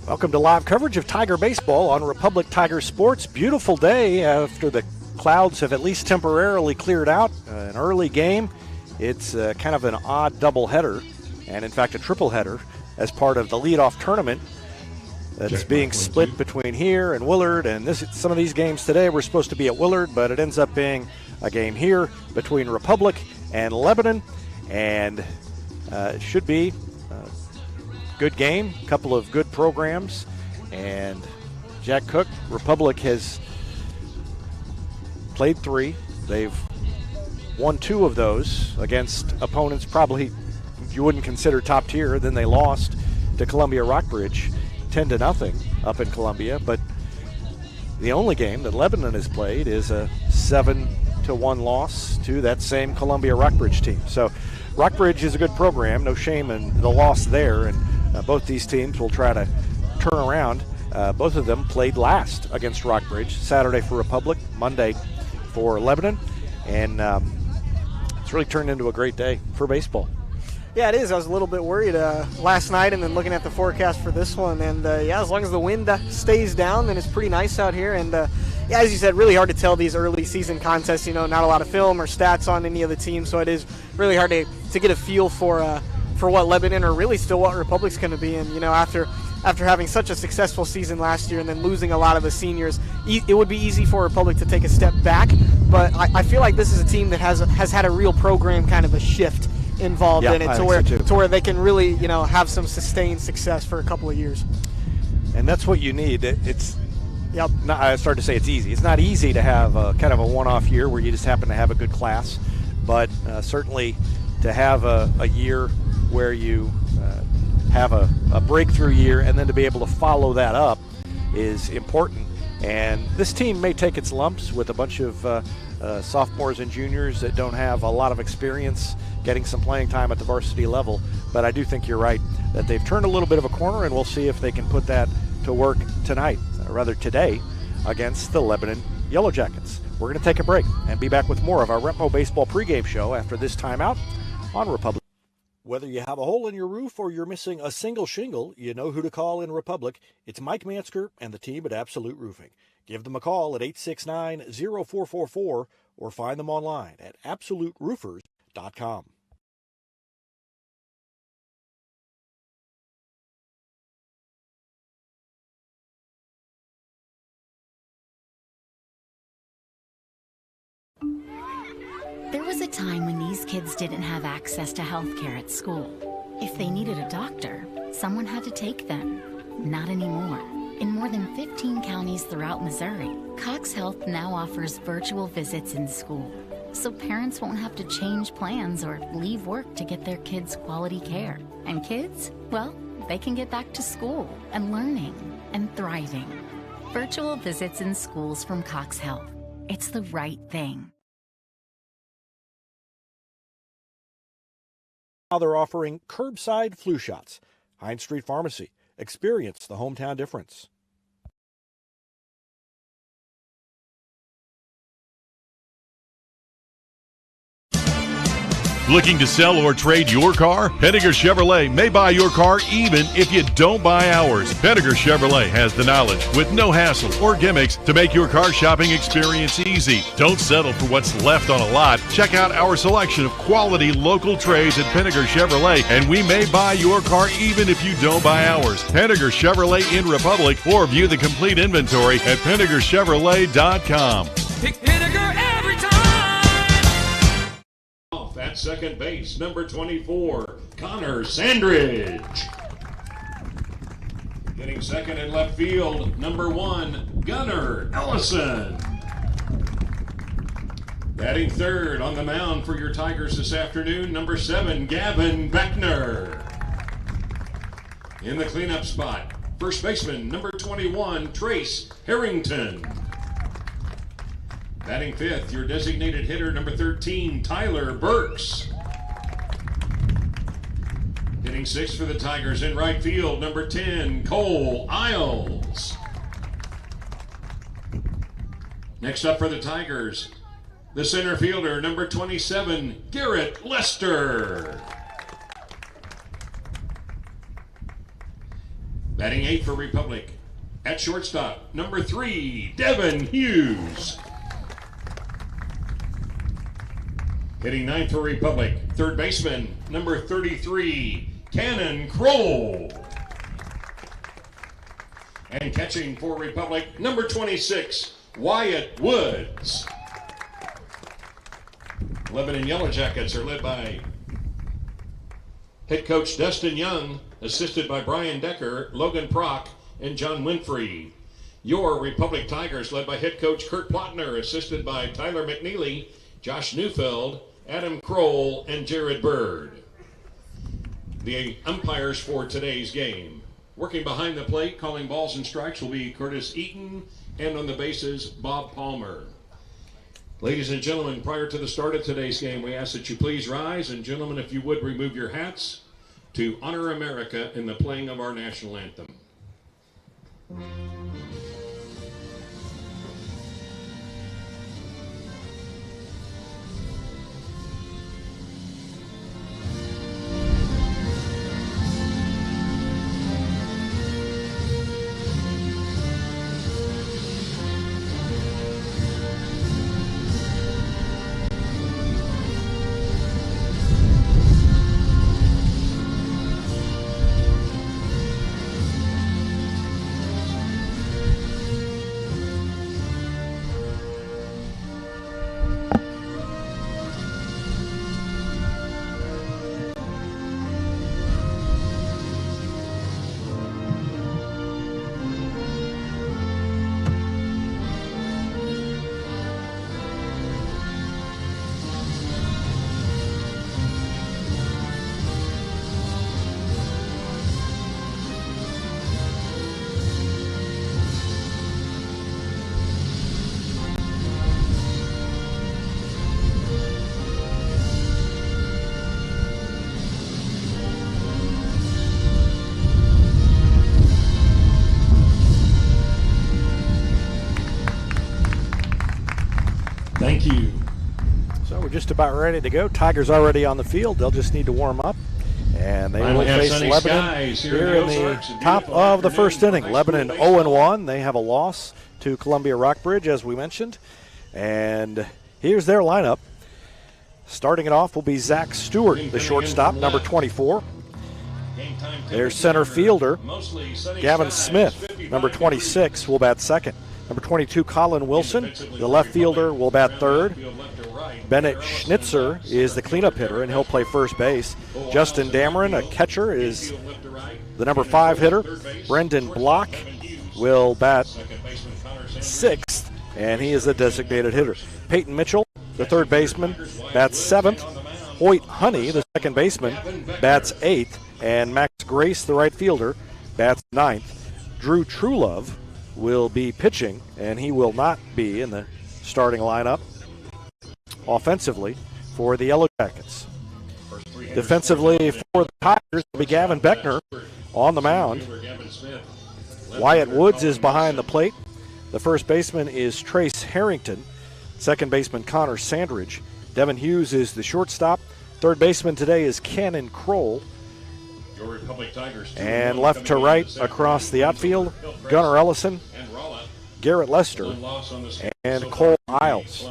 Welcome to live coverage of Tiger Baseball on Republic Tiger Sports. Beautiful day after the clouds have at least temporarily cleared out. An early game. It's kind of an odd doubleheader, and in fact a triple header as part of the leadoff tournament that's being split between here and Willard. And some of these games today were supposed to be at Willard, but it ends up being a game here between Republic and Lebanon, and it should be good game, a couple of good programs, and Jack Cook, Republic has played 3. They've won 2 of those against opponents probably you wouldn't consider top tier. Then they lost to Columbia Rockbridge 10-0 up in Columbia, but the only game that Lebanon has played is a 7-1 loss to that same Columbia Rockbridge team. So Rockbridge is a good program, no shame in the loss there, and both these teams will try to turn around. Both of them played last against Rockbridge, Saturday for Republic, Monday for Lebanon, and it's really turned into a great day for baseball. Yeah, it is. I was a little bit worried last night and then looking at the forecast for this one, and yeah, as long as the wind stays down, then it's pretty nice out here. And yeah, as you said, really hard to tell these early season contests, not a lot of film or stats on any of the teams, so it is really hard to get a feel for what Lebanon or really still what Republic's going to be. And after having such a successful season last year and then losing a lot of the seniors, it would be easy for Republic to take a step back. But I feel like this is a team that has had a real program kind of a shift involved in it to where they can really have some sustained success for a couple of years. And that's what you need. I started to say it's easy. It's not easy to have a kind of a one-off year where you just happen to have a good class, but certainly to have a year where you have a breakthrough year and then to be able to follow that up is important. And this team may take its lumps with a bunch of sophomores and juniors that don't have a lot of experience getting some playing time at the varsity level, but I do think you're right that they've turned a little bit of a corner, and we'll see if they can put that to work today against the Lebanon Yellow Jackets. We're going to take a break and be back with more of our Repmo Baseball pregame show after this timeout on Republic. Whether you have a hole in your roof or you're missing a single shingle, you know who to call in Republic. It's Mike Mansker and the team at Absolute Roofing. Give them a call at 869-0444 or find them online at absoluteroofers.com. There was a time when these kids didn't have access to health care at school. If they needed a doctor, someone had to take them. Not anymore. In more than 15 counties throughout Missouri, Cox Health now offers virtual visits in school, so parents won't have to change plans or leave work to get their kids quality care. And kids, well, they can get back to school and learning and thriving. Virtual visits in schools from Cox Health. It's the right thing. Now they're offering curbside flu shots. Hines Street Pharmacy. Experience the hometown difference. Looking to sell or trade your car? Pettiger Chevrolet may buy your car even if you don't buy ours. Pettiger Chevrolet has the knowledge with no hassle or gimmicks to make your car shopping experience easy. Don't settle for what's left on a lot. Check out our selection of quality local trades at Pettiger Chevrolet, and we may buy your car even if you don't buy ours. Pettiger Chevrolet in Republic, or view the complete inventory at PettigerChevrolet.com. Pick Pettiger every time. At second base, number 24, Connor Sandridge. Getting second in left field, number 1, Gunnar Ellison. Batting third on the mound for your Tigers this afternoon, number 7, Gavin Beckner. In the cleanup spot, first baseman, number 21, Trace Harrington. Batting fifth, your designated hitter, number 13, Tyler Burks. Hitting sixth for the Tigers in right field, number 10, Cole Isles. Next up for the Tigers, the center fielder, number 27, Garrett Lester. Batting 8th for Republic. At shortstop, number 3, Devin Hughes. Hitting 9th for Republic, third baseman, number 33, Cannon Kroll. And catching for Republic, number 26, Wyatt Woods. Lebanon Yellow Jackets are led by head coach Dustin Young, assisted by Brian Decker, Logan Prock, and John Winfrey. Your Republic Tigers led by head coach Kurt Plotner, assisted by Tyler McNeely, Josh Neufeld, Adam Kroll, and Jared Bird. The umpires for today's game. Working behind the plate, calling balls and strikes will be Curtis Eaton, and on the bases, Bob Palmer. Ladies and gentlemen, prior to the start of today's game, we ask that you please rise, and gentlemen, if you would, remove your hats to honor America in the playing of our national anthem. Thank you. So we're just about ready to go. Tigers already on the field. They'll just need to warm up. And they will face Lebanon here in the top of the first inning. Lebanon 0-1. They have a loss to Columbia Rockbridge, as we mentioned. And here's their lineup. Starting it off will be Zac Stewart, the shortstop, number 24. Their center fielder, Gavin Smith, number 26, will bat second. Number 22, Colin Wilson, the left fielder, will bat third. Bennett Schnitzer is the cleanup hitter, and he'll play first base. Justin Dameron, a catcher, is the number 5 hitter. Brendan Block will bat sixth, and he is a designated hitter. Peyton Mitchell, the third baseman, bats seventh. Hoyt Honey, the second baseman, bats eighth. And Max Grace, the right fielder, bats ninth. Drew Truelove will be pitching, and he will not be in the starting lineup offensively for the Yellow Jackets. Defensively for the Tigers will be Gavin Beckner on the mound. Wyatt Woods is behind the plate. The first baseman is Trace Harrington. Second baseman Connor Sandridge. Devin Hughes is the shortstop. Third baseman today is Cannon Kroll. And left to right across the outfield, Gunnar Ellison, Garrett Lester, and Cole Isles.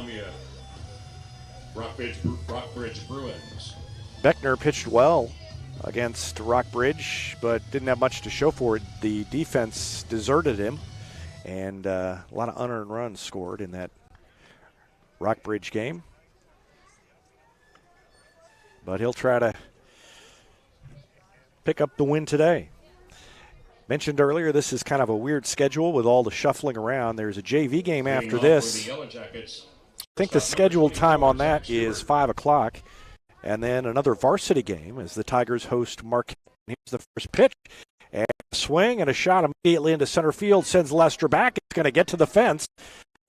Rockbridge Bruins. Beckner pitched well against Rockbridge, but didn't have much to show for it. The defense deserted him, and a lot of unearned runs scored in that Rockbridge game. But he'll try to pick up the win today. Mentioned earlier, this is kind of a weird schedule with all the shuffling around. There's a JV game after this. I think the scheduled time on that is 5 o'clock. And then another varsity game as the Tigers host Marquette. Here's the first pitch. And a swing and a shot immediately into center field sends Lester back. It's going to get to the fence.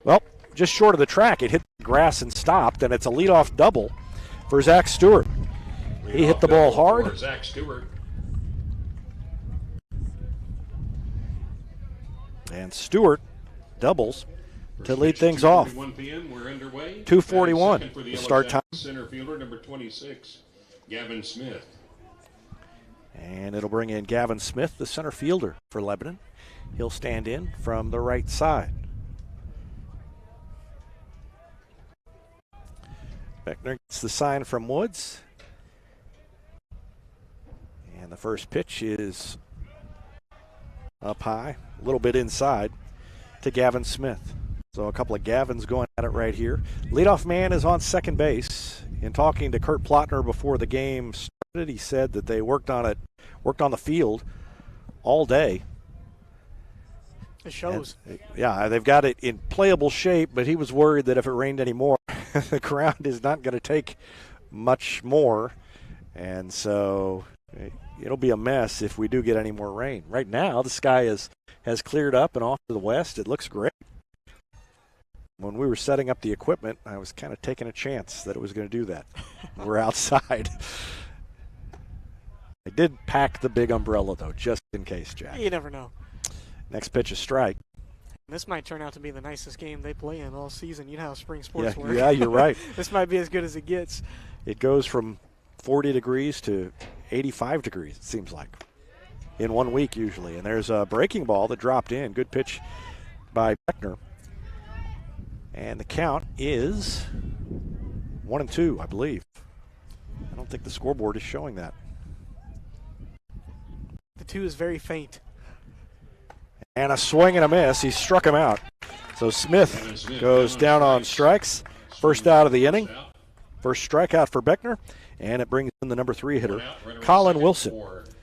Well, just short of the track. It hit the grass and stopped, and it's a leadoff double for Zac Stewart. He hit the ball hard. Zac Stewart. And Stewart doubles to lead things off. 2:41 the start time. Center fielder number 26, Gavin Smith. And it'll bring in Gavin Smith, the center fielder for Lebanon. He'll stand in from the right side. Beckner gets the sign from Woods. And the first pitch is up high, a little bit inside to Gavin Smith. So a couple of Gavins going at it right here. Leadoff man is on second base. In talking to Kurt Plotner before the game started, he said that they worked on the field all day. It shows. And, yeah, they've got it in playable shape, but he was worried that if it rained anymore, the ground is not going to take much more. And so it'll be a mess if we do get any more rain. Right now, the sky has cleared up and off to the west. It looks great. When we were setting up the equipment, I was kind of taking a chance that it was going to do that. We're outside. I did pack the big umbrella, though, just in case, Jack. You never know. Next pitch is strike. This might turn out to be the nicest game they play in all season. You know how spring sports work. Yeah, you're right. This might be as good as it gets. It goes from 40 degrees to 85 degrees, it seems like, in 1 week usually. And there's a breaking ball that dropped in. Good pitch by Beckner. And the count is 1-2, I believe. I don't think the scoreboard is showing that. The 2 is very faint. And a swing and a miss. He struck him out. So Smith goes down on strikes. First out of the inning. First strikeout for Beckner. And it brings in the number 3 hitter, Colin Wilson,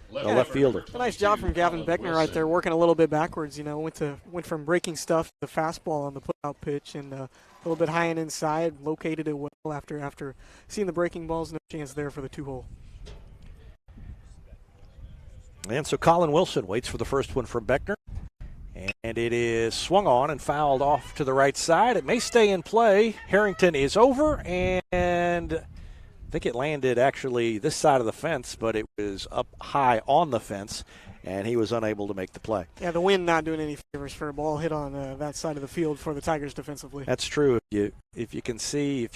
the left fielder. A nice job from Gavin Beckner right there, working a little bit backwards. You know, went from breaking stuff to the fastball on the put-out pitch, and a little bit high and inside, located it well after seeing the breaking balls. No chance there for the 2-hole. And so Colin Wilson waits for the first one from Beckner. And it is swung on and fouled off to the right side. It may stay in play. Harrington is over, and I think it landed actually this side of the fence, but it was up high on the fence, and he was unable to make the play. Yeah, the wind not doing any favors for a ball hit on that side of the field for the Tigers defensively. That's true. If you can see,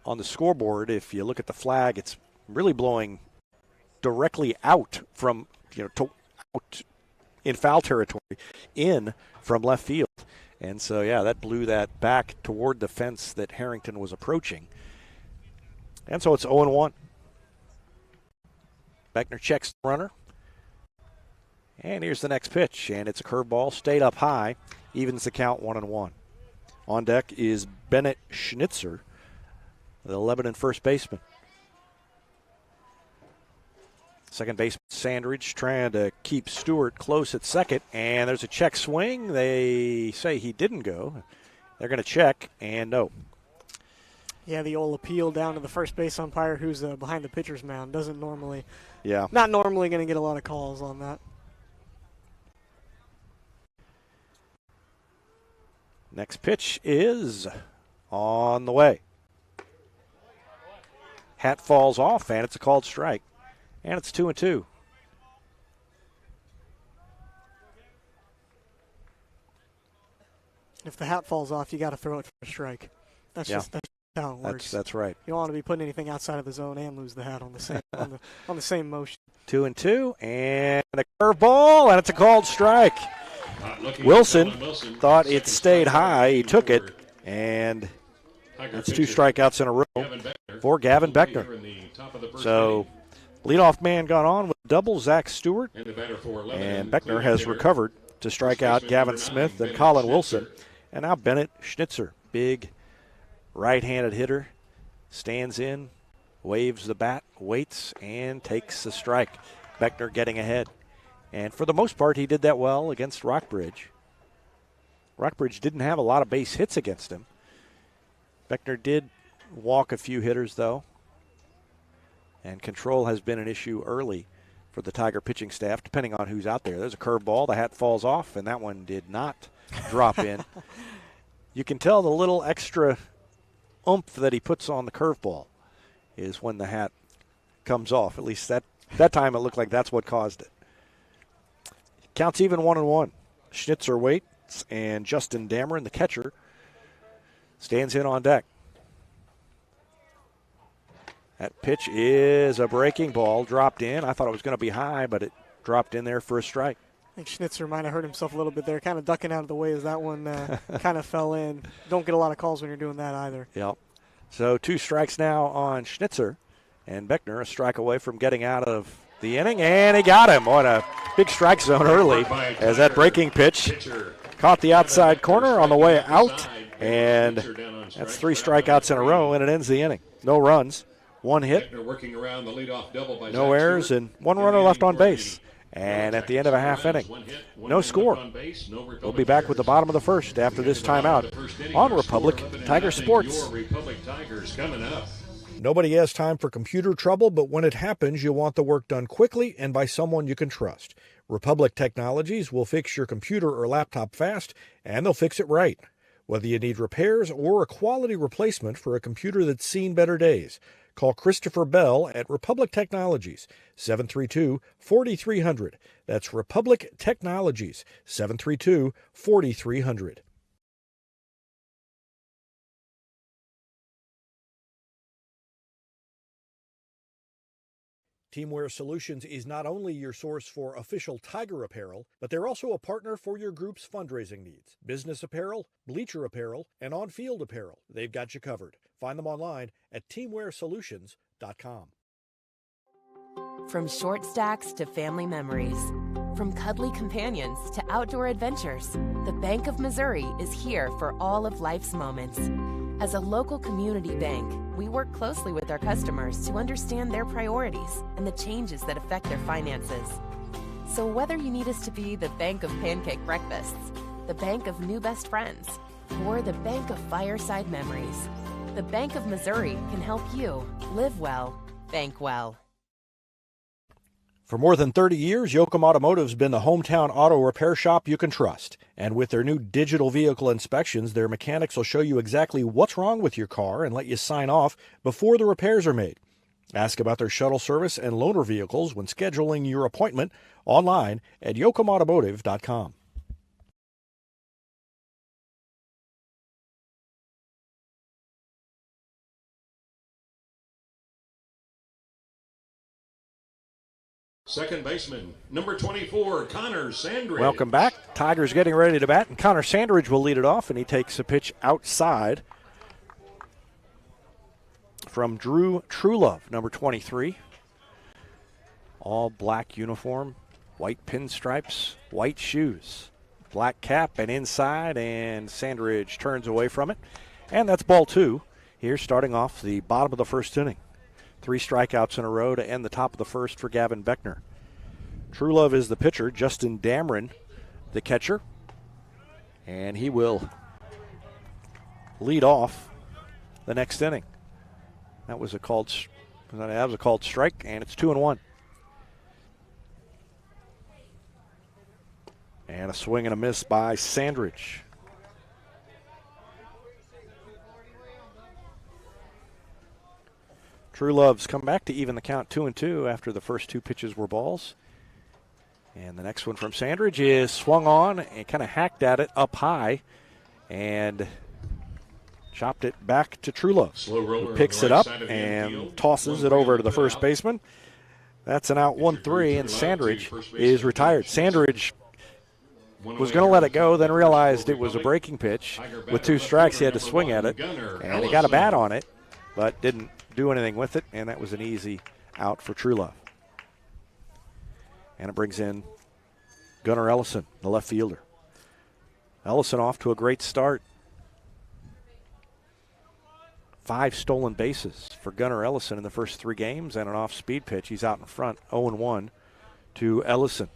on the scoreboard, if you look at the flag, it's really blowing directly out from, out in foul territory, in from left field. And so, yeah, that blew that back toward the fence that Harrington was approaching. And so it's 0-1. Beckner checks the runner. And here's the next pitch, and it's a curveball, stayed up high, evens the count 1-1. On deck is Bennett Schnitzer, the Lebanon first baseman. Second baseman Sandridge trying to keep Stewart close at second, and there's a check swing. They say he didn't go. They're going to check, and no. Yeah, the old appeal down to the first base umpire who's behind the pitcher's mound. Doesn't normally. Yeah. Not normally going to get a lot of calls on that. Next pitch is on the way. Hat falls off, and it's a called strike. And it's 2-2. If the hat falls off, you got to throw it for a strike. That's just how it works. That's right. You don't want to be putting anything outside of the zone and lose the hat on the same on the same motion. 2-2, and a curveball, and it's a called strike. Wilson thought it stayed high. He took it, and that's 2 strikeouts in a row for Gavin Beckner. So leadoff man got on with double Zac Stewart, and Beckner has recovered to strike out Gavin Smith and Colin Wilson. And now Bennett Schnitzer, big right-handed hitter, stands in, waves the bat, waits, and takes the strike. Beckner getting ahead. And for the most part, he did that well against Rockbridge. Rockbridge didn't have a lot of base hits against him. Beckner did walk a few hitters, though. And control has been an issue early for the Tiger pitching staff, depending on who's out there. There's a curveball. The hat falls off, and that one did not drop in. You can tell the little extra oomph that he puts on the curveball is when the hat comes off. At least that time it looked like that's what caused it. Counts even 1-1. Schnitzer waits, and Justin Dameron, the catcher, stands in on deck. That pitch is a breaking ball, dropped in. I thought it was going to be high, but it dropped in there for a strike. I think Schnitzer might have hurt himself a little bit there, kind of ducking out of the way as that one kind of fell in. Don't get a lot of calls when you're doing that either. Yep. So 2 strikes now on Schnitzer, and Beckner a strike away from getting out of the inning, and he got him on a big strike zone early as that breaking pitch caught the outside corner on the way out, and that's 3 strikeouts in a row, and it ends the inning. No runs, 1 hit, no errors, and 1 runner left on base. And at the end of a half inning, no score. We'll be back with the bottom of the first after this timeout on Republic Tiger Sports. Nobody has time for computer trouble, but when it happens, you want the work done quickly and by someone you can trust. Republic Technologies will fix your computer or laptop fast, and they'll fix it right. Whether you need repairs or a quality replacement for a computer that's seen better days, call Christopher Bell at Republic Technologies, 732-4300. That's Republic Technologies, 732-4300. Teamwear Solutions is not only your source for official Tiger apparel, but they're also a partner for your group's fundraising needs. Business apparel, bleacher apparel, and on-field apparel. They've got you covered. Find them online at teamwearsolutions.com. From short stacks to family memories, from cuddly companions to outdoor adventures, the Bank of Missouri is here for all of life's moments. As a local community bank, we work closely with our customers to understand their priorities and the changes that affect their finances. So whether you need us to be the bank of pancake breakfasts, the bank of new best friends, or the bank of fireside memories, the Bank of Missouri can help you live well, bank well. For more than 30 years, Yoakum Automotive's been the hometown auto repair shop you can trust. And with their new digital vehicle inspections, their mechanics will show you exactly what's wrong with your car and let you sign off before the repairs are made. Ask about their shuttle service and loaner vehicles when scheduling your appointment online at yoakumautomotive.com. Second baseman, number 24, Connor Sandridge. Welcome back. Tigers getting ready to bat, and Connor Sandridge will lead it off, and he takes a pitch outside from Drew Truelove, number 23. All black uniform, white pinstripes, white shoes, black cap and inside, and Sandridge turns away from it. And that's ball 2 here starting off the bottom of the first inning. 3 strikeouts in a row to end the top of the first for Gavin Beckner. Truelove is the pitcher, Justin Dameron the catcher, and he will lead off the next inning. That was a called strike, and it's 2-1. And a swing and a miss by Sandridge. Truelove's come back to even the count 2-2 after the first 2 pitches were balls. And the next one from Sandridge is swung on and kind of hacked at it up high and chopped it back to Truelove, who picks it up and tosses it over to the first baseman. That's an out 1-3, and Sandridge is retired. Sandridge was going to let it go, then realized it was a breaking pitch. With 2 strikes, he had to swing at it, and he got a bat on it, but didn't do anything with it, and that was an easy out for Truelove. And it brings in Gunnar Ellison, the left fielder. Ellison off to a great start. 5 stolen bases for Gunnar Ellison in the first 3 games and an off-speed pitch. He's out in front, 0-1 to Ellison.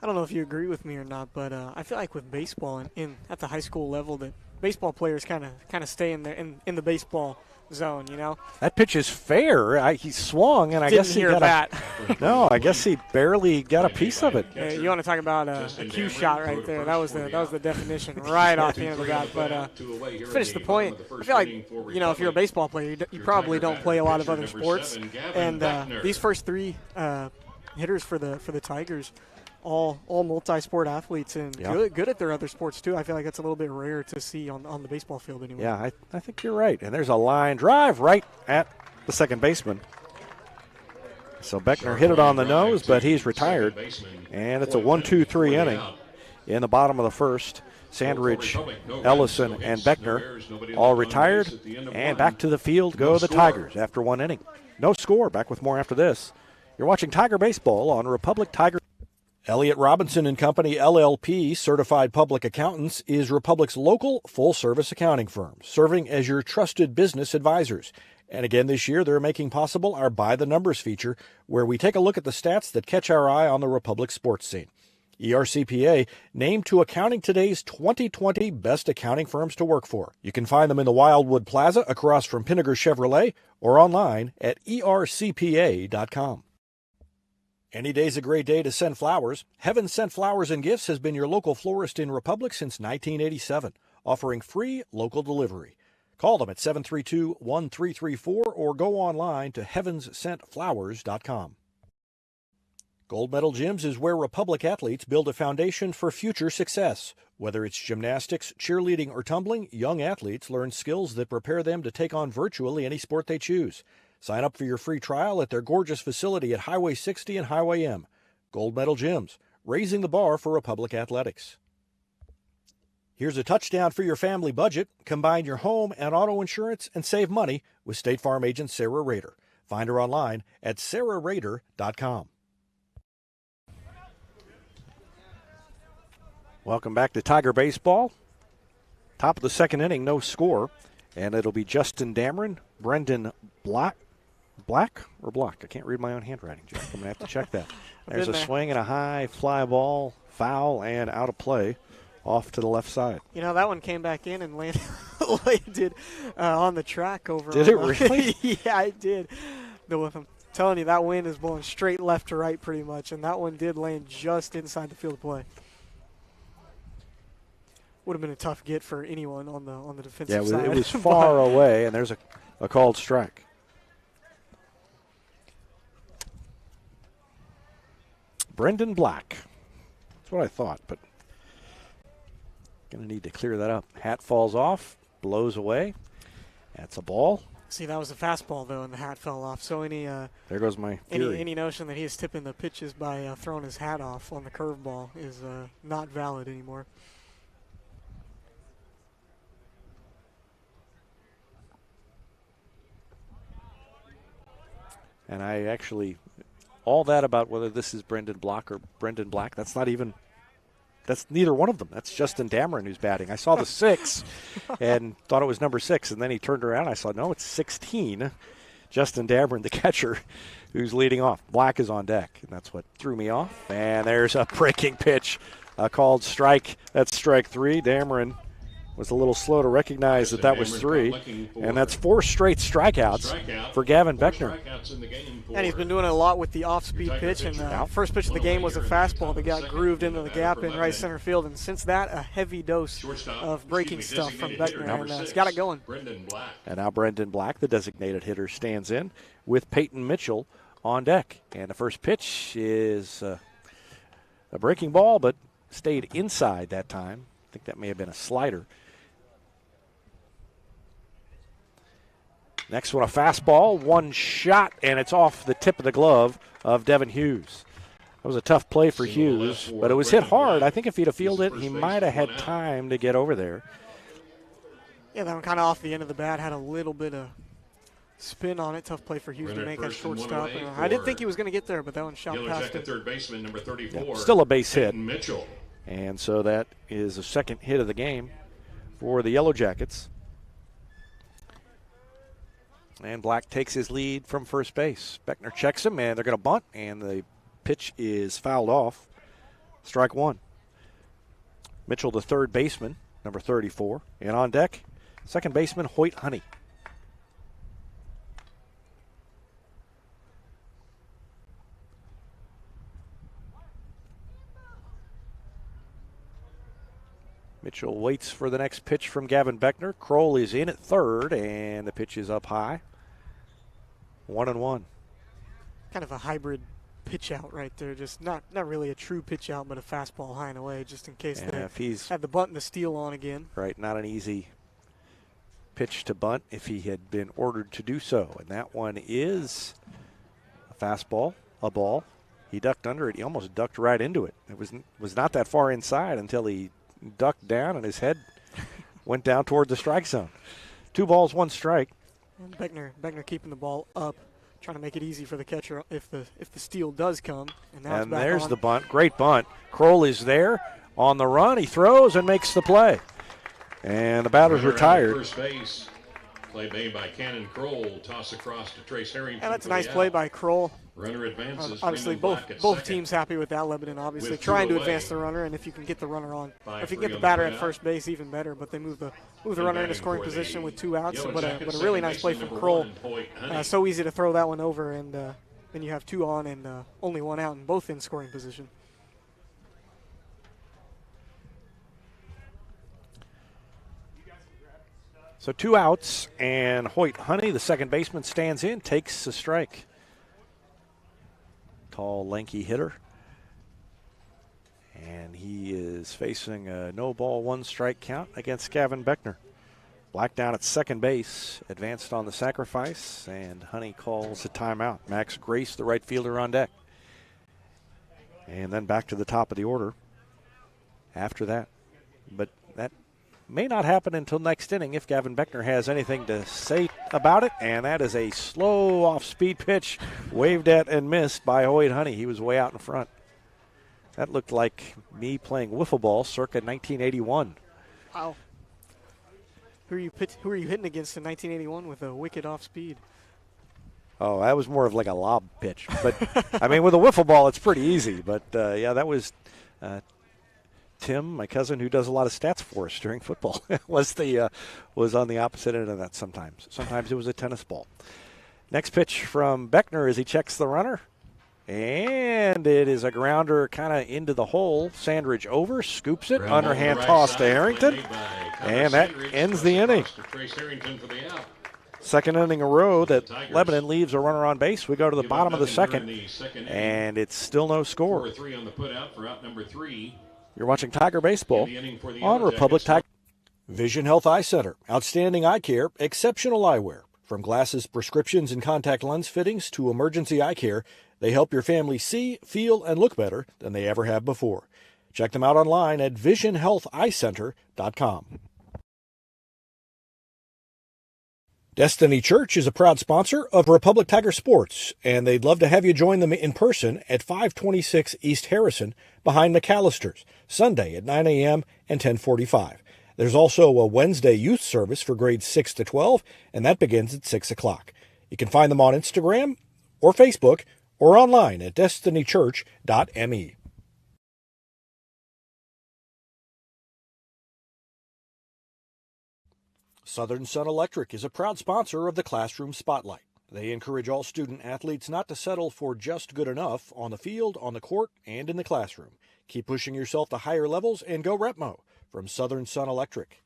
I don't know if you agree with me or not, but I feel like with baseball at the high school level that baseball players kind of stay in the baseball zone, you know. That pitch is fair. He swung, and I guess he got that. No, I guess he barely got a piece of it. You want to talk about a cue shot right there? That was the definition right off the end of the bat. But to finish the point, I feel like if you're a baseball player, you probably don't play a lot of other sports, and these first 3 hitters for the Tigers all multi-sport athletes and Yeah. good at their other sports too. I feel like that's a little bit rare to see on the baseball field anymore. Yeah, I think you're right. And there's a line drive right at the second baseman. So Beckner hit it on the nose, but he's retired. And it's a 1-2-3 inning in the bottom of the first. Sandridge, Ellison, and Beckner all retired. And back to the field go the Tigers after one inning. No score. Back with more after this. You're watching Tiger Baseball on Republic Tiger. Elliott Robinson and Company, LLP, Certified Public Accountants, is Republic's local full-service accounting firm, serving as your trusted business advisors. And again this year, they're making possible our By the Numbers feature, where we take a look at the stats that catch our eye on the Republic sports scene. ERCPA named to Accounting Today's 2020 Best Accounting Firms to Work For. You can find them in the Wildwood Plaza across from Pinnaker Chevrolet or online at ercpa.com. Any day's a great day to send flowers. Heaven Sent Flowers and Gifts has been your local florist in Republic since 1987, offering free local delivery. Call them at 732-1334 or go online to heavenssentflowers.com. Gold Medal Gyms is where Republic athletes build a foundation for future success. Whether it's gymnastics, cheerleading, or tumbling, young athletes learn skills that prepare them to take on virtually any sport they choose. Sign up for your free trial at their gorgeous facility at Highway 60 and Highway M. Gold Medal Gyms, raising the bar for Republic athletics. Here's a touchdown for your family budget. Combine your home and auto insurance and save money with State Farm agent Sarah Rader. Find her online at sarahrader.com. Welcome back to Tiger Baseball. Top of the second inning, no score. And it'll be Justin Dameron, Brendan Black. Black or Block? I can't read my own handwriting, Jeff. I'm going to have to check that. There's a swing and a high fly ball, foul, and out of play off to the left side. You know, that one came back in and landed on the track over. Did it really? Yeah, it did. I'm telling you, that wind is blowing straight left to right pretty much, and that one did land just inside the field of play. Would have been a tough get for anyone on the defensive side. Yeah, it was far away, and there's a called strike. Brendan Black. That's what I thought, but going to need to clear that up. Hat falls off, blows away. That's a ball. See, that was a fastball, though, and the hat fell off. So there goes my theory. Any notion that he is tipping the pitches by throwing his hat off on the curveball is not valid anymore. And I actually, all that about whether this is Brendan Block or Brendan Black, that's neither one of them. That's Justin Dameron who's batting. I saw the 6 and thought it was number 6, and then he turned around. I saw, no, it's 16. Justin Dameron, the catcher, who's leading off. Black is on deck, and that's what threw me off. And there's a breaking pitch, called strike. That's strike 3. Dameron was a little slow to recognize that was 3, and that's 4 straight strikeouts for Gavin Beckner. And he's been doing it a lot with the off-speed pitch, and the first pitch of the game was a fastball that got grooved into the gap in right center field, and since that, a heavy dose of breaking stuff from Beckner, and it's got it going. And now Brendan Black, the designated hitter, stands in with Peyton Mitchell on deck. And the first pitch is a breaking ball, but stayed inside that time. I think that may have been a slider. Next one, a fastball, one shot, and it's off the tip of the glove of Devin Hughes. That was a tough play for Hughes, but it was hit hard. I think if he'd have fielded it, he might have had time to get over there. Yeah, that one kind of off the end of the bat, had a little bit of spin on it. Tough play for Hughes to make at shortstop. I didn't think he was going to get there, but that one shot past him. Third baseman, number 34. Yeah, still a base hit. Peyton Mitchell. And so that is the second hit of the game for the Yellow Jackets. And Black takes his lead from first base. Beckner checks him, and they're going to bunt, and the pitch is fouled off. Strike 1. Mitchell, the third baseman, number 34. And on deck, second baseman Hoyt Honey. Mitchell waits for the next pitch from Gavin Beckner. Kroll is in at third, and the pitch is up high. 1-1. Kind of a hybrid pitch out right there. Just not really a true pitch out, but a fastball high and away, just in case they if he's had the bunt and the steal on again. right, not an easy pitch to bunt if he had been ordered to do so. And that one is a fastball, a ball. He ducked under it. He almost ducked right into it. It was not that far inside until he ducked down and his head went down toward the strike zone. 2 balls, 1 strike. And Beckner keeping the ball up, trying to make it easy for the catcher if the steal does come. And, now it's back there's on. the bunt. Great bunt. Kroll is there on the run. He throws and makes the play. And the batter's retired. First base. Play made by Cannon Kroll. Toss across to Trace Harrington. And that's a nice play by Kroll. Runner advances. Obviously, both teams happy with that. Lebanon obviously trying to advance the runner, and if you can get the runner on, if you can get the batter at first base, even better. But they move the runner into scoring position with 2 outs. But a really nice play from Kroll. So easy to throw that one over, and then you have 2 on and only 1 out, and both in scoring position. So 2 outs, and Hoyt Honey, the second baseman, stands in, takes a strike. Tall, lanky hitter. And he is facing a no-ball, 1 strike count against Gavin Beckner. Black down at second base, advanced on the sacrifice, and Honey calls a timeout. Max Grace, the right fielder, on deck. And then back to the top of the order after that. But that may not happen until next inning if Gavin Beckner has anything to say about it. And that is a slow off-speed pitch waved at and missed by Hoyt Honey. He was way out in front. That looked like me playing wiffle ball circa 1981. Wow. Who are you hitting against in 1981 with a wicked off-speed? Oh, that was more of like a lob pitch. But, I mean, with a wiffle ball, it's pretty easy. But, yeah, that was Tim, my cousin, who does a lot of stats for us during football, was on the opposite end of that sometimes. Sometimes it was a tennis ball. Next pitch from Beckner as he checks the runner. And it is a grounder kind of into the hole. Sandridge over, scoops it, underhand toss to Harrington. And that ends the inning. Second inning in a row that Lebanon leaves a runner on base. We go to the bottom of the second, and it's still no score. 4-3 on the put out for out number 3. You're watching Tiger Baseball on Republic Tiger. Vision Health Eye Center. Outstanding eye care, exceptional eyewear. From glasses, prescriptions, and contact lens fittings to emergency eye care, they help your family see, feel, and look better than they ever have before. Check them out online at visionhealtheyecenter.com. Destiny Church is a proud sponsor of Republic Tiger Sports, and they'd love to have you join them in person at 526 East Harrison behind McAllister's, Sunday at 9 a.m. and 10:45. There's also a Wednesday youth service for grades 6 to 12, and that begins at 6 o'clock. You can find them on Instagram or Facebook or online at destinychurch.me. Southern Sun Electric is a proud sponsor of the Classroom Spotlight. They encourage all student athletes not to settle for just good enough on the field, on the court, and in the classroom. Keep pushing yourself to higher levels and go Repmo from Southern Sun Electric.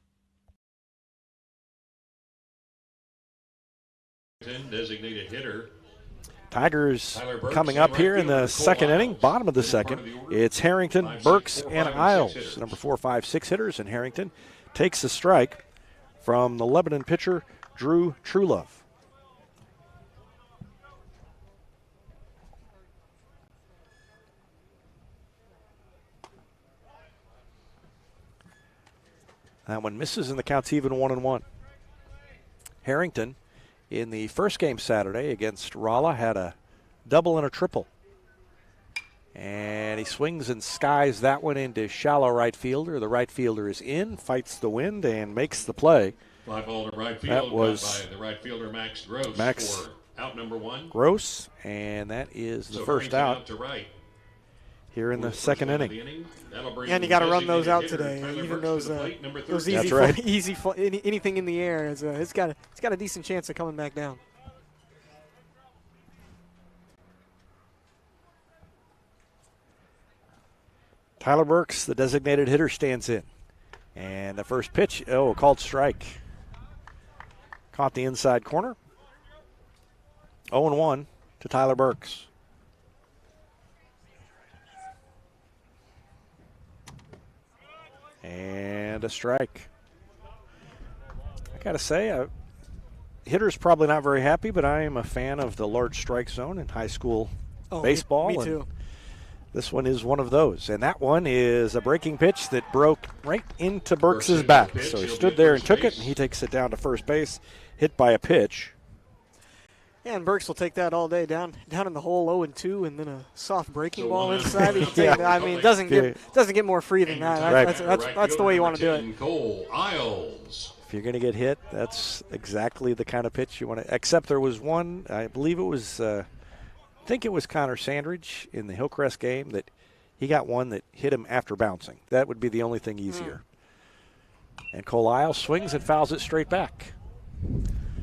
Designated hitter. Tigers coming up here in the second inning, bottom of the second. It's Harrington, Burks, and Isles. Number 4, 5, 6 hitters, and Harrington takes the strike from the Lebanon pitcher, Drew Truelove. That one misses, and the count's even 1-1. Harrington, in the first game Saturday against Rolla, had a double and a triple. And he swings and skies that one into shallow right fielder. The right fielder is in, fights the wind, and makes the play. Fly ball to right field. That was by the right fielder, Max Gross, for out number 1. Gross, and that is the first out to right. here in the second inning. And you got to run those out today. Even those easy, anything in the air, it's got a decent chance of coming back down. Tyler Burks, the designated hitter, stands in. And the first pitch, a called strike. Caught the inside corner. 0-1 to Tyler Burks. And a strike. I got to say, hitter's probably not very happy, but I am a fan of the large strike zone in high school baseball. Me too. And this one is one of those. And that one is a breaking pitch that broke right into Burks' back. So he stood there and took it, and he takes it down to first base, hit by a pitch. Yeah, and Burks will take that all day down in the hole 0-2, and then a soft breaking ball inside. I mean, it doesn't get more free than that. Right. That's the way you want to do it. Cole Isles. If you're going to get hit, that's exactly the kind of pitch you want to. Except there was one, I believe it was, I think it was Connor Sandridge in the Hillcrest game that he got one that hit him after bouncing. That would be the only thing easier. And Cole Isles swings and fouls it straight back.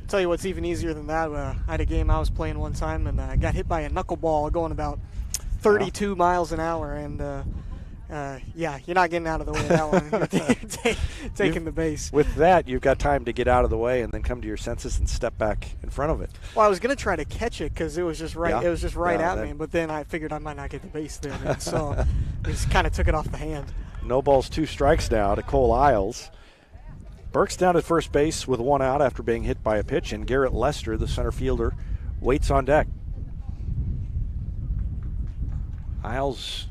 Tell you what's even easier than that. I had a game I was playing one time, and I got hit by a knuckleball going about 32 miles an hour, and you're not getting out of the way of that one. You're taking the base. With that, you've got time to get out of the way and then come to your senses and step back in front of it. Well, I was going to try to catch it because it was just right. Yeah. It was just right at me, but then I figured I might not get the base there, and so I just kind of took it off the hand. No balls, 2 strikes now to Cole Isles. Burks down at first base with 1 out after being hit by a pitch, and Garrett Lester, the center fielder, waits on deck. Isles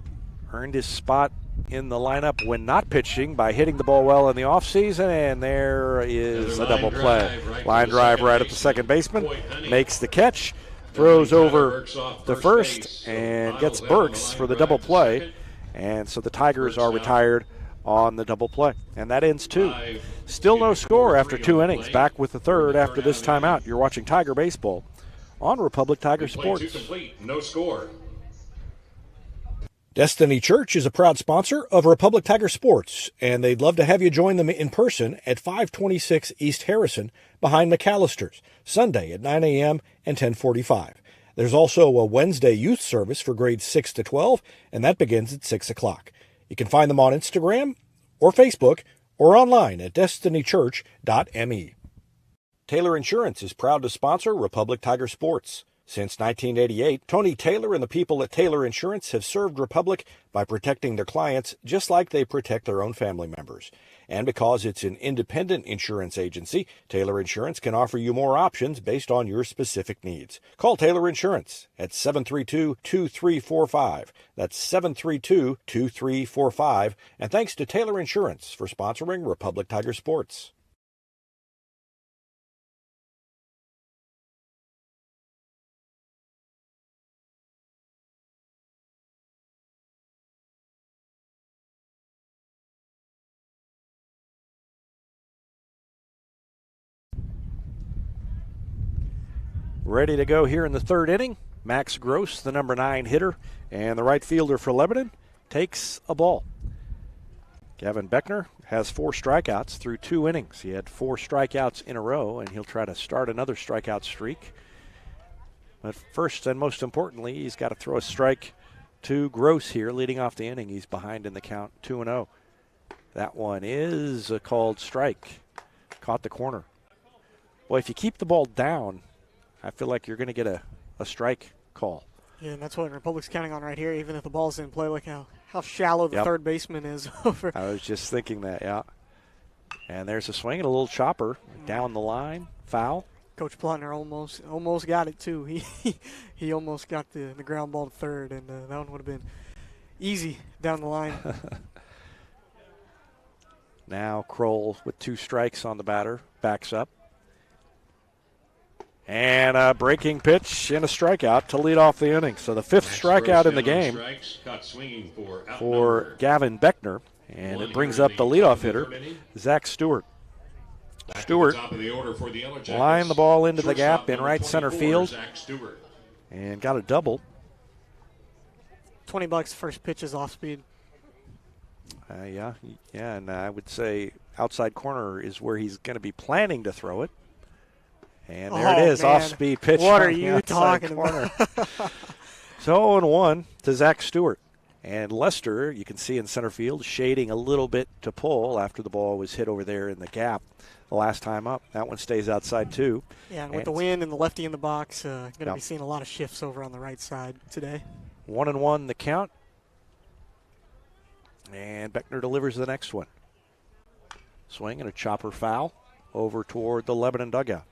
earned his spot in the lineup when not pitching by hitting the ball well in the offseason, and there is a double play. Line drive right at the second baseman, makes the catch, throws over to first, and gets Burks for the double play. And so the Tigers are retired on the double play. And that ends 2. Still no score after 2 innings. Back with the third after this timeout. You're watching Tiger Baseball on Republic Tiger Sports. No score. Destiny Church is a proud sponsor of Republic Tiger Sports, and they'd love to have you join them in person at 526 East Harrison behind McAllister's, Sunday at 9 a.m. and 10:45. There's also a Wednesday youth service for grades 6 to 12, and that begins at 6 o'clock. You can find them on Instagram or Facebook or online at destinychurch.me. Taylor Insurance is proud to sponsor Republic Tiger Sports. Since 1988, Tony Taylor and the people at Taylor Insurance have served Republic by protecting their clients just like they protect their own family members. And because it's an independent insurance agency, Taylor Insurance can offer you more options based on your specific needs. Call Taylor Insurance at 732-2345. That's 732-2345. And thanks to Taylor Insurance for sponsoring Republic Tiger Sports. Ready to go here in the third inning. Max Gross, the number 9 hitter, and the right fielder for Lebanon, takes a ball. Gavin Beckner has 4 strikeouts through 2 innings. He had 4 strikeouts in a row, and he'll try to start another strikeout streak. But first and most importantly, he's got to throw a strike to Gross here, leading off the inning. He's behind in the count, 2-0. That one is a called strike. Caught the corner. Boy, if you keep the ball down, I feel like you're going to get a strike call. Yeah, and that's what Republic's counting on right here, even if the ball's in play. Look how shallow the third baseman is over. I was just thinking that, yeah. And there's a swing and a little chopper down the line. Foul. Coach Plotner almost got it, too. He almost got the ground ball to third, and that one would have been easy down the line. Now Kroll with 2 strikes on the batter, backs up. And a breaking pitch and a strikeout to lead off the inning. So the 5th strikeout in the game for Gavin Beckner. And it brings up the leadoff hitter, Zac Stewart. Stewart lined the ball into the gap in right center field and got a double. $20 first pitch is off speed. Yeah, and I would say outside corner is where he's going to be planning to throw it. And there it is, man. Off-speed pitch. What are you talking about? So 0-1 to Zac Stewart. And Lester, you can see in center field, shading a little bit to pull after the ball was hit over there in the gap the last time up. That one stays outside, too. Yeah, and with the wind and the lefty in the box, going to be seeing a lot of shifts over on the right side today. 1-1 the count. And Beckner delivers the next one. Swing and a chopper foul over toward the Lebanon dugout.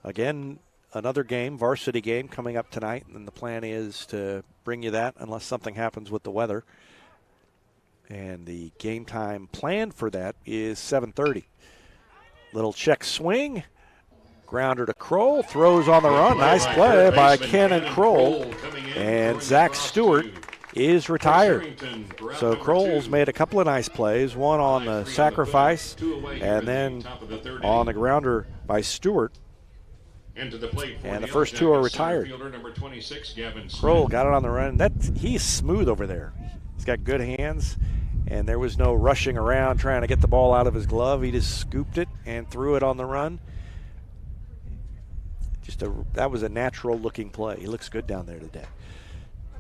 Again, another game, varsity game, coming up tonight, and the plan is to bring you that unless something happens with the weather. And the game time planned for that is 7:30. Little check swing. Grounder to Kroll. Throws on the run. Nice play by Cannon Kroll. And Zac Stewart is retired. So Kroll's made a couple of nice plays. One on the sacrifice and then on the grounder by Stewart. And the first two are retired. Kroll got it on the run. He's smooth over there. He's got good hands. And there was no rushing around trying to get the ball out of his glove. He just scooped it and threw it on the run. That was a natural-looking play. He looks good down there today.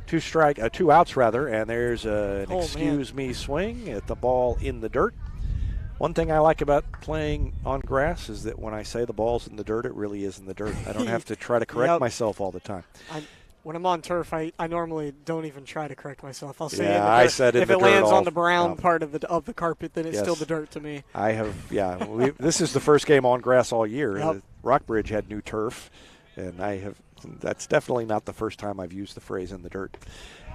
Two outs, and there's an excuse-me swing at the ball in the dirt. One thing I like about playing on grass is that when I say the ball's in the dirt, it really is in the dirt. I don't have to try to correct myself all the time. When I'm on turf, I normally don't even try to correct myself. I'll say I said if it lands on the brown part of the carpet, then it's still the dirt to me. I have, this is the first game on grass all year. Yep. Rockbridge had new turf, and that's definitely not the first time I've used the phrase in the dirt.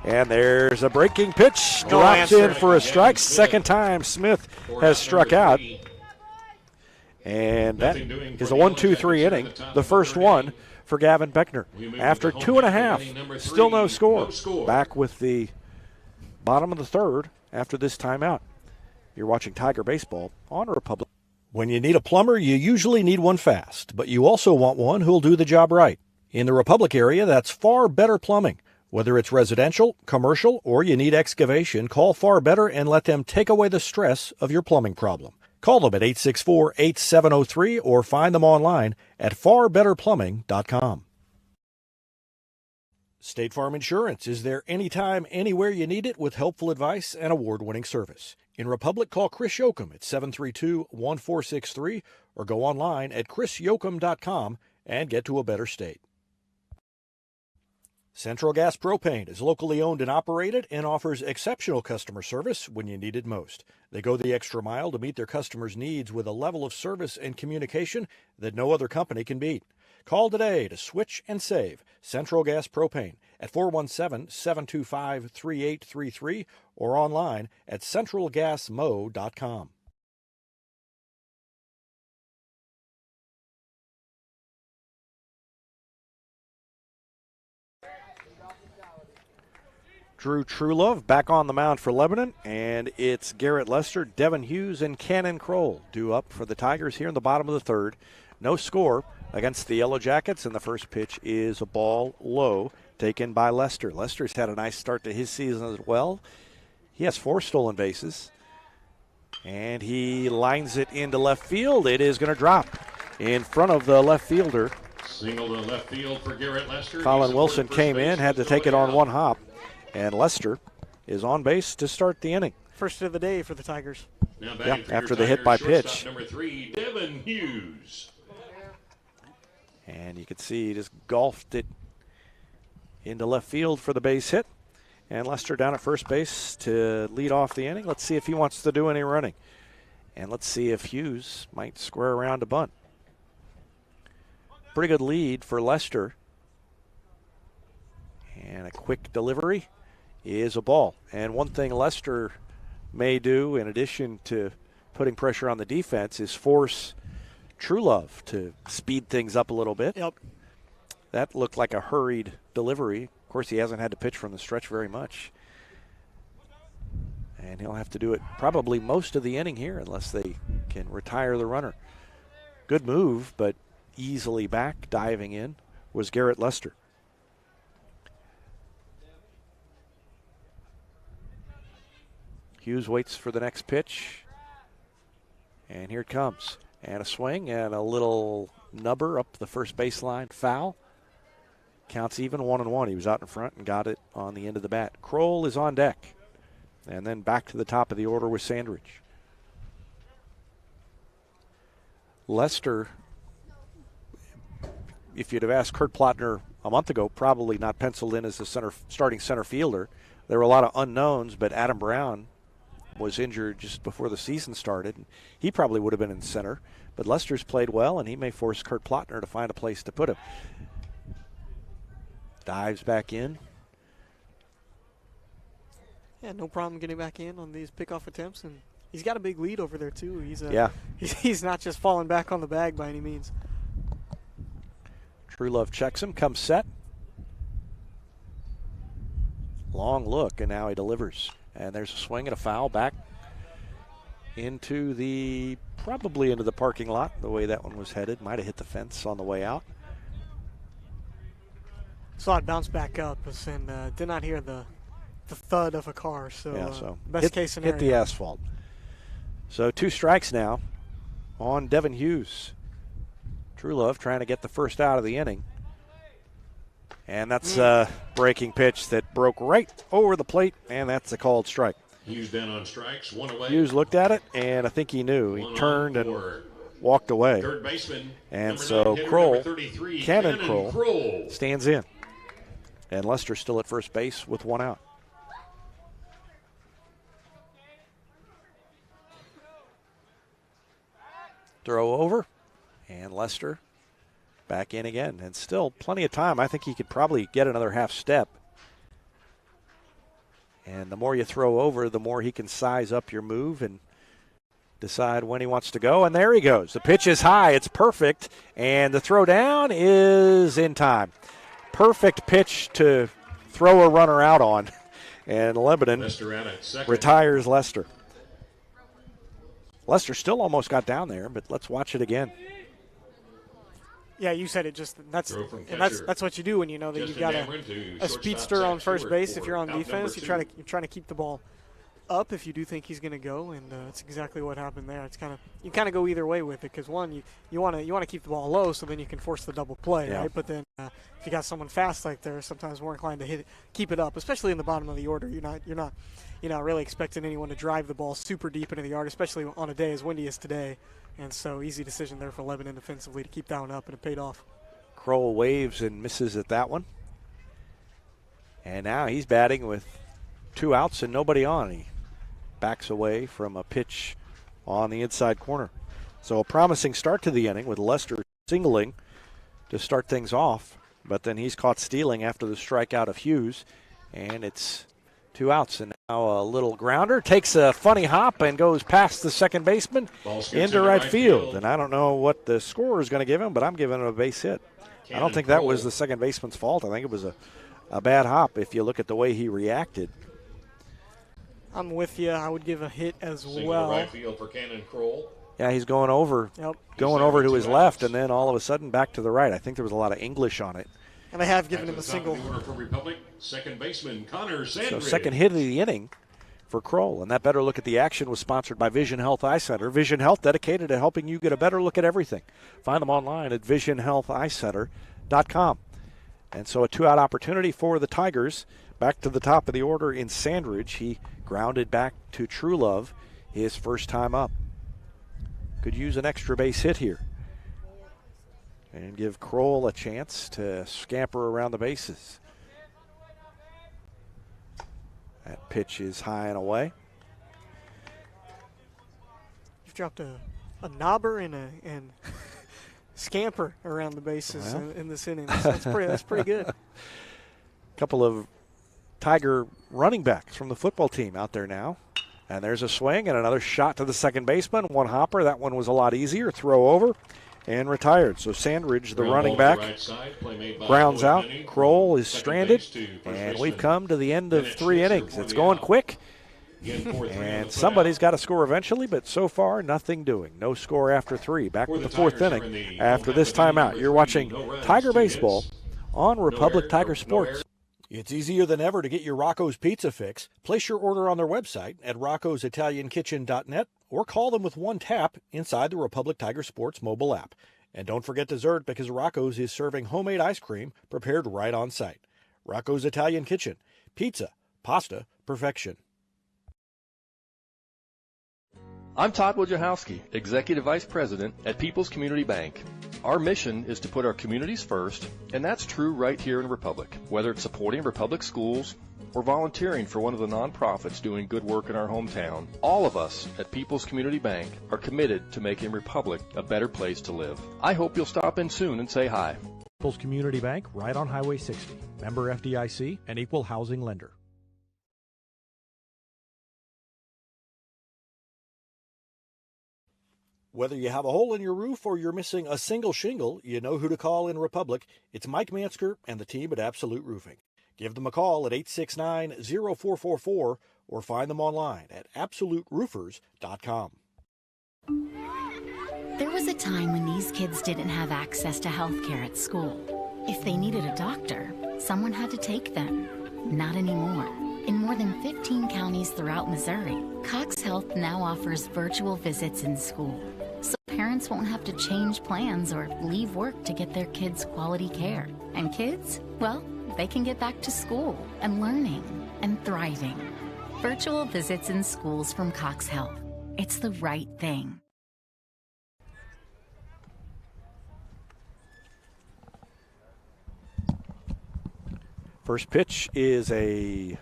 And there's a breaking pitch, drops in for a strike. Second time Smith has struck out. And that is a 1-2-3 inning, the first one for Gavin Beckner. After 2.5, still no score. Back with the bottom of the third after this timeout. You're watching Tiger Baseball on Republic. When you need a plumber, you usually need one fast, but you also want one who'll do the job right. In the Republic area, that's Far Better Plumbing. Whether it's residential, commercial, or you need excavation, call Far Better and let them take away the stress of your plumbing problem. Call them at 864-8703 or find them online at farbetterplumbing.com. State Farm Insurance is there anytime, anywhere you need it with helpful advice and award-winning service. In Republic, call Chris Yoakum at 732-1463 or go online at chrisyoakum.com and get to a better state. Central Gas Propane is locally owned and operated and offers exceptional customer service when you need it most. They go the extra mile to meet their customers' needs with a level of service and communication that no other company can beat. Call today to switch and save Central Gas Propane at 417-725-3833 or online at centralgasmo.com. Drew Truelove back on the mound for Lebanon, and it's Garrett Lester, Devin Hughes, and Cannon Kroll due up for the Tigers here in the bottom of the third. No score against the Yellow Jackets, and the first pitch is a ball low taken by Lester. Lester's had a nice start to his season as well. He has 4 stolen bases, and he lines it into left field. It is going to drop in front of the left fielder. Single to left field for Garrett Lester. Colin Wilson came in, had to take it on one hop. And Lester is on base to start the inning. First of the day for the Tigers. After the hit by pitch. Number 3, Devin Hughes. And you can see he just golfed it into left field for the base hit. And Lester down at first base to lead off the inning. Let's see if he wants to do any running. And let's see if Hughes might square around a bunt. Pretty good lead for Lester. And a quick delivery is a ball. And one thing Lester may do, in addition to putting pressure on the defense, is force Truelove to speed things up a little bit. Yep. That looked like a hurried delivery. Of course, he hasn't had to pitch from the stretch very much. And he'll have to do it probably most of the inning here unless they can retire the runner. Good move, but easily back, diving in, was Garrett Lester. Hughes waits for the next pitch. And here it comes. And a swing and a little nubber up the first baseline. Foul. Counts even, 1-1. He was out in front and got it on the end of the bat. Kroll is on deck. And then back to the top of the order with Sandridge. Lester, if you'd have asked Kurt Plotner a month ago, probably not penciled in as the starting center fielder. There were a lot of unknowns, but Adam Brown was injured just before the season started. He probably would have been in center, but Lester's played well, and he may force Kurt Plotner to find a place to put him. Dives back in. Yeah, no problem getting back in on these pickoff attempts, and he's got a big lead over there too. He's not just falling back on the bag by any means. Truelove checks him, comes set. Long look, and now he delivers. And there's a swing and a foul back probably into the parking lot, the way that one was headed. Might have hit the fence on the way out. Saw it bounce back up, and did not hear the thud of a car. So, best case scenario. Hit the asphalt. So 2 strikes now on Devin Hughes. Truelove trying to get the first out of the inning. And that's a breaking pitch that broke right over the plate, and that's a called strike. Hughes down on strikes, 1 away. Hughes looked at it, and I think he knew. He turned and walked away. Third baseman, and so Kroll, Cannon Kroll, stands in. And Lester still at first base with 1 out. Throw over, and Lester back in again. And still plenty of time. I think he could probably get another half step. And the more you throw over, the more he can size up your move and decide when he wants to go. And there he goes. The pitch is high. It's perfect. And the throw down is in time. Perfect pitch to throw a runner out on. And Lebanon retires Lester. Lester still almost got down there, but let's watch it again. Yeah, you said it. That's what you do when you know that you've got a speedster on first base. If you're on defense, you're trying to keep the ball up if you do think he's going to go, and that's exactly what happened there. It's you kind of go either way with it, because one, you want to keep the ball low so then you can force the double play, right? But then if you got someone fast like there, sometimes more inclined to keep it up, especially in the bottom of the order. You're not really expecting anyone to drive the ball super deep into the yard, especially on a day as windy as today. And so easy decision there for Lebanon defensively to keep that one up, and it paid off. Kroll waves and misses at that one. And now he's batting with 2 outs and nobody on. He backs away from a pitch on the inside corner. So a promising start to the inning with Lester singling to start things off. But then he's caught stealing after the strikeout of Hughes. And it's 2 outs, and now a little grounder takes a funny hop and goes past the second baseman into right field. And I don't know what the scorer is going to give him, but I'm giving him a base hit. I don't think that was the second baseman's fault. I think it was a bad hop if you look at the way he reacted. I'm with you. I would give a hit as Single well. Right field for Cannon Kroll. Yeah, he's going over to his left, and then all of a sudden back to the right. I think there was a lot of English on it. And they have given him a single. For Republic, second baseman Connor Sandridge. So second hit of the inning for Kroll. And that better look at the action was sponsored by Vision Health Eye Center. Vision Health, dedicated to helping you get a better look at everything. Find them online at visionhealtheyecenter.com. And so a 2-out opportunity for the Tigers. Back to the top of the order in Sandridge. He grounded back to Truelove his first time up. Could use an extra base hit here. And give Kroll a chance to scamper around the bases. That pitch is high and away. You've dropped a knobber and scamper around the bases in this inning. That's pretty good. A couple of Tiger running backs from the football team out there now. And there's a swing and another shot to the second baseman. One hopper. That one was a lot easier. Throw over. And retired. So Sandridge, the running back, grounds out. Kroll is stranded. And we've come to the end of 3 innings. It's going quick. And somebody's got to score eventually, but so far, nothing doing. No score after 3. Back with the 4th inning after this timeout. You're watching Tiger Baseball on Republic Tiger Sports. It's easier than ever to get your Rocco's Pizza fix. Place your order on their website at roccositaliankitchen.net or call them with 1 tap inside the Republic Tiger Sports mobile app. And don't forget dessert, because Rocco's is serving homemade ice cream prepared right on site. Rocco's Italian Kitchen. Pizza, pasta, perfection. I'm Todd Wojciechowski, Executive Vice President at People's Community Bank. Our mission is to put our communities first, and that's true right here in Republic. Whether it's supporting Republic schools, or volunteering for one of the nonprofits doing good work in our hometown, all of us at People's Community Bank are committed to making Republic a better place to live. I hope you'll stop in soon and say hi. People's Community Bank, right on Highway 60. Member FDIC, an equal housing lender. Whether you have a hole in your roof or you're missing a single shingle, you know who to call in Republic. It's Mike Mansker and the team at Absolute Roofing. Give them a call at 869-0444 or find them online at absoluteroofers.com. There was a time when these kids didn't have access to health care at school. If they needed a doctor, someone had to take them. Not anymore. In more than 15 counties throughout Missouri, Cox Health now offers virtual visits in school. So parents won't have to change plans or leave work to get their kids quality care. And kids, well, they can get back to school and learning and thriving. Virtual visits in schools from Cox Health. It's the right thing. First pitch is a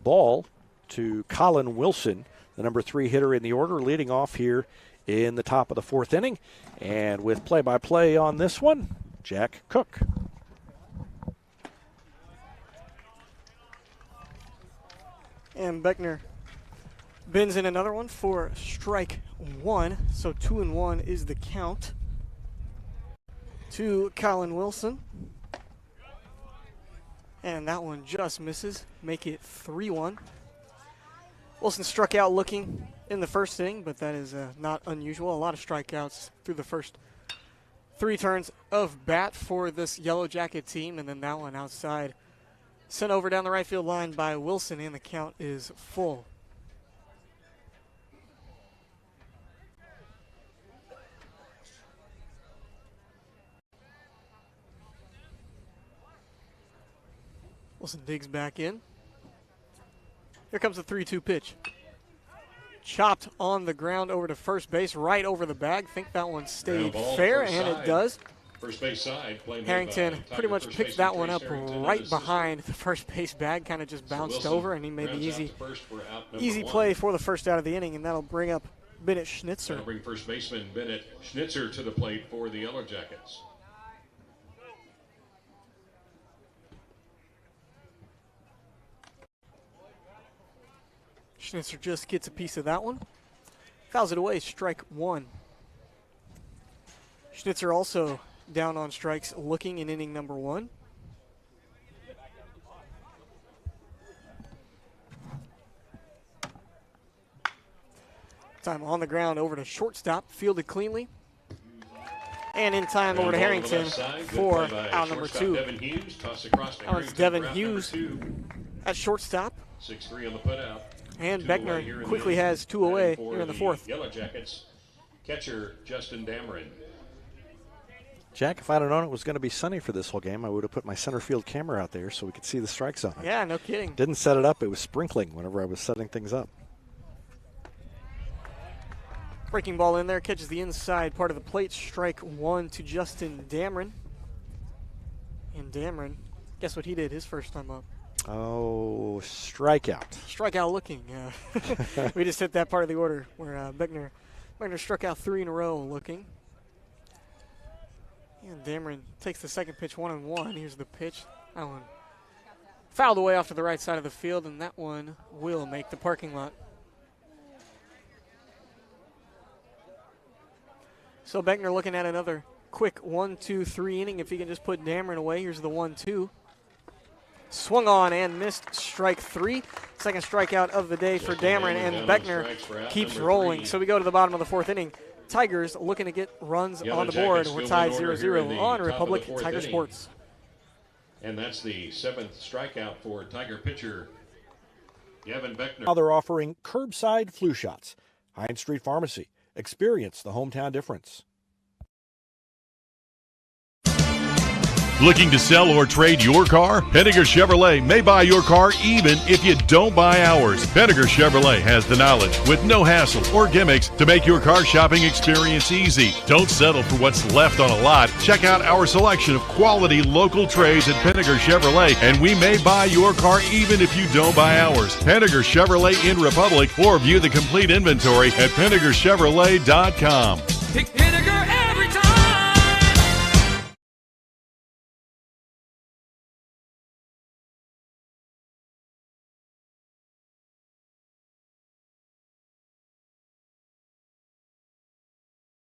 ball to Colin Wilson, the number 3 hitter in the order, leading off here in the top of the 4th inning. And with play-by-play on this one, Jack Cook. And Beckner bins in another one for strike 1. So 2-1 is the count to Colin Wilson. And that one just misses. Make it 3-1. Wilson struck out looking in the first inning, but that is not unusual. A lot of strikeouts through the first 3 turns of bat for this Yellow Jacket team. And then that one outside, sent over down the right field line by Wilson, and the count is full. Wilson digs back in. Here comes the 3-2 pitch. Chopped on the ground over to first base, right over the bag. Think that one stayed fair, and it does. First base side. Harrington pretty much picked that one up right behind the first base bag, kind of just bounced over, and he made the easy play for the first out of the inning, and that'll bring up Bennett Schnitzer. That'll bring first baseman Bennett Schnitzer to the plate for the Yellow Jackets. Schnitzer just gets a piece of that one. Fouls it away, strike 1. Schnitzer also down on strikes looking in inning number 1. Time on the ground over to shortstop, fielded cleanly. And in time over to Harrington for out number 2. Now it's Devin Hughes at shortstop. 6-3 on the putout. And Beckner quickly has 2 away here in the 4th. Yellow Jackets, catcher Justin Dameron. Jack, if I'd have known it was going to be sunny for this whole game, I would have put my center field camera out there so we could see the strike zone. Yeah, no kidding. Didn't set it up. It was sprinkling whenever I was setting things up. Breaking ball in there, catches the inside part of the plate. Strike 1 to Justin Dameron. And Dameron, guess what he did his first time up? Oh, strikeout. Strikeout looking. We just hit that part of the order where Beckner struck out 3 in a row looking. And Dameron takes the second pitch 1-1. Here's the pitch. That one fouled away off to the right side of the field, and that one will make the parking lot. So Beckner looking at another quick 1-2-3 inning. If he can just put Dameron away, here's the 1-2. Swung on and missed, strike 3. Second strikeout of the day for Dameron, and Beckner keeps rolling. So we go to the bottom of the 4th inning. Tigers looking to get runs on the board. We're tied 0-0 on Republic Tiger Sports. And that's the 7th strikeout for Tiger pitcher Gavin Beckner. Now they're offering curbside flu shots. Hines Street Pharmacy. Experience the hometown difference. Looking to sell or trade your car? Henniger Chevrolet may buy your car even if you don't buy ours. Henniger Chevrolet has the knowledge with no hassle or gimmicks to make your car shopping experience easy. Don't settle for what's left on a lot. Check out our selection of quality local trades at Henniger Chevrolet, and we may buy your car even if you don't buy ours. Henniger Chevrolet in Republic, or view the complete inventory at PennigerChevrolet.com. Pick Henniger every time.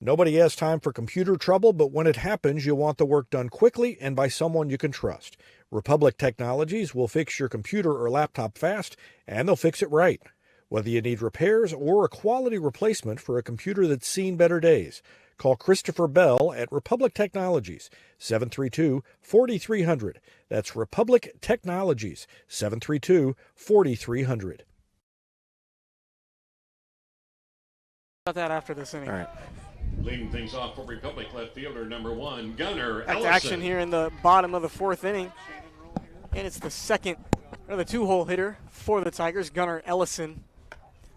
Nobody has time for computer trouble, but when it happens, you want the work done quickly and by someone you can trust. Republic Technologies will fix your computer or laptop fast, and they'll fix it right. Whether you need repairs or a quality replacement for a computer that's seen better days, call Christopher Bell at Republic Technologies, 732-4300. That's Republic Technologies, 732-4300. About that after this inning. All right. Leading things off for Republic, left fielder number 1, Gunnar Back to Ellison. action here in the bottom of the fourth inning. And it's the two-hole hitter for the Tigers, Gunnar Ellison.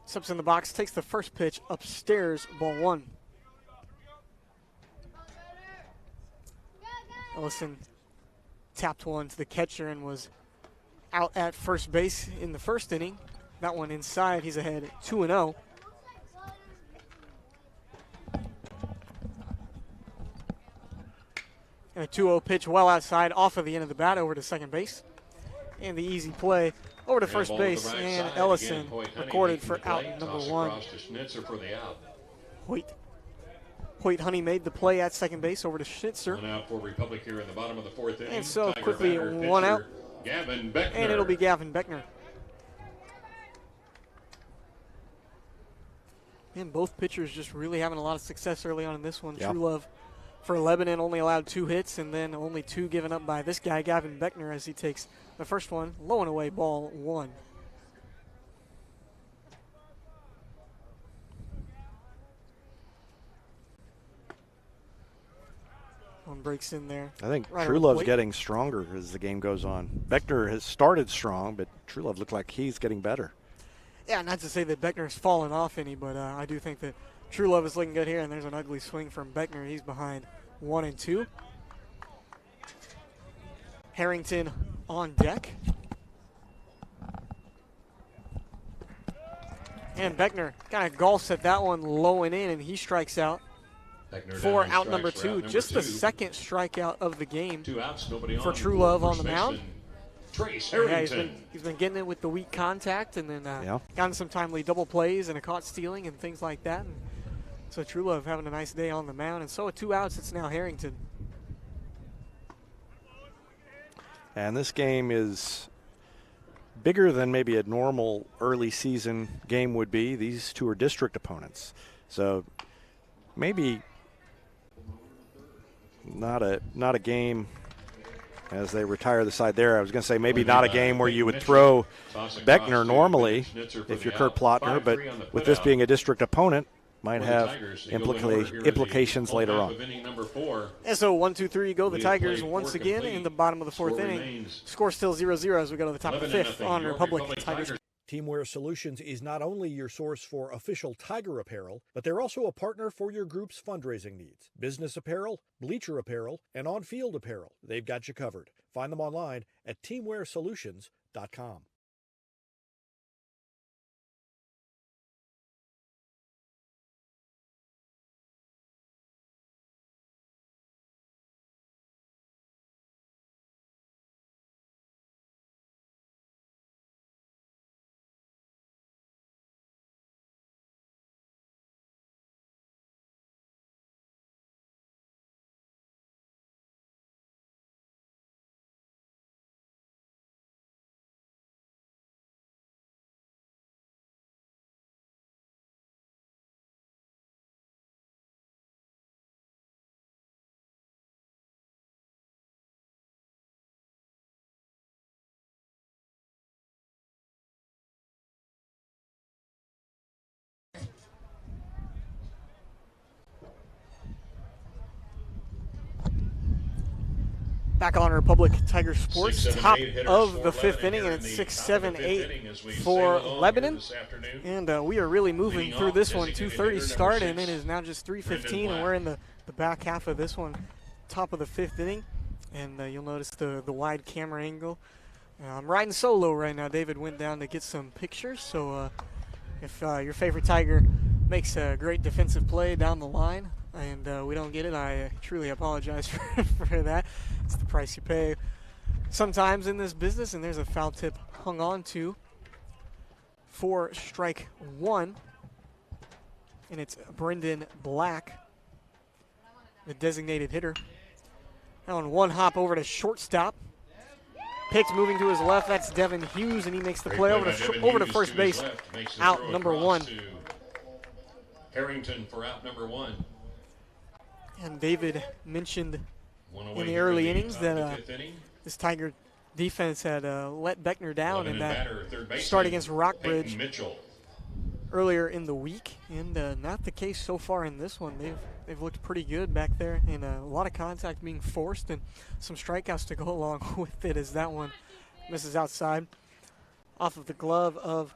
Steps in the box, takes the first pitch upstairs, ball 1. Ellison tapped one to the catcher and was out at first base in the first inning. That one inside, he's ahead 2-0. And a 2-0 pitch well outside, off of the end of the bat over to second base. And the easy play over to first base, and Ellison recorded for out number 1. Hoyt Honey made the play at second base over to Schnitzer. One out for Republic here in the bottom of the fourth inning. And so Tiger quickly batter, one pitcher, out. Gavin Beckner. And it'll be Gavin Beckner. And both pitchers just really having a lot of success early on in this one. Yep. True Love for Lebanon only allowed 2 hits, and then only 2 given up by this guy, Gavin Beckner, as he takes the first one, low and away, ball 1. One breaks in there. I think right True on the Love's plate. getting stronger as the game goes on. Beckner has started strong, but True Love looked like he's getting better. Yeah, not to say that Beckner's fallen off any, but I do think that True Love is looking good here, and there's an ugly swing from Beckner. He's behind 1-2. Harrington on deck. And Beckner kind of golfs at that one low and in, and he strikes out Beckner for down, out strikes number for 2. out number Just the 2. second strikeout of the game 2 outs, nobody for on. True Love on First the mound. baseman, Trace Yeah, Harrington. he's been getting it with the weak contact, and then Yeah. gotten some timely double plays and a caught stealing and things like that. And so True Love having a nice day on the mound, and so at 2 outs, it's now Harrington. And this game is bigger than maybe a normal early season game would be. These two are district opponents. So maybe not a game as they retire the side there. I was going to say maybe not a game where you would throw Beckner normally if you're Kurt Plotner, but with this being a district opponent, might have implications later on. And so 1-2-3 go the Tigers once again in the bottom of the fourth inning. Score still 0-0 as we go to the top of the fifth on Republic Tigers. Teamwear Solutions is not only your source for official Tiger apparel, but they're also a partner for your group's fundraising needs. Business apparel, bleacher apparel, and on-field apparel. They've got you covered. Find them online at teamwearsolutions.com. Back on Republic Tiger Sports, 6, 7, top 8 hitters of for the fifth Lebanon inning, here and in it's the 6, top of 7, the fifth 8 inning as we for sail along Lebanon. this afternoon. And we are really moving Leading through off, this one. designated 2:30 hitter start, number and it 6, is now just 3:15, Brendan and we're in Black. the back half of this one, top of the fifth inning. And you'll notice the wide camera angle. I'm riding solo right now. David went down to get some pictures, so if your favorite Tiger makes a great defensive play down the line and we don't get it, I truly apologize for that. It's the price you pay sometimes in this business. And there's a foul tip hung on to for strike one, and it's Brendan Black, the designated hitter. Now on one hop over to shortstop. Pitch moving to his left. That's Devin Hughes, and he makes the play over to first base. Out number one. Harrington for out number one. And David mentioned in the early innings that this Tiger defense had let Beckner down in that start against Rockbridge earlier in the week, and not the case so far in this one. They've looked pretty good back there, and a lot of contact being forced and some strikeouts to go along with it as that one misses outside off of the glove of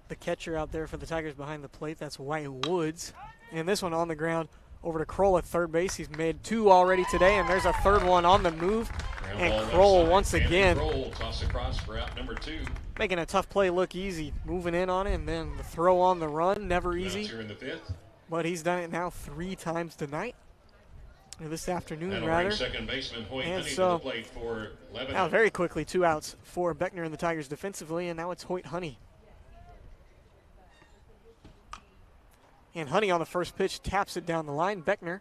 the catcher out there for the Tigers behind the plate. That's White Woods. And this one on the ground over to Kroll at third base. He's made two already today, and there's a third one on the move. And Kroll once again toss across for out number two. Making a tough play look easy, moving in on it, and then the throw on the run, never easy. Here in the fifth. But he's done it now 3 times tonight, or this afternoon That'll rather. bring second baseman Hoyt And Honey so to the plate for Lebanon. now very quickly 2 outs for Beckner and the Tigers defensively, and now it's Hoyt Honey. And Honey on the first pitch taps it down the line. Beckner,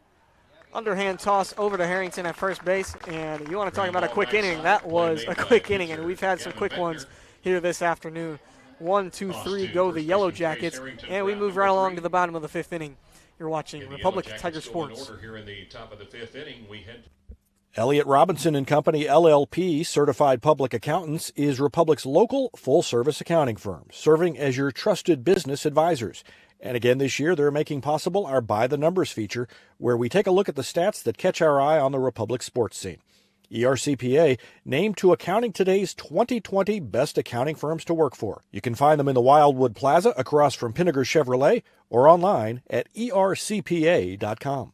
underhand toss over to Harrington at first base, and you want to talk about a quick inning. That was a quick inning, and we've had some quick ones here this afternoon. 1, 2, 3 go the Yellow Jackets, and we move right along to the bottom of the fifth inning. You're watching Republic Tiger Sports. Here in the top of the fifth inning, we head Elliott Robinson and Company LLP, certified public accountants, is Republic's local full-service accounting firm, serving as your trusted business advisors. And again this year, they're making possible our By the Numbers feature, where we take a look at the stats that catch our eye on the Republic sports scene. ERCPA named to Accounting Today's 2020 Best Accounting Firms to Work For. You can find them in the Wildwood Plaza across from Pinnaker Chevrolet or online at ercpa.com.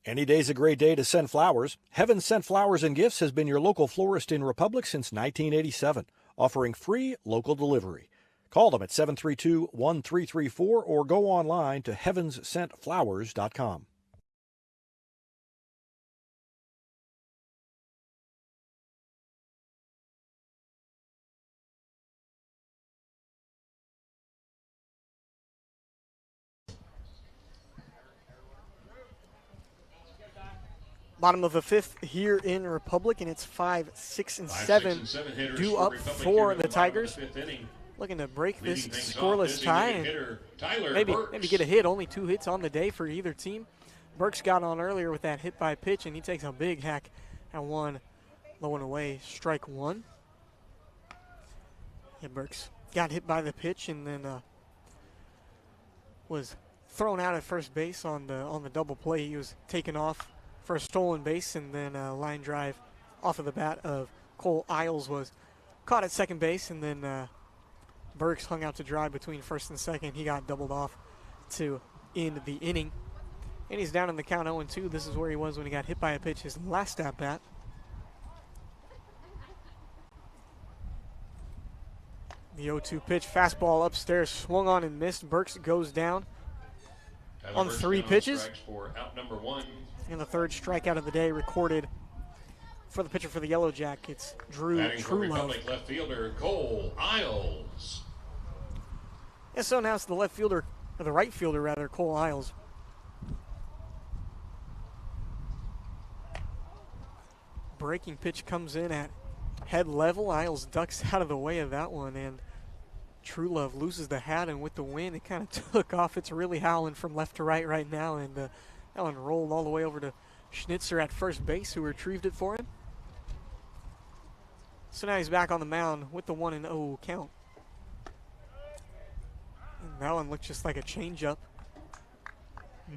Any day's a great day to send flowers. Heaven Sent Flowers and Gifts has been your local florist in Republic since 1987, offering free local delivery. Call them at 732-1334 or go online to heavenssentflowers.com. Bottom of the fifth here in Republic, and it's 5, 6, and 7 due up for the Tigers. Looking to break this scoreless tie and maybe get a hit. Only 2 hits on the day for either team. Burks got on earlier with that hit by pitch, and he takes a big hack at one, low and away, strike one. Yeah, Burks got hit by the pitch and then was thrown out at first base on the double play. He was taken off for a stolen base, and then a line drive off of the bat of Cole Isles was caught at second base, and then Burks hung out to dry between first and second. He got doubled off to end the inning, and he's down in the count 0-2. This is where he was when he got hit by a pitch his last at bat. The 0-2 pitch, fastball upstairs, swung on and missed. Burks goes down on 3 pitches. For out number 1. And the third strikeout of the day recorded for the pitcher for the Yellow Jackets, Drew Truelove. Left fielder Cole Isles. And so now it's the left fielder, or the right fielder rather, Cole Isles. Breaking pitch comes in at head level. Isles ducks out of the way of that one, and Truelove loses the hat, and with the wind, it kind of took off. It's really howling from left to right now, and that one rolled all the way over to Schnitzer at first base, who retrieved it for him. So now he's back on the mound with the 1-0 count. And that one looked just like a changeup.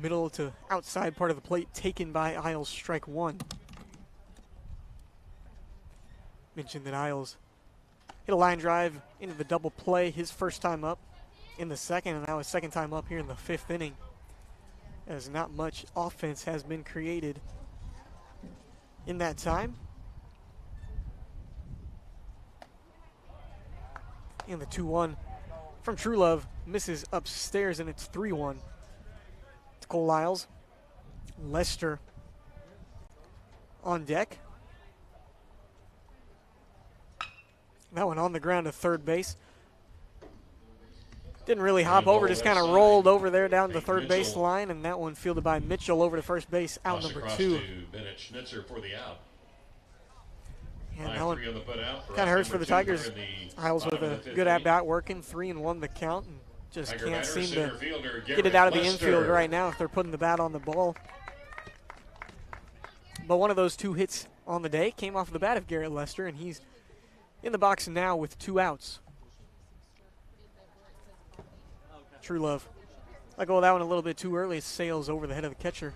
Middle to outside part of the plate taken by Isles, strike one. Mentioned that Isles hit a line drive into the double play his first time up in the second, and now his second time up here in the fifth inning, as not much offense has been created in that time. And the 2-1 from Truelove misses upstairs, and it's 3-1 to Cole Isles. Lester on deck. That one on the ground to third base. Didn't really hop over, just kind of rolled over there down the third base line, and that one fielded by Mitchell over to first base, out number 2. For the out. And that one kind of hurts for the Tigers. Isles with a good at-bat working, 3-1 the count, and just can't seem to get it out of the infield right now if they're putting the bat on the ball. But one of those 2 hits on the day came off the bat of Garrett Lester, and he's in the box now with 2 outs. Truelove let go of that one a little bit too early. It sails over the head of the catcher.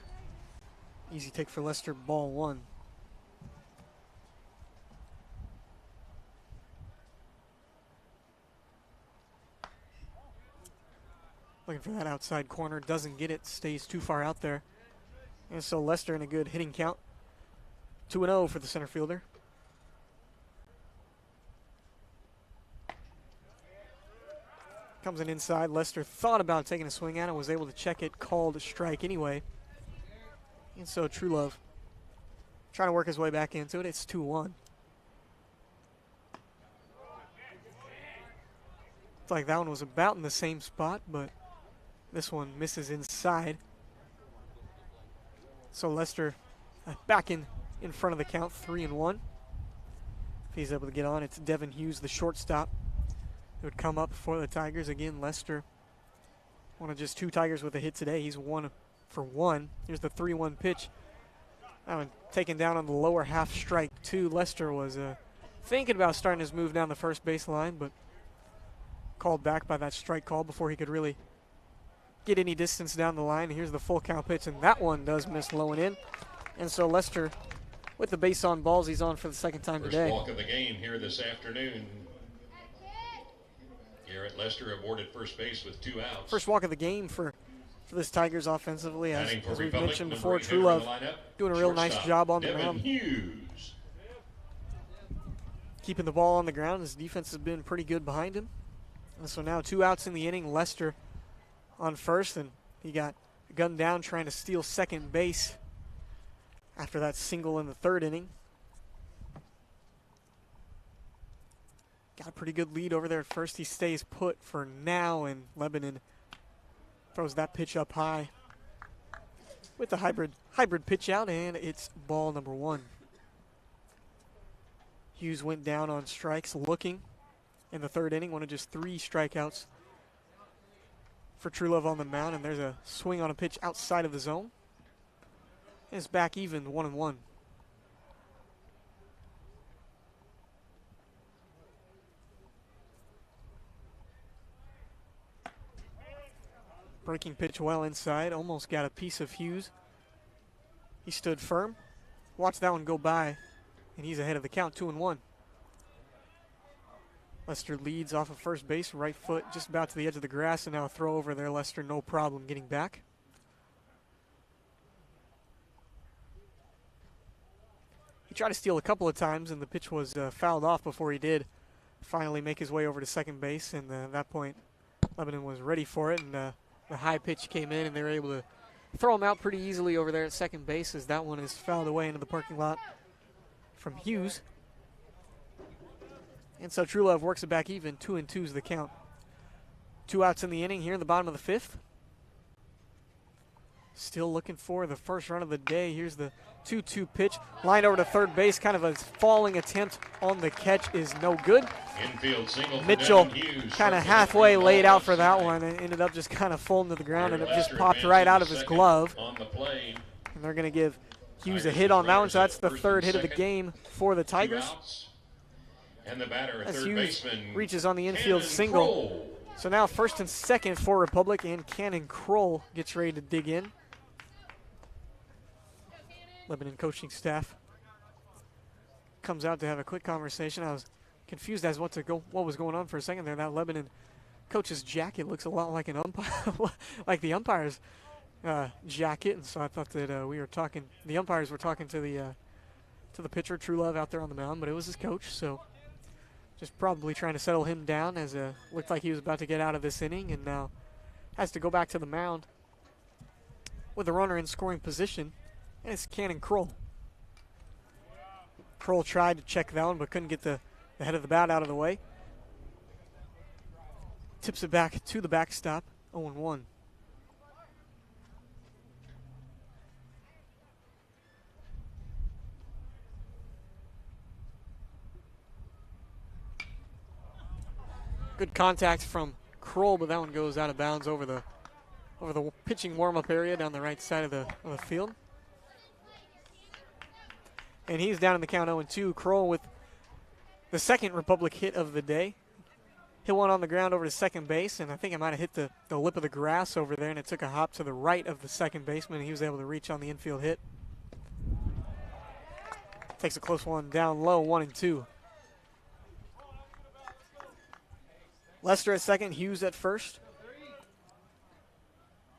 Easy take for Lester, ball 1. Looking for that outside corner, doesn't get it, stays too far out there. And so Lester in a good hitting count. 2-0 for the center fielder. Comes in inside. Lester thought about taking a swing at it, was able to check it, called a strike anyway. And so Truelove trying to work his way back into it. It's 2-1. It's like that one was about in the same spot, but this one misses inside. So Lester back in front of the count, 3-1. If he's able to get on, it's Devin Hughes, the shortstop, who would come up for the Tigers. Again, Lester, one of just 2 Tigers with a hit today. He's 1 for 1. Here's the 3-1 pitch. That one taken down on the lower half, strike 2. Lester was thinking about starting his move down the first base line, but called back by that strike call before he could really get any distance down the line. Here's the full count pitch, and that one does miss low and in. And so Lester, with the base on balls, he's on for the second time today. First walk of the game here this afternoon. Garrett Lester awarded first base with 2 outs. First walk of the game for this Tigers offensively, as we've mentioned before. Truelove doing a real nice job on the mound. Keeping the ball on the ground. His defense has been pretty good behind him. And so now 2 outs in the inning. Lester on first, and he got gunned down trying to steal second base after that single in the third inning. Got a pretty good lead over there at first. He stays put for now, and Lebanon throws that pitch up high with the hybrid pitch out, and it's ball number 1. Hughes went down on strikes looking in the third inning, one of just 3 strikeouts for Truelove on the mound, and there's a swing on a pitch outside of the zone. And it's back even, 1-1. Breaking pitch well inside, almost got a piece of Hughes. He stood firm. Watch that one go by, and he's ahead of the count, 2-1. Lester leads off of first base, right foot just about to the edge of the grass, and now a throw over there. Lester no problem getting back. He tried to steal a couple of times, and the pitch was fouled off before he did finally make his way over to second base, and at that point Lebanon was ready for it, and the high pitch came in, and they were able to throw him out pretty easily over there at second base, as that one is fouled away into the parking lot from Hughes. And so Truelove works it back even. 2-2 is the count. 2 outs in the inning here in the bottom of the 5th. Still looking for the first run of the day. Here's the 2-2 pitch. Lined over to third base. Kind of a falling attempt on the catch is no good. Infield single. Mitchell kind of halfway laid out for that one and ended up just kind of falling to the ground, and it just popped right out of his glove. And they're going to give Hughes a hit on that one, so that's the 3rd hit of the game for the Tigers. And the batter, as third Hughes baseman, reaches on the infield single. So now first and second for Republic, and Cannon Kroll gets ready to dig in. Lebanon coaching staff comes out to have a quick conversation. I was confused as what was going on for a second there. That Lebanon coach's jacket looks a lot like an umpire, like the umpire's jacket, and so I thought that the umpires were talking to the pitcher, True Love, out there on the mound, but it was his coach, so just probably trying to settle him down as it looked like he was about to get out of this inning, and now has to go back to the mound with a runner in scoring position, and it's Cannon Kroll. Kroll tried to check that one, but couldn't get the head of the bat out of the way. Tips it back to the backstop, 0-1. Good contact from Kroll, but that one goes out of bounds over the pitching warm-up area down the right side of the field. And he's down in the count 0-2. Kroll with the second Republic hit of the day. Hit one on the ground over to second base, and I think it might have hit the lip of the grass over there, and it took a hop to the right of the second baseman, and he was able to reach on the infield hit. Takes a close one down low, 1-2. Lester at second, Hughes at first.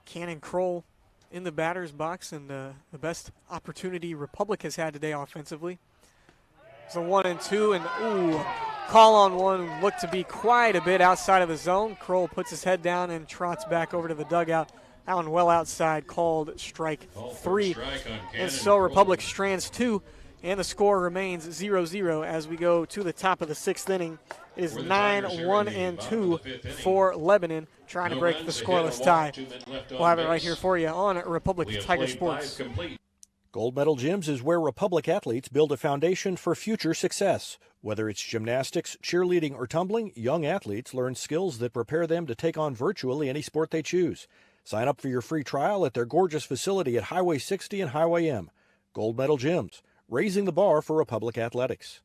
Cannon Kroll in the batter's box, and the best opportunity Republic has had today offensively. It's a 1-2, and call on one looked to be quite a bit outside of the zone. Kroll puts his head down and trots back over to the dugout. That one well outside, called strike 3. And so Republic strands 2, and the score remains 0-0 as we go to the top of the 6th inning. It is 9-1-2 for Lebanon, trying to break the scoreless tie. We'll have it right here for you on Republic Tiger Sports. Gold Medal Gyms is where Republic athletes build a foundation for future success. Whether it's gymnastics, cheerleading, or tumbling, young athletes learn skills that prepare them to take on virtually any sport they choose. Sign up for your free trial at their gorgeous facility at Highway 60 and Highway M. Gold Medal Gyms, raising the bar for Republic athletics.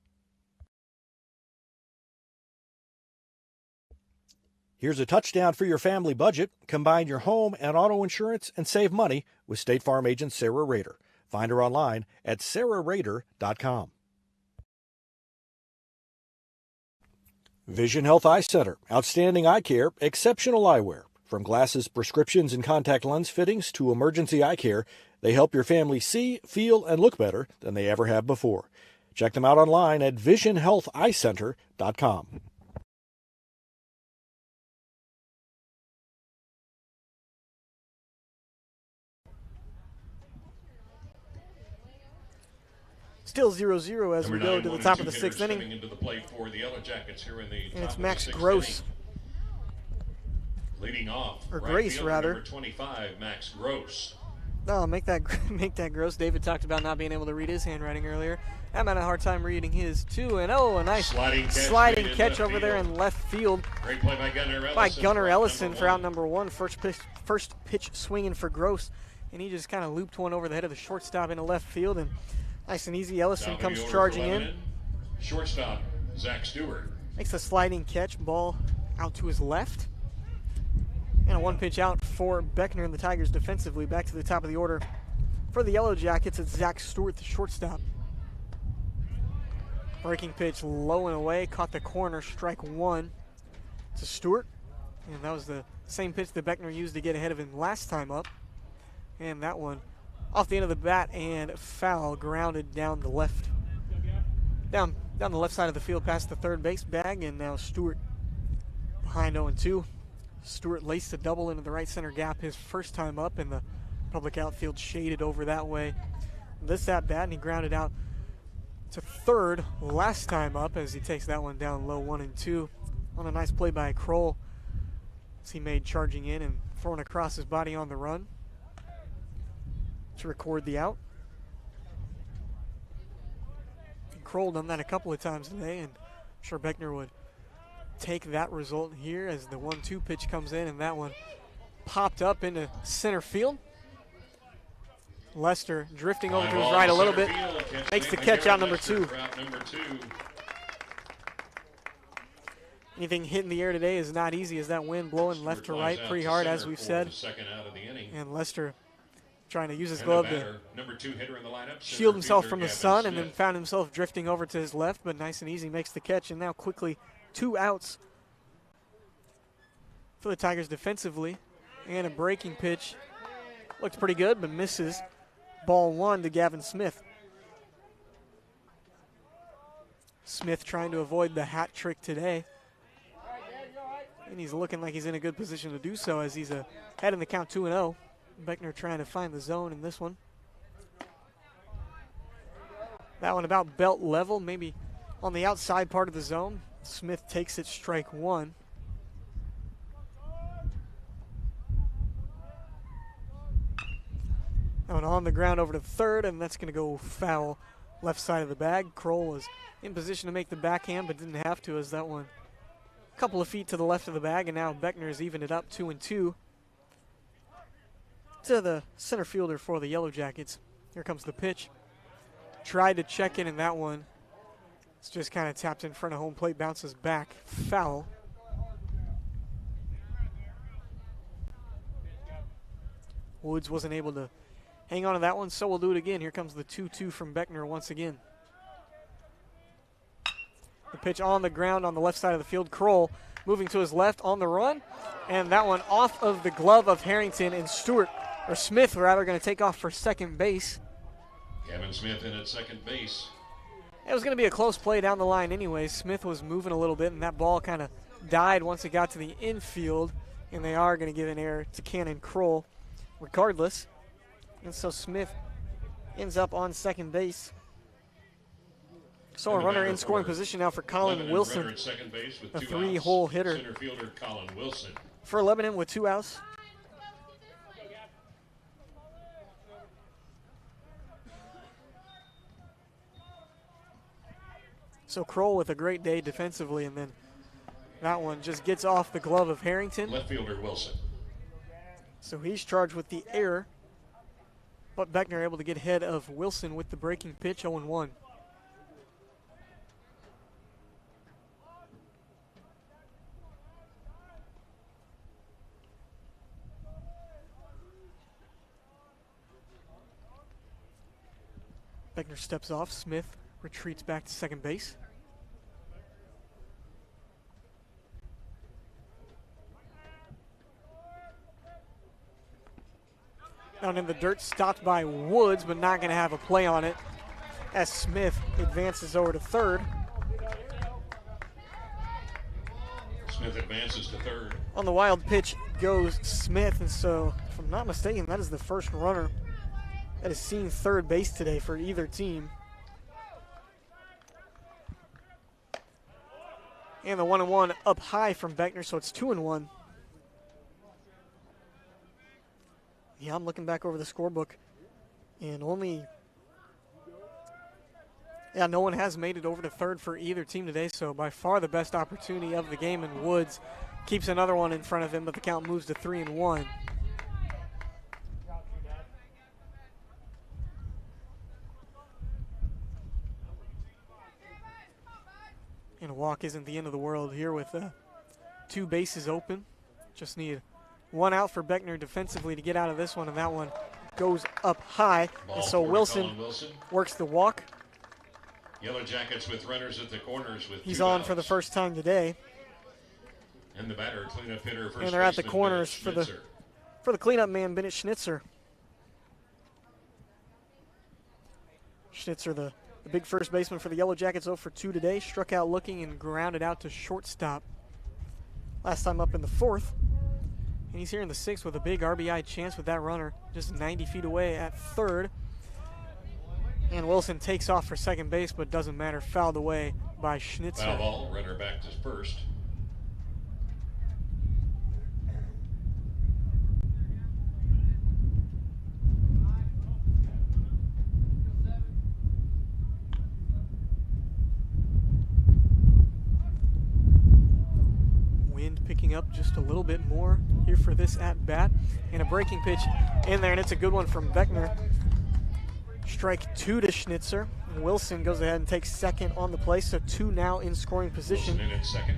Here's a touchdown for your family budget. Combine your home and auto insurance and save money with State Farm agent Sarah Rader. Find her online at sarahrader.com. Vision Health Eye Center. Outstanding eye care, exceptional eyewear. From glasses, prescriptions, and contact lens fittings to emergency eye care, they help your family see, feel, and look better than they ever have before. Check them out online at visionhealtheyecenter.com. Still 0-0 as we go to the top of the 6th inning. And it's Max Gross. Leading off, or Grace, rather. Number 25, Max Gross. No, make that Gross. David talked about not being able to read his handwriting earlier. I'm having a hard time reading his, too. And, a nice sliding catch over there in left field. Great play by Gunnar Ellison for out number 1. First pitch swinging for Gross. And he just kind of looped one over the head of the shortstop into left field. And nice and easy, Ellison comes charging in. Shortstop, Zac Stewart. Makes a sliding catch, ball out to his left. And a one pitch out for Beckner and the Tigers defensively. Back to the top of the order. For the Yellow Jackets, it's Zac Stewart, the shortstop. Breaking pitch low and away, caught the corner, strike 1 to Stewart. And that was the same pitch that Beckner used to get ahead of him last time up. And that one off the end of the bat and foul, grounded down the left. Down the left side of the field past the third base bag, and now Stewart behind 0-2. Stewart laced a double into the right center gap his first time up, and the public outfield shaded over that way. This at bat, and he grounded out to third last time up as he takes that one down low, 1-2. On a nice play by Kroll as he made charging in and throwing across his body on the run to record the out. And Kroll done that a couple of times today, and I'm sure Beckner would take that result here as the 1-2 pitch comes in, and that one popped up into center field. Lester drifting over to his right a little bit, makes the catch out number 2. Anything hitting the air today is not easy, as that wind blowing left to right pretty hard, as we've said. And Lester trying to use his glove to shield himself from the sun, and then found himself drifting over to his left, but nice and easy makes the catch, and now quickly 2 outs for the Tigers defensively. And a breaking pitch. Looks pretty good, but misses. Ball 1 to Gavin Smith. Smith trying to avoid the hat trick today. And he's looking like he's in a good position to do so, as he's ahead in the count 2-0. Beckner trying to find the zone in this one. That one about belt level, maybe on the outside part of the zone. Smith takes it, strike 1. That one on the ground over to third, and that's going to go foul left side of the bag. Kroll was in position to make the backhand, but didn't have to, as that one a couple of feet to the left of the bag, and now Beckner has evened it up 2-2 to the center fielder for the Yellow Jackets. Here comes the pitch. Tried to check in, and that one it's just kind of tapped in front of home plate, bounces back, foul. Woods wasn't able to hang on to that one, so we'll do it again. Here comes the 2-2 from Beckner once again. The pitch on the ground on the left side of the field. Kroll moving to his left on the run, and that one off of the glove of Harrington, and Smith rather, going to take off for second base. Gavin Smith in at second base. It was going to be a close play down the line anyway. Smith was moving a little bit, and that ball kind of died once it got to the infield, and they are going to give an error to Cannon Kroll regardless. And so Smith ends up on second base. So a runner in scoring position now for Colin Wilson, a 3-hole hitter Center fielder Colin Wilson. for Lebanon with 2 outs. So Kroll with a great day defensively, and then that one just gets off the glove of Harrington. Left fielder Wilson. So he's charged with the error, but Beckner able to get ahead of Wilson with the breaking pitch, 0-1. Beckner steps off. Smith retreats back to second base. Down in the dirt, stopped by Woods, but not going to have a play on it as Smith advances over to third. Smith advances to third. On the wild pitch goes Smith, and so, if I'm not mistaken, that is the first runner that has seen third base today for either team. And the 1-1 up high from Beckner, so it's 2-1. Yeah, I'm looking back over the scorebook, and no one has made it over to third for either team today, so by far the best opportunity of the game, and Woods keeps another one in front of him, but the count moves to 3-1. And a walk isn't the end of the world here with 2 bases open. Just need 1 out for Beckner defensively to get out of this one, and that one goes up high. And so Wilson works the walk. Yellow Jackets with runners at the corners with He's 2 on outs. for the first time today. And the batter, cleanup hitter, first And they're at the baseman, corners for the cleanup man, Bennett Schnitzer. Schnitzer, the big first baseman for the Yellow Jackets, 0 for 2 today. Struck out looking and grounded out to shortstop. Last time up in the 4th. And he's here in the 6th with a big RBI chance with that runner just 90 feet away at third. And Wilson takes off for second base, but doesn't matter. Fouled away by Schnitzer. Foul ball, runner back to first. Wind picking up just a little bit more here for this at-bat. And a breaking pitch in there, and it's a good one from Beckner. Strike 2 to Schnitzer. Wilson goes ahead and takes second on the play, so 2 now in scoring position. Wilson in at second.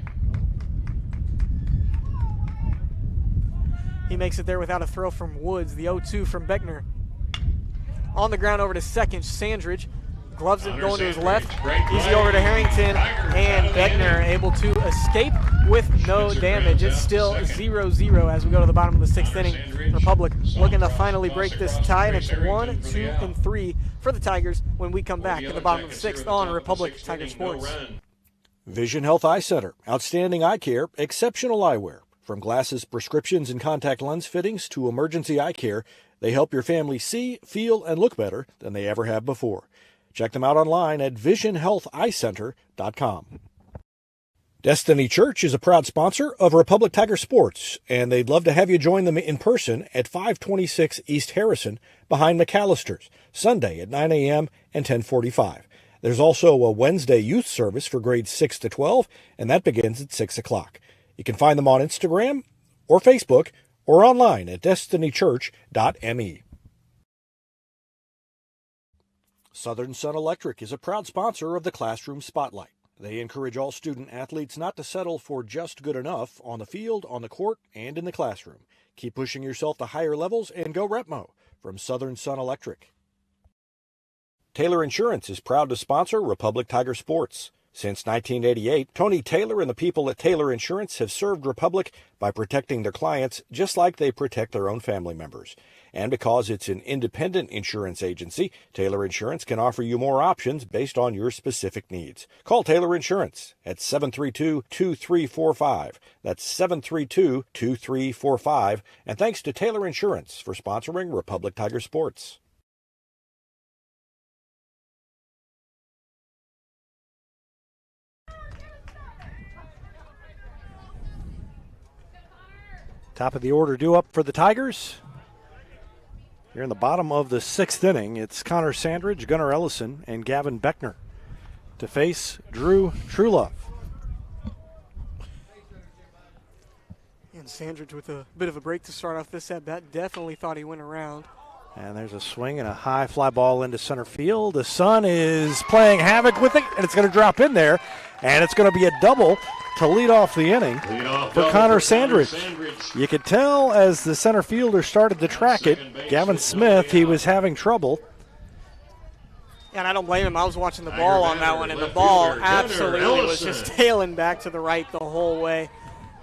He makes it there without a throw from Woods. The 0-2 from Beckner. On the ground over to second, Sandridge. Gloves it going to his left. Easy over to Harrington, and Beckner able to escape with no damage. It's still 0-0 as we go to the bottom of the sixth inning. Republic looking to finally break this tie, and it's 1, 2, and 3 for the Tigers when we come back in the bottom of the sixth on Republic Tiger Sports. Vision Health Eye Center. Outstanding eye care, exceptional eyewear. From glasses, prescriptions, and contact lens fittings to emergency eye care, they help your family see, feel, and look better than they ever have before. Check them out online at visionhealtheyecenter.com. Destiny Church is a proud sponsor of Republic Tiger Sports, and they'd love to have you join them in person at 526 East Harrison behind McAllister's, Sunday at 9 a.m. and 10:45. There's also a Wednesday youth service for grades 6 to 12, and that begins at 6 o'clock. You can find them on Instagram or Facebook or online at destinychurch.me. Southern Sun Electric is a proud sponsor of the Classroom Spotlight. They encourage all student athletes not to settle for just good enough on the field, on the court, and in the classroom. Keep pushing yourself to higher levels and go Repmo from Southern Sun Electric. Taylor Insurance is proud to sponsor Republic Tiger Sports. Since 1988, Tony Taylor and the people at Taylor Insurance have served Republic by protecting their clients just like they protect their own family members. And because it's an independent insurance agency, Taylor Insurance can offer you more options based on your specific needs. Call Taylor Insurance at 732-2345. That's 732-2345. And thanks to Taylor Insurance for sponsoring Republic Tiger Sports. Top of the order due up for the Tigers. Here in the bottom of the sixth inning, it's Connor Sandridge, Gunnar Ellison, and Gavin Beckner to face Drew Truelove. And Sandridge with a bit of a break to start off this at-bat. Definitely thought he went around. And there's a swing and a high fly ball into center field. The sun is playing havoc with it, and it's going to drop in there. And it's going to be a double to lead off the inning for Connor Sandridge. You could tell as the center fielder started to track it, Gavin Smith, he was having trouble. And I don't blame him. I was watching the ball on that one, and the ball absolutely was just tailing back to the right the whole way.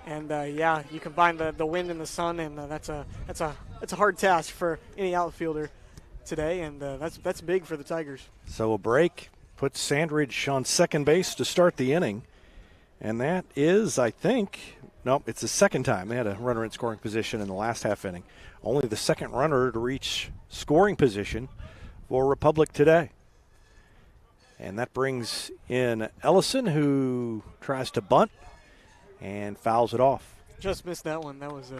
And, yeah, you combine the wind and the sun, and that's a hard task for any outfielder today, and that's big for the Tigers. So a break puts Sandridge on second base to start the inning. And that is, I think, no, it's the second time they had a runner in scoring position in the last half inning. Only the second runner to reach scoring position for Republic today. And that brings in Ellison, who tries to bunt and fouls it off. Just missed that one. That was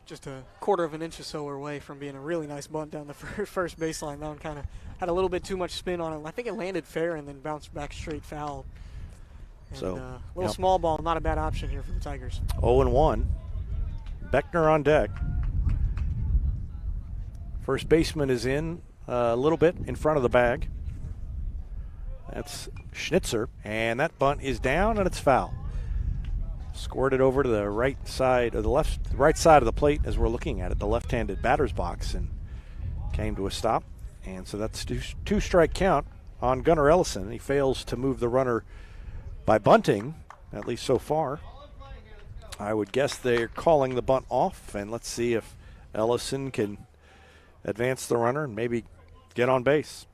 just a quarter of an inch or so away from being a really nice bunt down the first baseline. That one kind of had a little bit too much spin on it. I think it landed fair and then bounced back straight foul. And, so, little small ball, not a bad option here for the Tigers. 0-1. Beckner on deck. First baseman is in a little bit in front of the bag. That's Schnitzer, and that bunt is down and it's foul. Squirted over to the right side of the right side of the plate as we're looking at it, the left-handed batter's box, and came to a stop. And so that's two strike count on Gunnar Ellison. He fails to move the runner by bunting, at least so far. I would guess they're calling the bunt off, and let's see if Ellison can advance the runner and maybe get on base.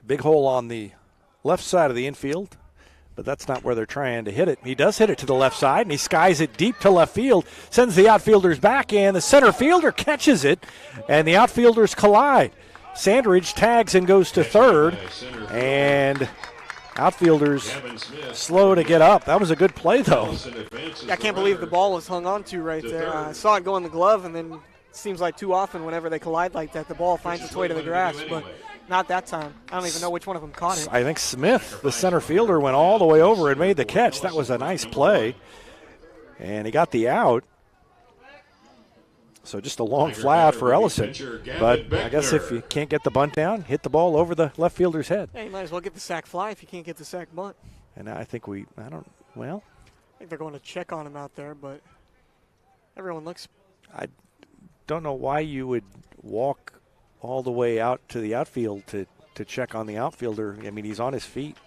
Big hole on the left side of the infield, but that's not where they're trying to hit it. He does hit it to the left side, and he skies it deep to left field, sends the outfielders back, and the center fielder catches it, and the outfielders collide. Sandridge tags and goes to third, and outfielders slow to get up. That was a good play, though. I can't believe the ball was hung on to right there. I saw it go in the glove, and then it seems like too often whenever they collide like that, the ball finds its way to the grass, but not that time. I don't even know which one of them caught it. I think Smith, the center fielder, went all the way over and made the catch. That was a nice play, and he got the out. So just a long fly out for Ellison. But I guess if you can't get the bunt down, hit the ball over the left fielder's head. Hey, you might as well get the sack fly if you can't get the sack bunt. And I think I think they're going to check on him out there, but everyone looks I don't know why you would walk all the way out to the outfield to check on the outfielder. I mean, he's on his feet.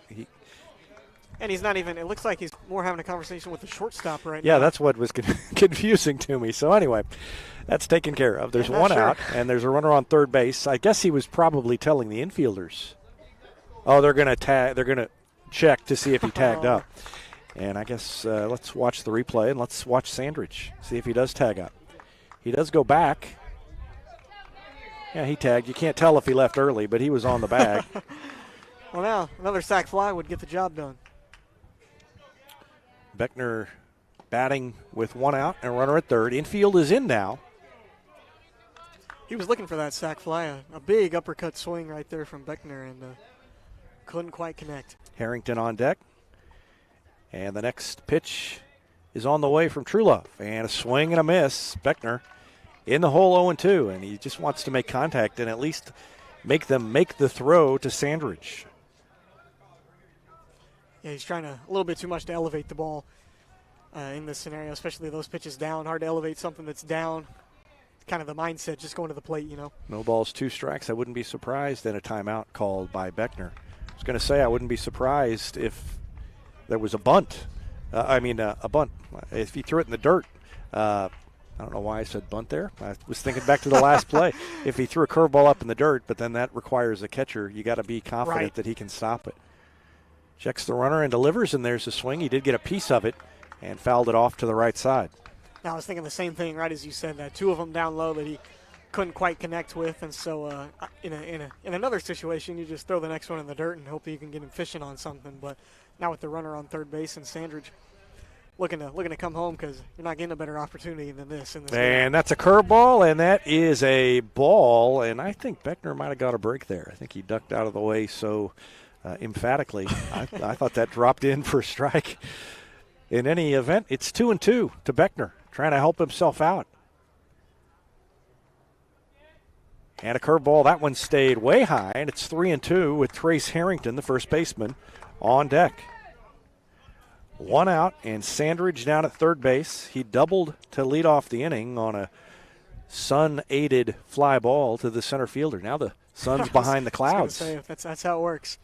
And he's not even, it looks like he's more having a conversation with the shortstop right now. Yeah, that's what was confusing to me. So anyway, that's taken care of. There's one out, and there's a runner on third base. I guess he was probably telling the infielders, oh, they're going to check to see if he tagged up. And I guess let's watch the replay, and let's watch Sandridge, see if he does tag up. He does go back. Yeah, he tagged. You can't tell if he left early, but he was on the bag. Well, now, another sac fly would get the job done. Beckner batting with one out and a runner at third. Infield is in now. He was looking for that sac fly, a big uppercut swing right there from Beckner, and couldn't quite connect. Harrington on deck. And the next pitch is on the way from Truelove. And a swing and a miss. Beckner in the hole 0-2, and he just wants to make contact and at least make them make the throw to Sandridge. Yeah, he's trying a little bit too much to elevate the ball in this scenario, especially those pitches down. Hard to elevate something that's down. Kind of the mindset, just going to the plate, you know. No balls, 2 strikes. I wouldn't be surprised in a timeout called by Beckner. I was going to say I wouldn't be surprised if there was a bunt. A bunt. If he threw it in the dirt. I don't know why I said bunt there. I was thinking back to the last play. If he threw a curveball up in the dirt, but then that requires a catcher, you got to be confident that he can stop it. Checks the runner and delivers, and there's a swing. He did get a piece of it and fouled it off to the right side. Now, I was thinking the same thing, right as you said that. 2 of them down low that he couldn't quite connect with, and so in another situation, you just throw the next one in the dirt and hope that you can get him fishing on something. But now with the runner on third base and Sandridge looking to come home because you're not getting a better opportunity than this. In this game. That's a curveball, and that is a ball. And I think Beckner might have got a break there. I think he ducked out of the way so emphatically. I thought that dropped in for a strike. In any event, it's 2-2 to Beckner, trying to help himself out. And a curveball. That one stayed way high, and it's 3-2 with Trace Harrington, the first baseman, on deck. 1 out, and Sandridge down at third base. He doubled to lead off the inning on a sun-aided fly ball to the center fielder. Now the sun's behind the clouds. I was gonna say, that's how it works.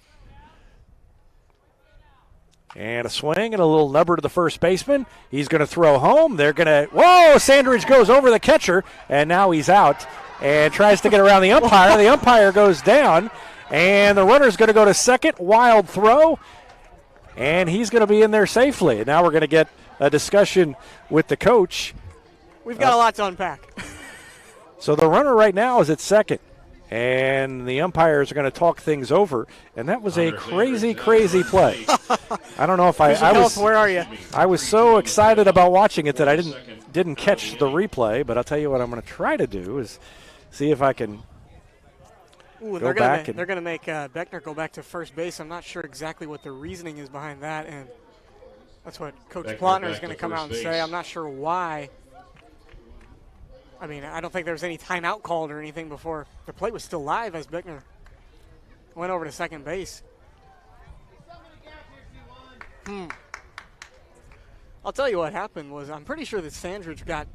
And a swing and a little nubber to the first baseman. He's going to throw home. They're going to – whoa, Sandridge goes over the catcher, and now he's out and tries to get around the umpire. The umpire goes down, and the runner's going to go to second. Wild throw. And he's going to be in there safely. And now we're going to get a discussion with the coach. We've got a lot to unpack. So the runner right now is at second. And the umpires are going to talk things over. And that was a crazy, crazy play. I don't know if I was. Where are you? I was so excited about watching it that I didn't catch the replay. But I'll tell you what I'm going to try to do is see if I can. Ooh, they're going to make Beckner go back to first base. I'm not sure exactly what the reasoning is behind that, and that's what Coach Plotner is going to come out and say. I'm not sure why. I mean, I don't think there was any timeout called or anything before. The play was still live as Beckner went over to second base. I'll tell you what happened was I'm pretty sure that Sandridge got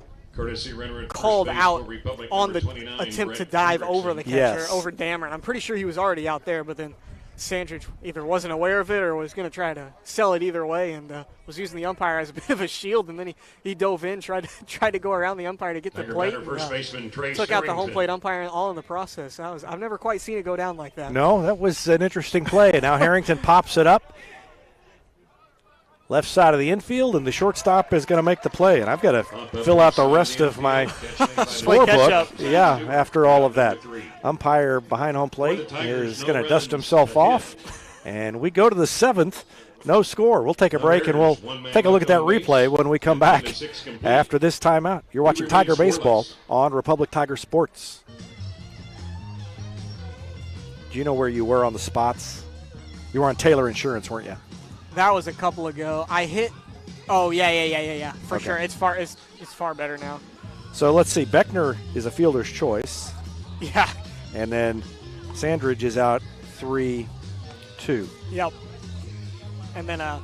called out on the attempt to dive over the catcher, over Dameron. I'm pretty sure he was already out there, but then Sandridge either wasn't aware of it or was going to try to sell it either way, and was using the umpire as a bit of a shield. And then he dove in, tried to go around the umpire to get the plate. Took out the home plate umpire all in the process. I've never quite seen it go down like that. No, that was an interesting play. And now Harrington pops it up. Left side of the infield, and the shortstop is going to make the play. And I've got to fill out the rest of my scorebook. Yeah, after all of that. Umpire behind home plate is going to dust himself off. And we go to the 7th. No score. We'll take a break, and we'll take a look at that replay when we come back after this timeout. You're watching Tiger Baseball on Republic Tiger Sports. Do you know where you were on the spots? You were on Taylor Insurance, weren't you? That was a couple ago. I hit. Oh yeah. For sure, it's far better now. So let's see. Beckner is a fielder's choice. Yeah. And then Sandridge is out 3-2. Yep. And then I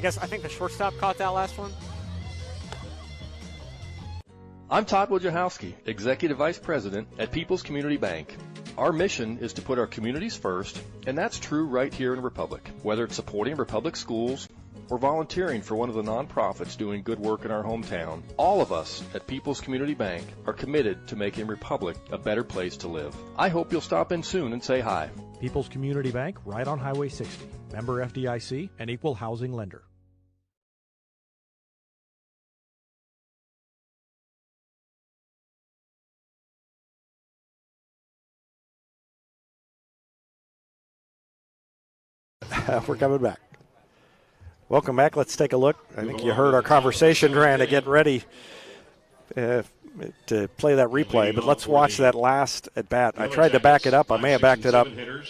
think the shortstop caught that last one. I'm Todd Wojciechowski, Executive Vice President at People's Community Bank. Our mission is to put our communities first, and that's true right here in Republic. Whether it's supporting Republic schools or volunteering for one of the nonprofits doing good work in our hometown, all of us at People's Community Bank are committed to making Republic a better place to live. I hope you'll stop in soon and say hi. People's Community Bank, right on Highway 60. Member FDIC, an equal housing lender. We're coming back. Welcome back. Let's take a look. I think you heard our conversation trying to get ready to play that replay, but let's watch that last at bat. I tried to back it up. I may have backed it up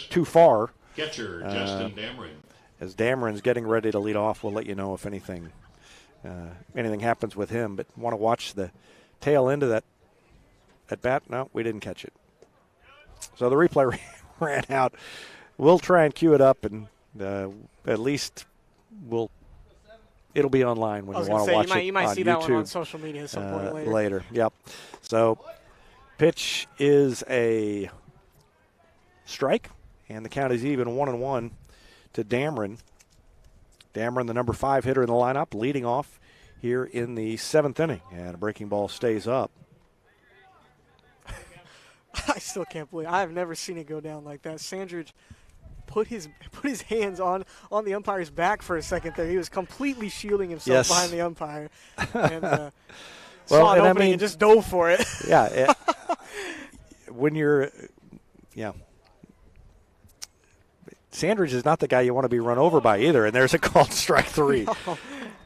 too far. Catcher Justin Dameron. As Dameron's getting ready to lead off, we'll let you know if anything happens with him. But want to watch the tail end of that at bat? No, we didn't catch it. So the replay ran out. We'll try and cue it up, and at least it'll be online when you want to watch it. You might on see YouTube, that one on social media at some point later. Yep. So pitch is a strike, and the count is even 1-1 to Dameron. Dameron, the number 5 hitter in the lineup, leading off here in the 7th inning, and a breaking ball stays up. I still can't believe I've never seen it go down like that. Sandridge put his hands on the umpire's back for a second there. He was completely shielding himself behind the umpire, and saw an opening and just dove for it. Yeah, when you're, Sandridge is not the guy you want to be run over by either, and there's a called strike 3. No.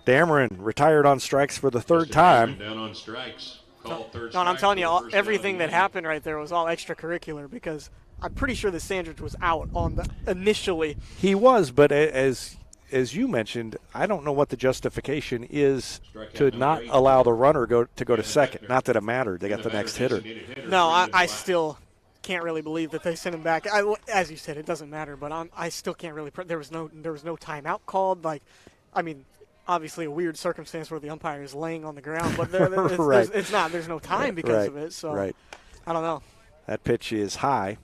Dameron retired on strikes for the third time. Down on strikes. Called third No, and I'm strike telling for you, the everything first that happened right there was all extracurricular, because I'm pretty sure the Sandridge was out on initially. He was, but as you mentioned, I don't know what the justification is to not allow the runner to go to second. Not that it mattered. They got the next hitter. No, I still can't really believe that they sent him back. As you said, it doesn't matter, but I still can't really. There was no timeout called. Obviously a weird circumstance where the umpire is laying on the ground, but it's not. There's no time because of it. So I don't know. That pitch is high,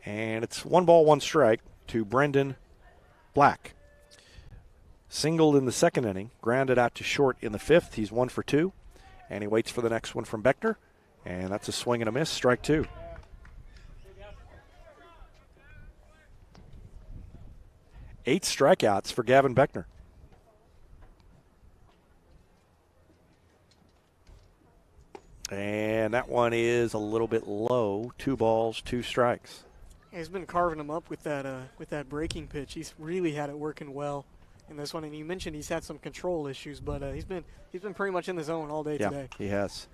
and it's 1-1 strike to Brendan Black. Singled in the 2nd inning, grounded out to short in the 5th. He's 1 for 2, and he waits for the next one from Beckner, and that's a swing and a miss, strike 2. Eight strikeouts for Gavin Beckner. And that one is a little bit low. 2 balls, 2 strikes. He's been carving him up with that breaking pitch. He's really had it working well in this one. And you mentioned he's had some control issues, but he's been pretty much in the zone all day today. Yeah, he has.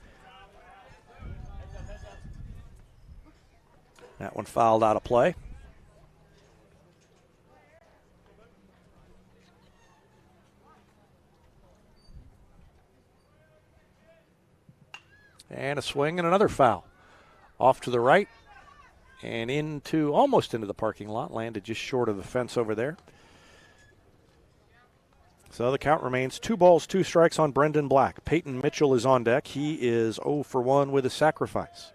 That one fouled out of play. And a swing and another foul. Off to the right and almost into the parking lot. Landed just short of the fence over there. So the count remains 2 balls, 2 strikes on Brendan Black. Peyton Mitchell is on deck. He is 0 for 1 with a sacrifice.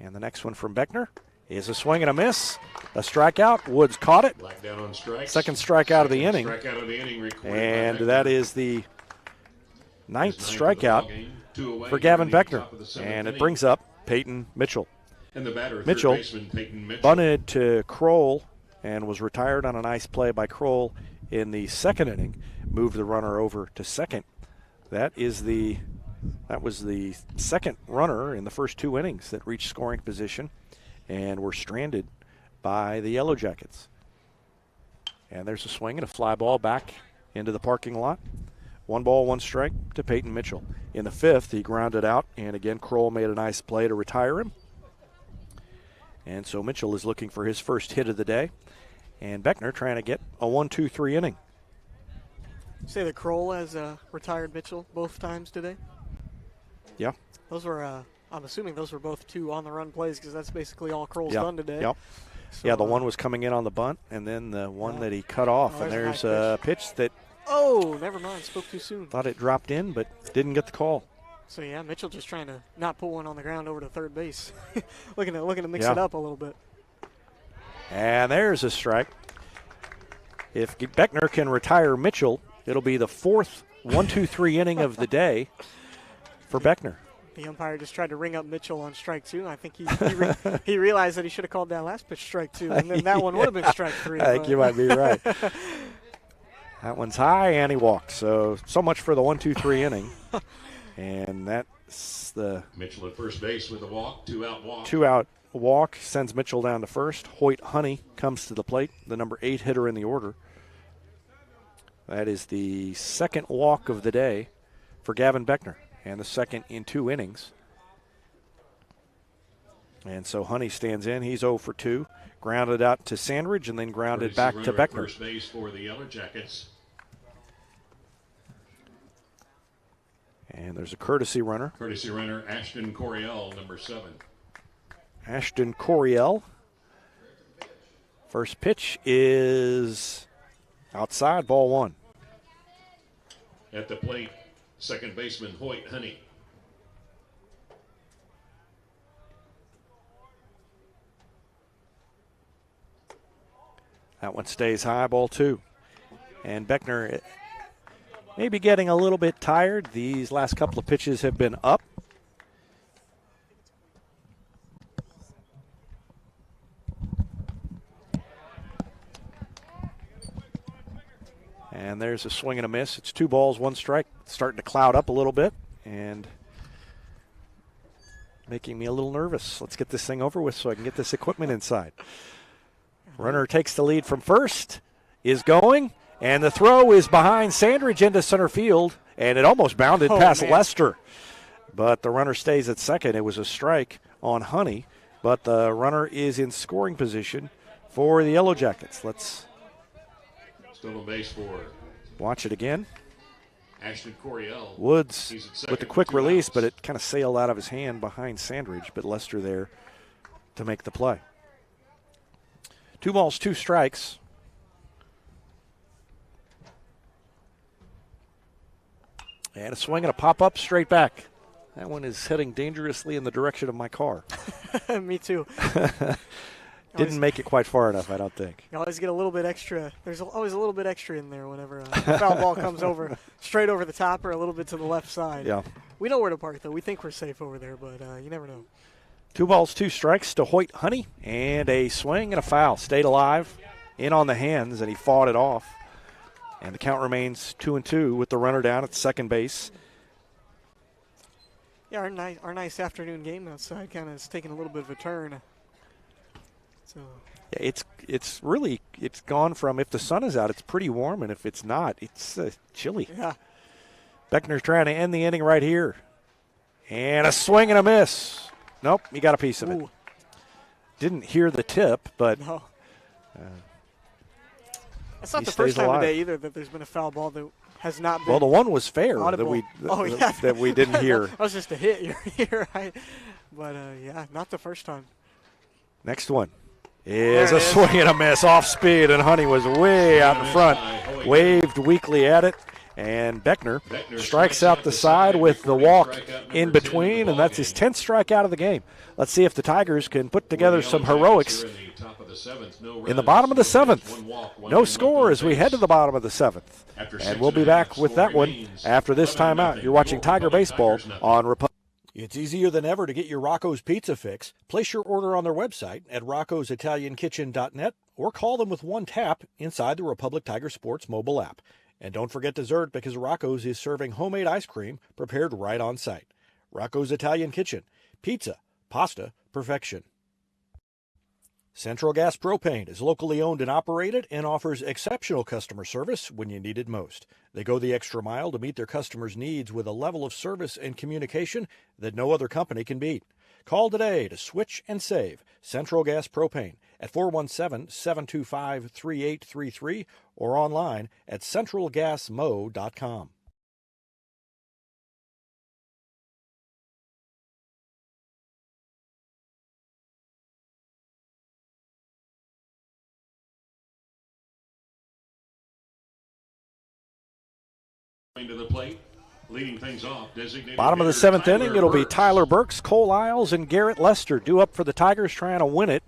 And the next one from Beckner is a swing and a miss. A strikeout. Woods caught it. Black down on strikes. Second strikeout of the inning. Strikeout of the inning and that is the 9th strikeout for Gavin Beckner. And it brings up Peyton Mitchell. And the batter, Mitchell Peyton Mitchell bunted to Kroll and was retired on a nice play by Kroll in the 2nd inning. Moved the runner over to second. That was the 2nd runner in the first 2 innings that reached scoring position and were stranded by the Yellow Jackets. And there's a swing and a fly ball back into the parking lot. 1 ball, 1 strike to Peyton Mitchell. In the 5th, he grounded out, and again, Kroll made a nice play to retire him. And so Mitchell is looking for his first hit of the day, and Beckner trying to get a 1-2-3 inning. You say that Kroll has retired Mitchell both times today? Yeah. Those were, I'm assuming those were both 2 on-the-run plays, because that's basically all Kroll's done today. Yep. So, the one was coming in on the bunt, and then the one that he cut off. And there's a pitch that Oh, never mind. Spoke too soon. Thought it dropped in, but didn't get the call. So, yeah, Mitchell just trying to not put one on the ground over to third base. looking to mix it up a little bit. And there's a strike. If Beckner can retire Mitchell, it'll be the fourth 1-2-3 inning of the day for Beckner. The umpire just tried to ring up Mitchell on strike 2. I think he realized that he should have called that last pitch strike 2, and then that one would have been strike 3. I think you might be right. That one's high, and he walked. So much for the 1-2-3 inning. And that's the Mitchell at first base with a walk, 2-out walk. 2-out walk sends Mitchell down to first. Hoyt Honey comes to the plate, the number 8 hitter in the order. That is the second walk of the day for Gavin Beckner, and the second in 2 innings. And so Honey stands in. He's 0 for 2. Grounded out to Sandridge and then grounded back to Beckner. First base for the Yellow Jackets. And there's a courtesy runner. Courtesy runner Ashton Coryell, number 7. Ashton Coryell. First pitch is outside, ball 1. At the plate, second baseman Hoyt Honey. That one stays high, ball 2. And Beckner maybe getting a little bit tired. These last couple of pitches have been up. And there's a swing and a miss. It's 2 balls, 1 strike. Starting to cloud up a little bit and making me a little nervous. Let's get this thing over with so I can get this equipment inside. Runner takes the lead from first, is going, and the throw is behind Sandridge into center field, and it almost bounded past Lester. But the runner stays at second. It was a strike on Honey, but the runner is in scoring position for the Yellow Jackets. Let's still on base for watch it again. Ashton Coryell. Woods with the quick release, outs. but it kind of sailed out of his hand behind Sandridge, but Lester there to make the play. 2 balls, 2 strikes. And a swing and a pop-up straight back. That one is heading dangerously in the direction of my car. Me too. Didn't make it quite far enough, I don't think. You always get a little bit extra. There's always a little bit extra in there whenever a foul ball comes over, straight over the top or a little bit to the left side. Yeah. We know where to park, though. We think we're safe over there, but you never know. 2 balls, 2 strikes to Hoyt Honey, and a swing and a foul. Stayed alive, in on the hands, and he fought it off. And the count remains 2-2 with the runner down at second base. Yeah, our nice afternoon game outside kind of is taking a little bit of a turn. So yeah, it's gone from if the sun is out, it's pretty warm, and if it's not, it's chilly. Yeah. Beckner's trying to end the inning right here. And a swing and a miss. Nope, he got a piece of it. Didn't hear the tip, but no. That's not the first time today either that there's been a foul ball that has not been. Well, the one was fair audible. that we didn't hear. That was just a hit. You're right. But, yeah, not the first time. Next one is a swing and a miss off speed, and Honey was way out in front. Waved weakly at it, and Beckner strikes out the side with the walk in between, and that's his 10th strikeout of the game. Let's see if the Tigers can put together some heroics in the bottom of the 7th. No score as we head to the bottom of the 7th. And we'll be back with that one after this timeout. You're watching Tiger Baseball on Republic. It's easier than ever to get your Rocco's Pizza fix. Place your order on their website at roccositaliankitchen.net or call them with one tap inside the Republic Tiger Sports mobile app. And don't forget dessert because Rocco's is serving homemade ice cream prepared right on site. Rocco's Italian Kitchen. Pizza, pasta, perfection. Central Gas Propane is locally owned and operated and offers exceptional customer service when you need it most. They go the extra mile to meet their customers' needs with a level of service and communication that no other company can beat. Call today to switch and save Central Gas Propane at 417-725-3833 or online at centralgasmo.com. To the plate, leading things off. Bottom of the seventh inning, it'll be Tyler Burks, Cole Isles, and Garrett Lester due up for the Tigers, trying to win it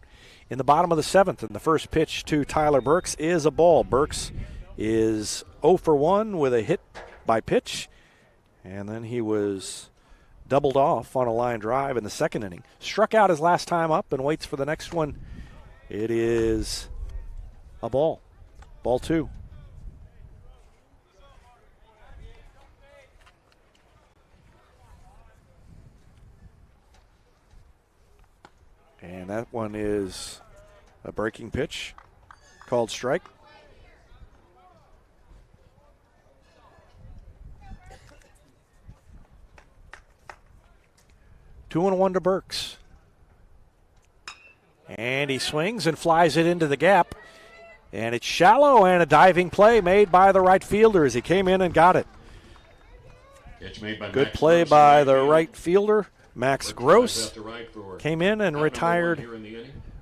in the bottom of the seventh. And the first pitch to Tyler Burks is a ball. Burks is 0 for 1 with a hit by pitch, and then he was doubled off on a line drive in the second inning. Struck out his last time up and waits for the next one. It is a ball. Ball 2. And that one is a breaking pitch called strike. Two and one to Burks. And he swings and flies it into the gap. And it's shallow, and a diving play made by the right fielder as he came in and got it. Good play by the right fielder. Max Gross came in and retired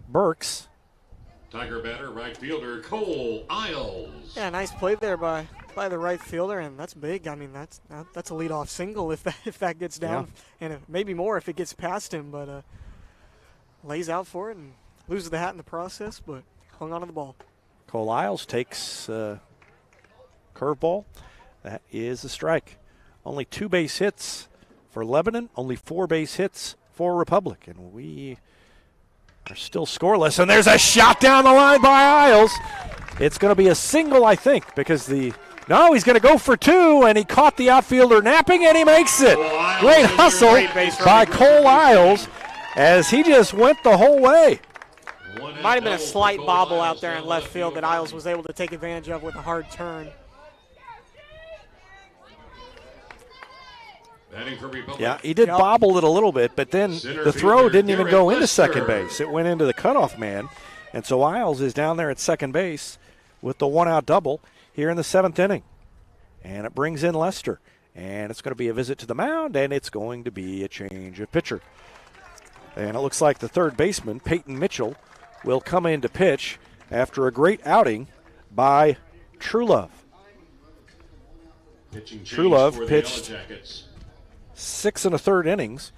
Burks. Tiger batter, right fielder Cole Isles. Yeah, nice play there by the right fielder, and that's big. I mean, that's a leadoff single if that gets down, and maybe more if it gets past him. But lays out for it and loses the hat in the process, but hung on to the ball. Cole Isles takes curveball. That is a strike. Only 2 base hits for Lebanon, only 4 base hits for Republic, and we are still scoreless. And there's a shot down the line by Isles. It's going to be a single, I think, because he's going to go for 2, and he caught the outfielder napping, and he makes it. Great hustle by Cole Isles as he just went the whole way. Might have been a slight bobble out there in left field that Isles was able to take advantage of with a hard turn. Yeah, he did bobble it a little bit, but then the throw didn't even go into second base. It went into the cutoff man, and so Isles is down there at second base with the one-out double here in the 7th inning. And it brings in Lester, and it's going to be a visit to the mound, and it's going to be a change of pitcher. And it looks like the third baseman, Peyton Mitchell, will come in to pitch after a great outing by Truelove. Truelove pitched 6 1/3 innings,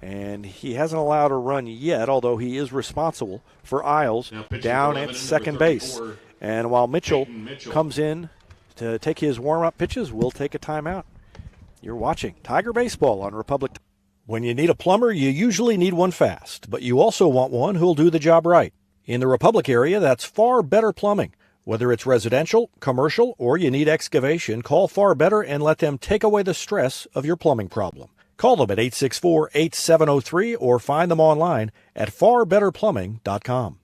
and he hasn't allowed a run yet, although he is responsible for Isles down at second base. And while Mitchell comes in to take his warm-up pitches, we'll take a timeout. You're watching Tiger Baseball on Republic. When you need a plumber, you usually need one fast, but you also want one who'll do the job right. In the Republic area, that's Far Better Plumbing. Whether it's residential, commercial, or you need excavation, call Far Better and let them take away the stress of your plumbing problem. Call them at 864-8703 or find them online at farbetterplumbing.com.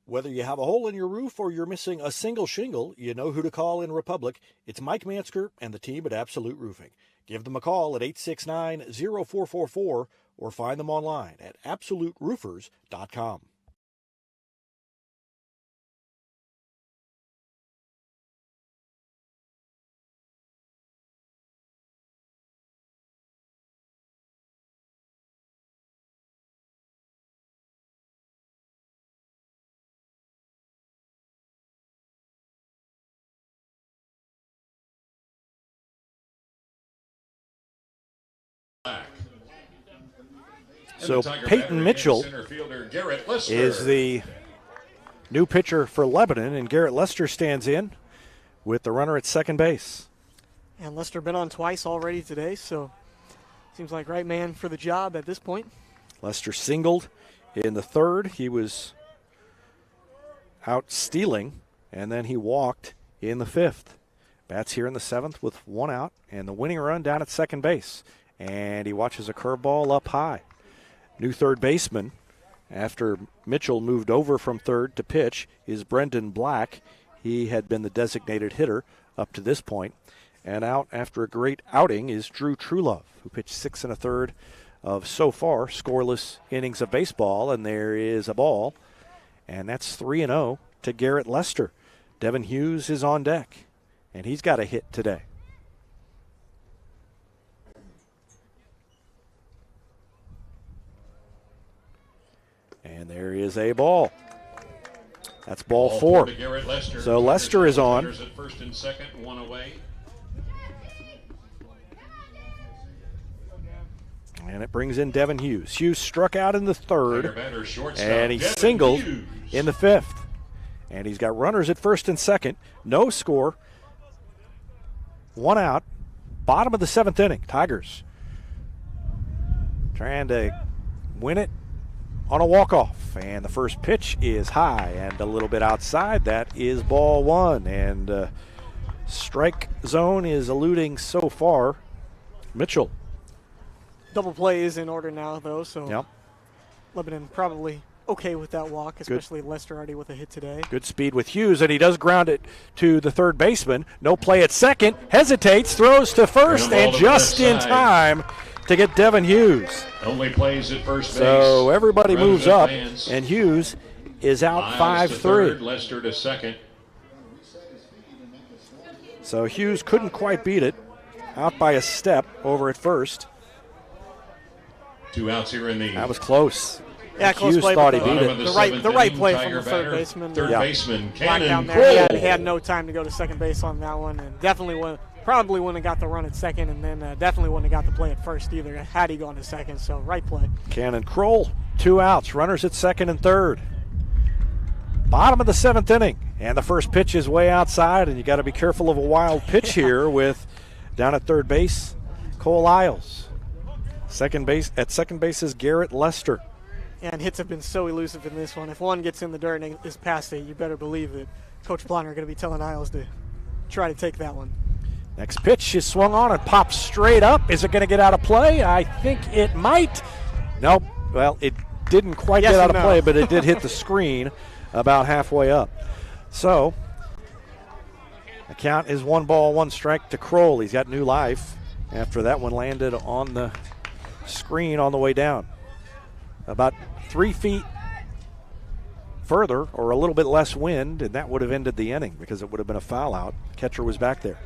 Whether you have a hole in your roof or you're missing a single shingle, you know who to call in Republic. It's Mike Mansker and the team at Absolute Roofing. Give them a call at 869-0444 or find them online at absoluteroofers.com. So Peyton Mitchell is the new pitcher for Lebanon, and Garrett Lester stands in with the runner at second base. And Lester been on twice already today, so seems like right man for the job at this point. Lester singled in the third. He was out stealing, and then he walked in the fifth. Bats here in the seventh with one out, and the winning run down at second base. And he watches a curveball up high. New third baseman, after Mitchell moved over from third to pitch, is Brendan Black. He had been the designated hitter up to this point. And out after a great outing is Drew Truelove, who pitched 6 1/3 of so far scoreless innings of baseball. And there is a ball. And that's 3-0 to Garrett Lester. Devin Hughes is on deck, and he's got a hit today. And there is a ball. That's ball 4. So Lester is on. At first and second, one away. And it brings in Devin Hughes. Hughes struck out in the 3rd, and he Devin singled Hughes in the 5th. And he's got runners at first and second. No score. 1 out. Bottom of the 7th inning. Tigers trying to win it on a walk-off. And the first pitch is high and a little bit outside. That is ball 1. And strike zone is eluding so far Mitchell. Double play is in order now, though, so Yep. Lebanon probably okay with that walk, especially Lester already with a hit today. Good speed with Hughes, and he does ground it to the third baseman. No play at second. Hesitates, throws to first, and just in time to get Devin Hughes. Only plays at first base. So everybody Runners moves at up, fans. and Hughes is out Miles to 5-3. third, Lester to second. So Hughes couldn't quite beat it. Out by a step over at first. 2 outs here in the. That was close. Yeah, close Hughes play. thought he but beat it. The right play from Tiger the third batter, baseman. Third baseman, Black down Cannon there. Cole. He had no time to go to second base on that one, and probably wouldn't have got the run at second, and then definitely wouldn't have got the play at first either had he gone to second. So right play. Cannon Kroll, 2 outs. Runners at second and third. Bottom of the 7th inning. And the first pitch is way outside, and you got to be careful of a wild pitch here with down at third base, Cole Isles. Second base is Garrett Lester. And hits have been so elusive in this one. If one gets in the dirt and is past it, you better believe that Coach Blonner are going to be telling Isles to try to take that one. Next pitch is swung on and pops straight up. Is it going to get out of play? I think it might. Nope. Well, it didn't quite get out of play, but it did hit the screen about halfway up. So, the count is 1-1 to Kroll. He's got new life after that one landed on the screen on the way down. About 3 feet further or a little bit less wind, and that would have ended the inning because it would have been a foul out. Catcher was back there.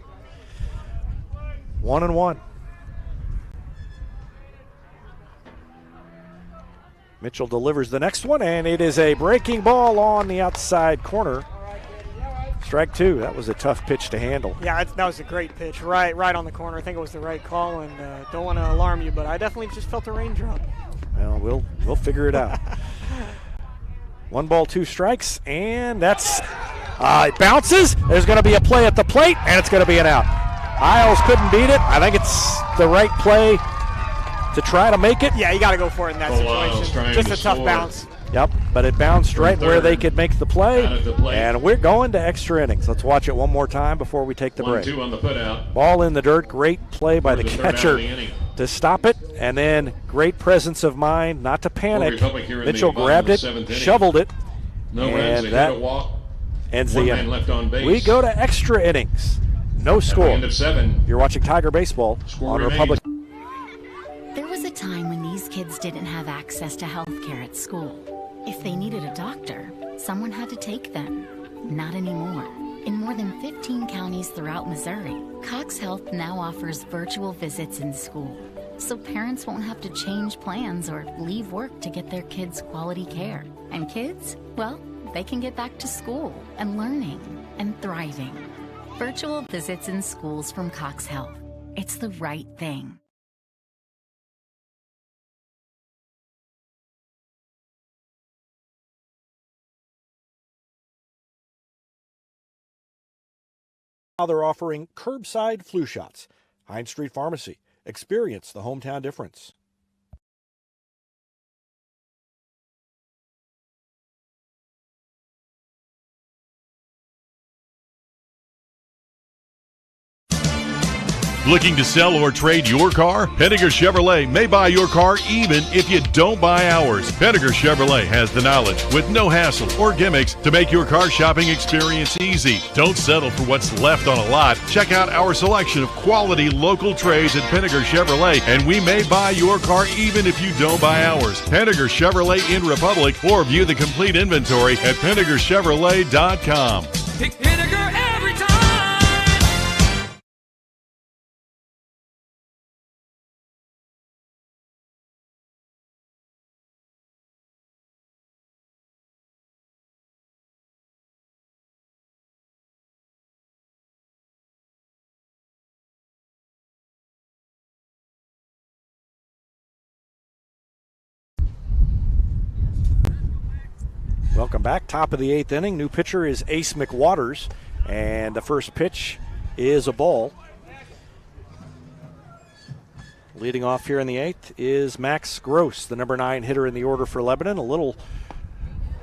1-1. Mitchell delivers the next one, and it is a breaking ball on the outside corner. Strike 2. That was a tough pitch to handle. Yeah, that was a great pitch, right on the corner. I think it was the right call, and don't want to alarm you, but I definitely just felt a raindrop. Well, we'll figure it out. 1 ball, 2 strikes, and that's it bounces. There's going to be a play at the plate, and it's going to be an out. Isles couldn't beat it. I think it's the right play to try to make it. Yeah, you got to go for it in that situation. Just a tough bounce. Yep, but it bounced right where they could make the play, and we're going to extra innings. Let's watch it one more time before we take the break. 1-2 on the putout. Ball in the dirt, great play by the catcher to stop it, and then great presence of mind not to panic. Mitchell grabbed it, shoveled it, and that ends the inning. We go to extra innings. No score. You're watching Tiger Baseball on Republic. There was a time when these kids didn't have access to health care at school. If they needed a doctor, someone had to take them. Not anymore. In more than 15 counties throughout Missouri, Cox Health now offers virtual visits in school, so parents won't have to change plans or leave work to get their kids quality care. And kids, well, they can get back to school and learning and thriving. Virtual visits in schools from Cox Health. It's the right thing. Now they're offering curbside flu shots. Hines Street Pharmacy. Experience the hometown difference. Looking to sell or trade your car? Henniger Chevrolet may buy your car even if you don't buy ours. Henniger Chevrolet has the knowledge with no hassle or gimmicks to make your car shopping experience easy. Don't settle for what's left on a lot. Check out our selection of quality local trades at Henniger Chevrolet, and we may buy your car even if you don't buy ours. Henniger Chevrolet in Republic, or view the complete inventory at PennigerChevrolet.com. Pick Henniger every time. Welcome back. Top of the 8th inning. New pitcher is Ace McWaters, and the first pitch is a ball. Leading off here in the 8th is Max Gross, the number 9 hitter in the order for Lebanon. A little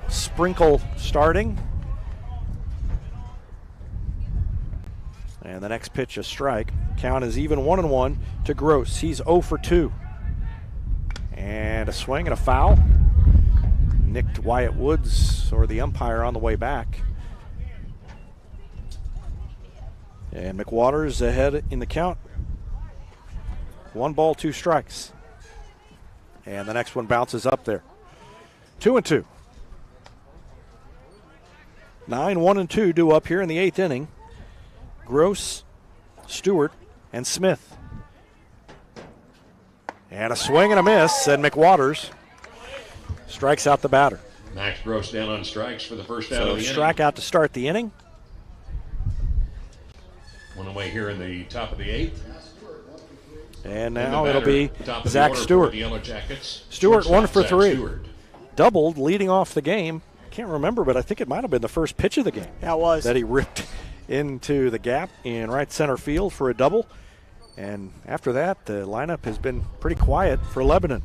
sprinkle starting. And the next pitch, a strike. Count is even 1-1 to Gross. He's 0 for 2. And a swing and a foul. Nicked Wyatt Woods, or the umpire, on the way back. And McWaters ahead in the count. 1 ball, 2 strikes. And the next one bounces up there. 2-2. 9-1-2 due up here in the 8th inning. Gross, Stewart, and Smith. And a swing and a miss, and McWaters strikes out the batter. Max Gross down on strikes for the first out of the inning. Strikeout to start the inning. One away here in the top of the 8th. And now it'll be Zac Stewart. Stewart. The Yellow Jackets. Stewart 1 for Zac 3. Stewart. Doubled leading off the game. Can't remember, but I think it might have been the first pitch of the game. That was. That he ripped into the gap in right center field for a double. And after that, the lineup has been pretty quiet for Lebanon.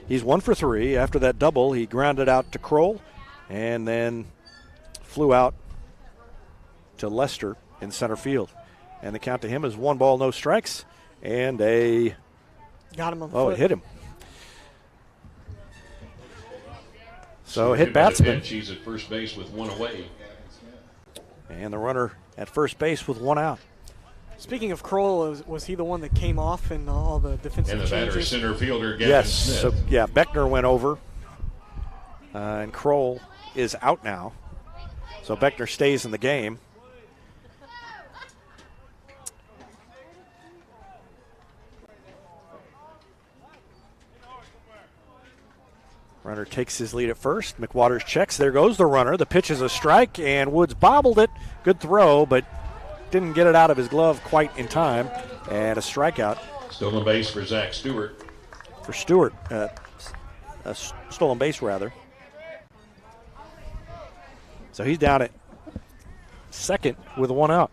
He's 1 for 3. After that double, he grounded out to Kroll and then flew out to Lester in center field. And the count to him is 1 ball, no strikes, and a... Got him on the foot. It hit him. So hit batsman. He's at first base with 1 away. And the runner at first base with 1 out. Speaking of Kroll, was he the one that came off in all the defensive changes? And the batter, center fielder, Gavin Smith. So yeah, Beckner went over, and Kroll is out now. So Beckner stays in the game. Runner takes his lead at first. McWaters checks. There goes the runner. The pitch is a strike, and Woods bobbled it. Good throw, but didn't get it out of his glove quite in time. And a strikeout. Stolen base for Zac Stewart. For Stewart. A stolen base, rather. So he's down at second with 1 out.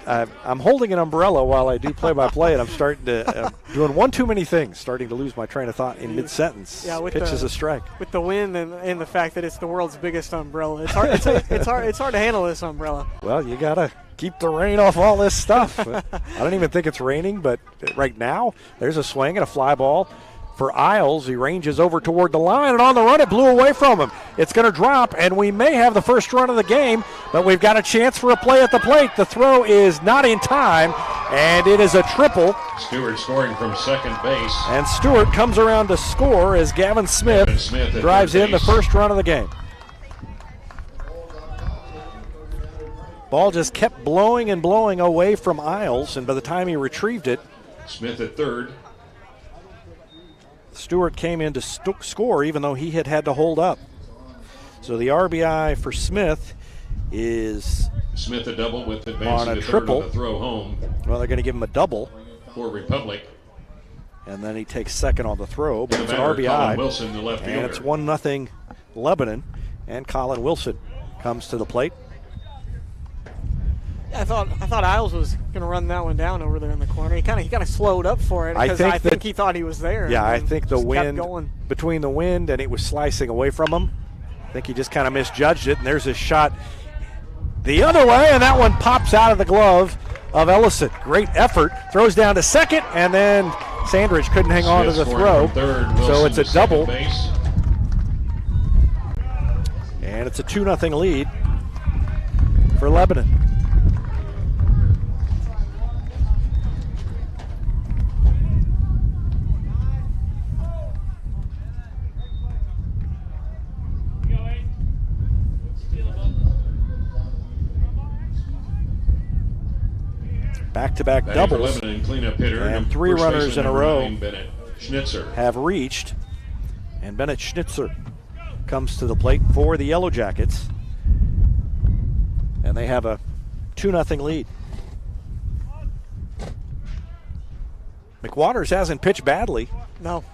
I'm holding an umbrella while I do play-by-play, and I'm starting to doing one too many things, starting to lose my train of thought in mid-sentence. Yeah, pitch is a strike. With the wind and the fact that it's the world's biggest umbrella, it's hard. It's hard to handle this umbrella. Well, you gotta keep the rain off all this stuff. I don't even think it's raining, but right now there's a swing and a fly ball for Isles. He ranges over toward the line, and on the run it blew away from him. It's going to drop, and we may have the first run of the game, but we've got a chance for a play at the plate. The throw is not in time, and it is a triple. Stewart scoring from second base. And Stewart comes around to score as Gavin Smith drives in the first run of the game. Ball just kept blowing and blowing away from Isles, and by the time he retrieved it, Smith at third. Stewart came in to score, even though he had to hold up. So the RBI for Smith is Smith a double with on advancing a to triple. third on the throw home Well, they're going to give him a double, for Republic. and then he takes second on the throw. But And it's the an batter, RBI, Colin Wilson, the left and fielder. it's 1-0 Lebanon, and Colin Wilson comes to the plate. I thought Isles was going to run that one down over there in the corner. He kind of slowed up for it because I think he thought he was there. Yeah, I think the just kept wind, going. between the wind and it was slicing away from him, I think he just kind of misjudged it, and there's a shot the other way, and that one pops out of the glove of Ellison. Great effort. Throws down to second, and then Sandridge couldn't hang on to the throw. So it's a double. And it's a 2-0 lead for Lebanon. Back-to-back doubles, and 3 runners in a row have reached, and Bennett Schnitzer comes to the plate for the Yellow Jackets, and they have a 2-0 lead. McWaters hasn't pitched badly. No.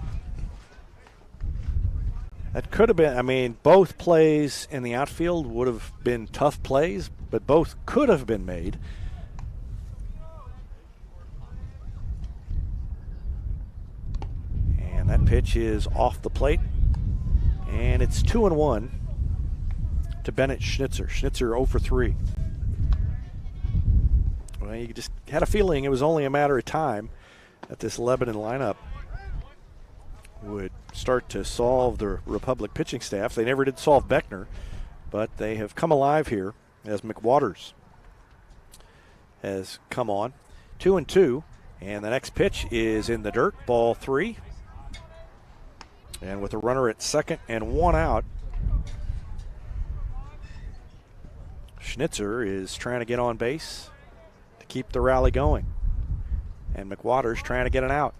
That could have been, I mean, both plays in the outfield would have been tough plays, but both could have been made. And that pitch is off the plate. And it's 2-1 to Bennett Schnitzer. Schnitzer 0 for 3. Well, you just had a feeling it was only a matter of time that this Lebanon lineup would start to solve the Republic pitching staff. They never did solve Beckner, but they have come alive here as McWaters has come on. 2-2, and the next pitch is in the dirt, ball 3. And with a runner at second and 1 out, Schnitzer is trying to get on base to keep the rally going. And McWaters trying to get an out.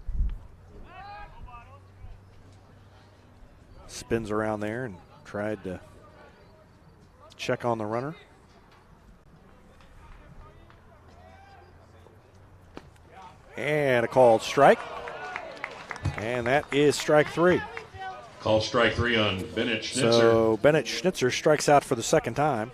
Spins around there and tried to check on the runner. And a called strike. And that is strike 3. Call strike 3 on Bennett Schnitzer. So Bennett Schnitzer strikes out for the second time.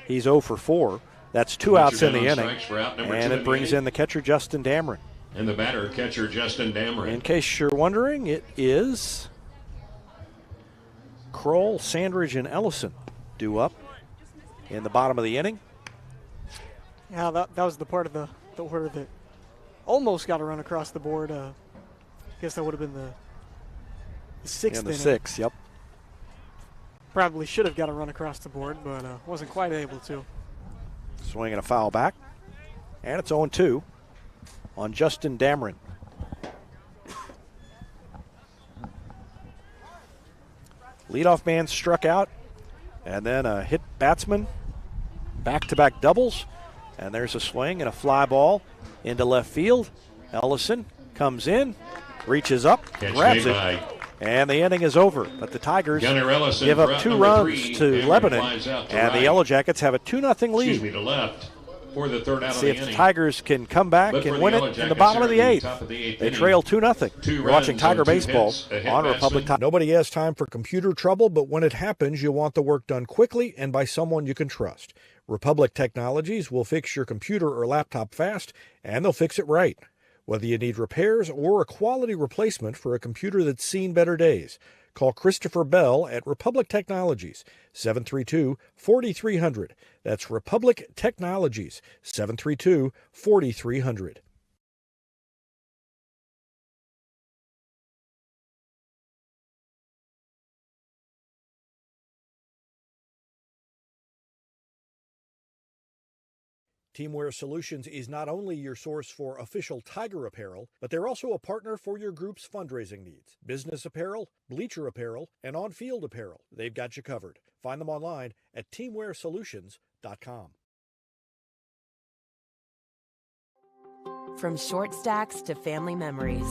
He's 0 for 4. That's 2 outs in the inning. And it brings in the catcher, Justin Dameron. And the batter, catcher, Justin Dameron. In case you're wondering, it is Kroll, Sandridge, and Ellison due up in the bottom of the inning. Yeah, that was the part of the order that almost got a run across the board. I guess that would have been the 6th in the inning. 6th, yep. Probably should have got a run across the board, but wasn't quite able to. Swinging a foul back. And it's 0-2 on Justin Dameron. Leadoff man struck out, and then a hit batsman. Back-to-back doubles, and there's a swing and a fly ball into left field. Ellison comes in, reaches up, grabs it, and the inning is over. But the Tigers give up 2 runs to Lebanon, and the Yellow Jackets have a 2-0 lead. To left for the third out of See the if inning. the Tigers can come back and win it in the bottom of the 8th. They trail 2-0. You're watching Tiger Baseball on Republic Time. Nobody has time for computer trouble, but when it happens, you want the work done quickly and by someone you can trust. Republic Technologies will fix your computer or laptop fast, and they'll fix it right. Whether you need repairs or a quality replacement for a computer that's seen better days, call Christopher Bell at Republic Technologies, 732-4300. That's Republic Technologies, 732-4300. Teamwear Solutions is not only your source for official Tiger apparel, but they're also a partner for your group's fundraising needs. Business apparel, bleacher apparel, and on-field apparel. They've got you covered. Find them online at teamwearsolutions.com. From short stacks to family memories,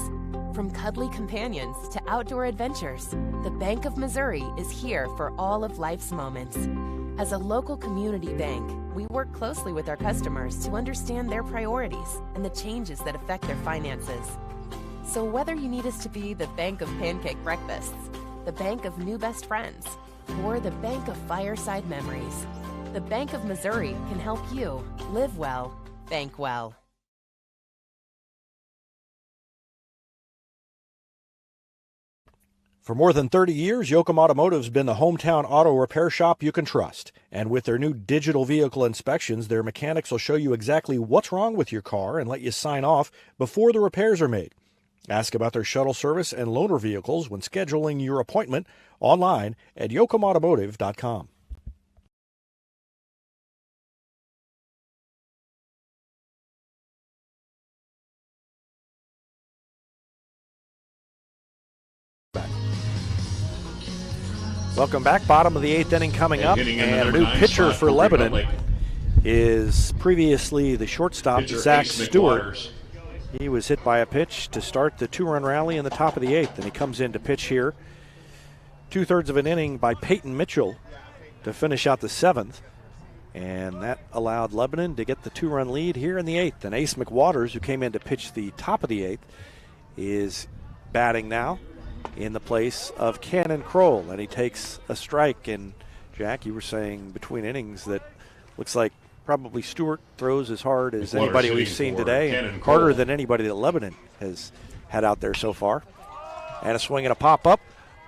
from cuddly companions to outdoor adventures, the Bank of Missouri is here for all of life's moments. As a local community bank, we work closely with our customers to understand their priorities and the changes that affect their finances. So whether you need us to be the bank of pancake breakfasts, the bank of new best friends, or the bank of fireside memories, the Bank of Missouri can help you live well, bank well. For more than 30 years, Yoakum Automotive's been the hometown auto repair shop you can trust. And with their new digital vehicle inspections, their mechanics will show you exactly what's wrong with your car and let you sign off before the repairs are made. Ask about their shuttle service and loaner vehicles when scheduling your appointment online at yoakumautomotive.com. Welcome back. Bottom of the 8th inning coming up, and a new pitcher for Lebanon is previously the shortstop, Pitcher Zac Ace Stewart. McWaters. He was hit by a pitch to start the 2-run rally in the top of the 8th, and he comes in to pitch here. 2/3 of an inning by Peyton Mitchell to finish out the 7th, and that allowed Lebanon to get the 2-run lead here in the 8th. And Ace McWaters, who came in to pitch the top of the 8th, is batting now in the place of Cannon Kroll, and he takes a strike. And Jack, you were saying between innings that looks like probably Stewart throws as hard as anybody we've seen today, and harder than anybody that Lebanon has had out there so far. And a swing and a pop-up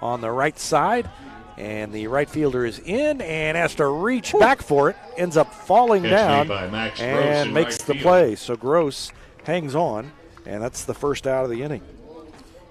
on the right side, and the right fielder is in and has to reach back for it, ends up falling down and makes the play. So Gross hangs on, and that's the first out of the inning.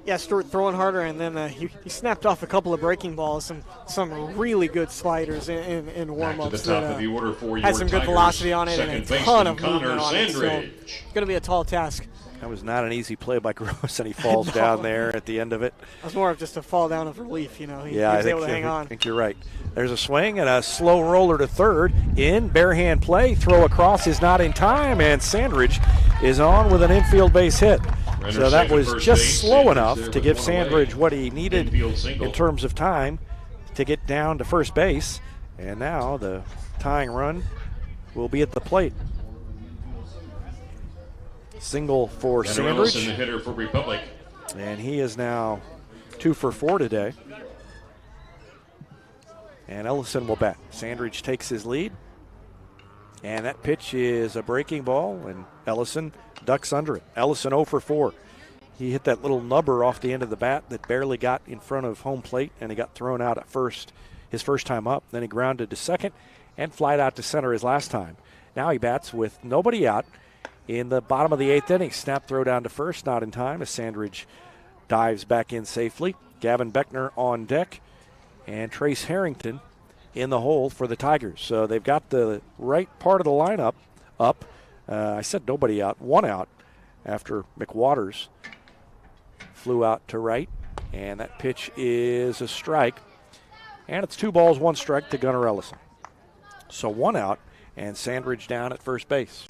Yeah, Stewart throwing harder, and then he snapped off a couple of breaking balls, some really good sliders in warm-ups. Had some good velocity on it and a ton of movement on it. So it's going to be a tall task. That was not an easy play by Gross, and he falls down there at the end of it. It was more of just a fall down of relief, you know. He was able to hang on. I think you're right. There's a swing and a slow roller to third. In, bare hand play, throw across is not in time, and Sandridge is on with an infield base hit. So that was just slow enough to give Sandridge what he needed in terms of time to get down to first base. And now the tying run will be at the plate. Single for Sandridge. The hitter for Republic. And he is now 2 for 4 today. And Ellison will bat. Sandridge takes his lead. And that pitch is a breaking ball, and Ellison ducks under it. Ellison 0 for 4. He hit that little nubber off the end of the bat that barely got in front of home plate, and he got thrown out at first, his first time up. Then he grounded to second and flied out to center his last time. Now he bats with nobody out in the bottom of the 8th inning. Snap throw down to first, not in time, as Sandridge dives back in safely. Gavin Beckner on deck, and Trace Harrington in the hole for the Tigers. So they've got the right part of the lineup up. I said nobody out, one out after McWaters flew out to right, and that pitch is a strike. And it's 2 balls, 1 strike to Gunnar Ellison. So 1 out, and Sandridge down at first base.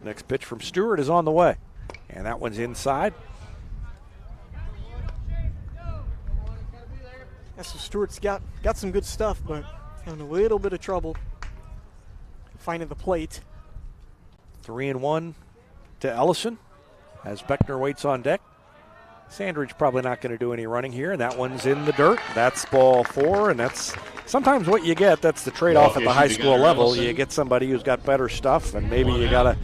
Next pitch from Stewart is on the way, and that one's inside. Yeah, so Stewart's got some good stuff, but having a little bit of trouble finding the plate. 3-1 to Ellison as Beckner waits on deck. Sandridge probably not going to do any running here, and that one's in the dirt. That's ball 4, and that's sometimes what you get. That's the trade-off at the high school level. You get somebody who's got better stuff, and maybe you got to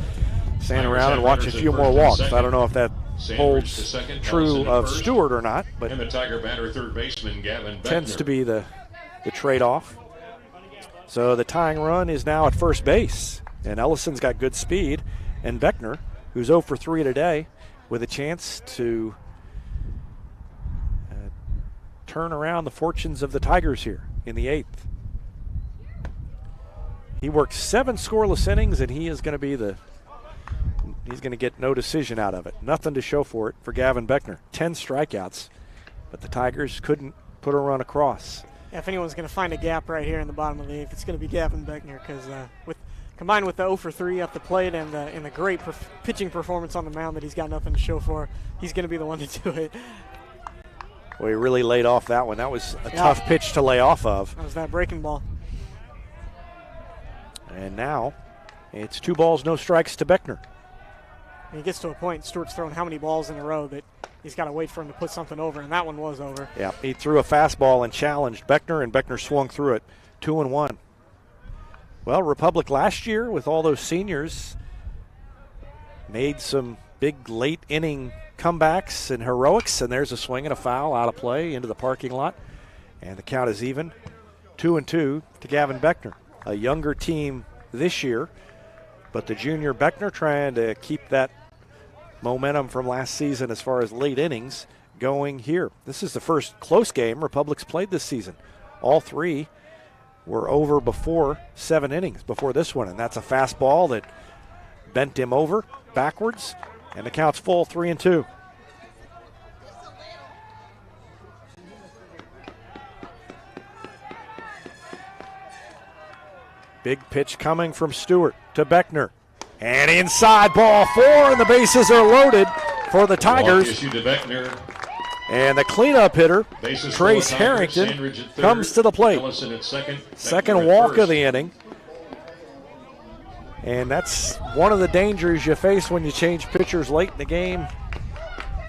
stand around and watch a few more walks. I don't know if that holds true of Stewart or not, but and the Tiger batter, third baseman Gavin Beckner. Tends to be the trade-off. So the tying run is now at first base, and Ellison's got good speed, and Beckner, who's 0 for 3 today, with a chance to turn around the fortunes of the Tigers here in the 8th. He worked 7 scoreless innings, and he is going to be he's going to get no decision out of it. Nothing to show for it for Gavin Beckner. 10 strikeouts, but the Tigers couldn't put a run across. Yeah, if anyone's going to find a gap right here in the bottom of the 8th, it's going to be Gavin Beckner, because combined with the 0 for 3 up the plate and the great pitching performance on the mound that he's got nothing to show for, he's going to be the one to do it. Well, he really laid off that one. That was a tough pitch to lay off of. That was that breaking ball. And now it's 2 balls, no strikes to Beckner. And he gets to a point, Stewart's throwing how many balls in a row that he's got to wait for him to put something over, and that one was over. Yeah, he threw a fastball and challenged Beckner, and Beckner swung through it. 2-1. Well, Republic last year with all those seniors made some big late inning comebacks and heroics, and there's a swing and a foul out of play into the parking lot. And the count is even, 2-2 to Gavin Beckner. A younger team this year, but the junior Beckner trying to keep that momentum from last season as far as late innings going here. This is the first close game Republic's played this season. All three were over before 7 innings before this one, and that's a fastball that bent him over backwards, and the count's full, 3-2. Big pitch coming from Stewart to Beckner. And inside, ball 4, and the bases are loaded for the Tigers. Issue to Beckner. And the cleanup hitter, Bases Trace full, Harrington, Sandridge at third, comes to the plate. Ellison at second Second walk of the inning. And that's one of the dangers you face when you change pitchers late in the game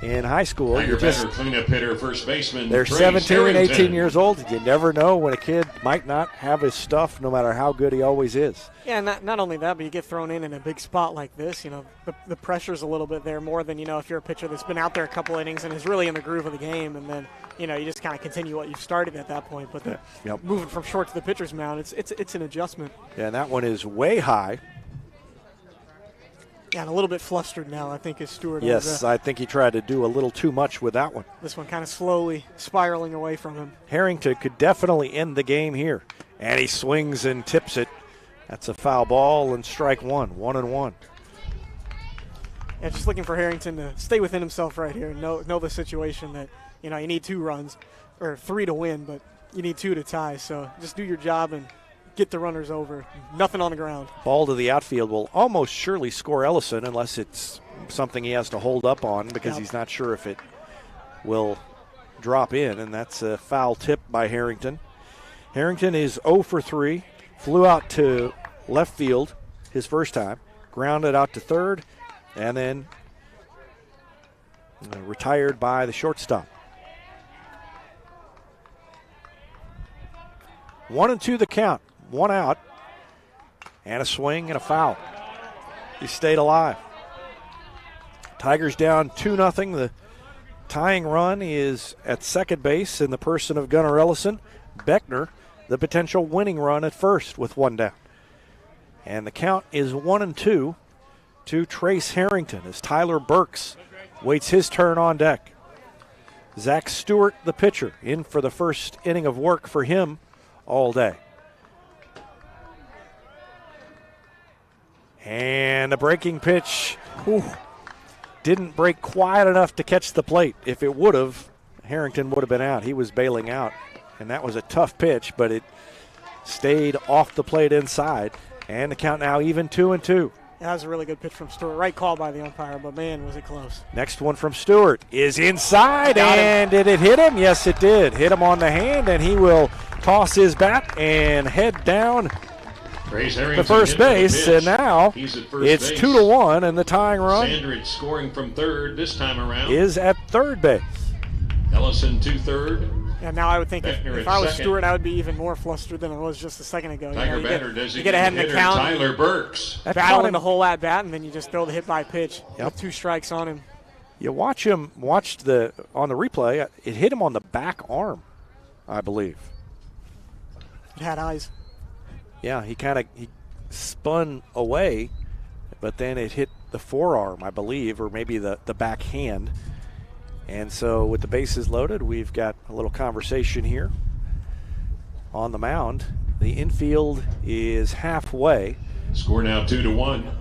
in high school. Tiger Beckner, cleanup hitter, first baseman. They're Trace 17, Harrington. 18 years old. You never know when a kid might not have his stuff, no matter how good he always is. Yeah, not only that, but you get thrown in a big spot like this. You know, the pressure's a little bit there more than, you know, if you're a pitcher that's been out there a couple innings and is really in the groove of the game, and then, you know, you just kind of continue what you've started at that point. But moving from short to the pitcher's mound, it's an adjustment. Yeah, and that one is way high. Yeah, and a little bit flustered now, I think, is Stewart. Yes, I think he tried to do a little too much with that one. This one kind of slowly spiraling away from him. Harrington could definitely end the game here. And he swings and tips it. That's a foul ball and strike 1, 1-1. Yeah, just looking for Harrington to stay within himself right here and know the situation that, you know, you need 2 runs, or 3 to win, but you need 2 to tie. So just do your job and get the runners over. Nothing on the ground. Ball to the outfield will almost surely score Ellison unless it's something he has to hold up on because he's not sure if it will drop in, and that's a foul tip by Harrington. Harrington is 0 for 3, flew out to left field his first time, grounded out to third, and then retired by the shortstop. 1-2 the count. 1 out, and a swing and a foul. He stayed alive. Tigers down 2-0. The tying run is at second base in the person of Gunnar Ellison. Beckner, the potential winning run at first with 1 down. And the count is 1-2 to Trace Harrington as Tyler Burks waits his turn on deck. Zac Stewart, the pitcher, in for the first inning of work for him all day. And a breaking pitch didn't break quite enough to catch the plate. If it would have, Harrington would have been out. He was bailing out, and that was a tough pitch, but it stayed off the plate inside. And the count now even 2-2. That was a really good pitch from Stewart. Right call by the umpire, but man, was it close. Next one from Stewart is inside, and did it hit him? Yes, it did. Hit him on the hand, and he will toss his bat and head down to first base, and now it's 2-1, and the tying run Sandridge scoring from third this time around is at third base. Ellison to third. Yeah, now I would think if I was Stewart, I would be even more flustered than I was just a second ago. Tiger Beckner does you get ahead in the count. Tyler Burks battling the whole at bat, and then you just throw the hit by pitch with 2 strikes on him. You watch him on the replay. It hit him on the back arm, I believe. It had eyes. Yeah, he spun away, but then it hit the forearm, I believe, or maybe the back hand. And so with the bases loaded, we've got a little conversation here on the mound. The infield is halfway. Score now 2-1.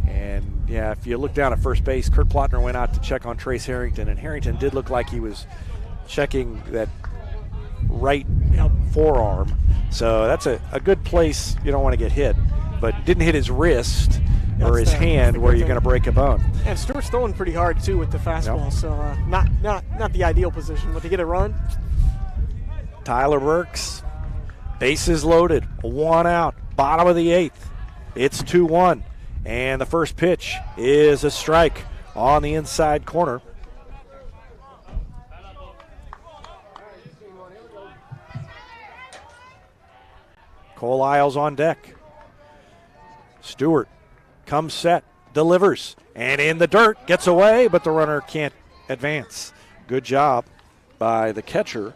And, yeah, if you look down at first base, Kurt Plotner went out to check on Trace Harrington, and Harrington did look like he was checking that right forearm. So that's a good place. You don't want to get hit, but didn't hit his wrist or his hand where you're going to break a bone. And Stewart's throwing pretty hard, too, with the fastball, so not the ideal position. But to get a run. Tyler Burks, bases loaded, 1 out, bottom of the 8th. It's 2-1, and the first pitch is a strike on the inside corner. Cole Isles on deck. Stewart comes set, delivers, And in the dirt, gets away, but the runner can't advance. Good job by the catcher,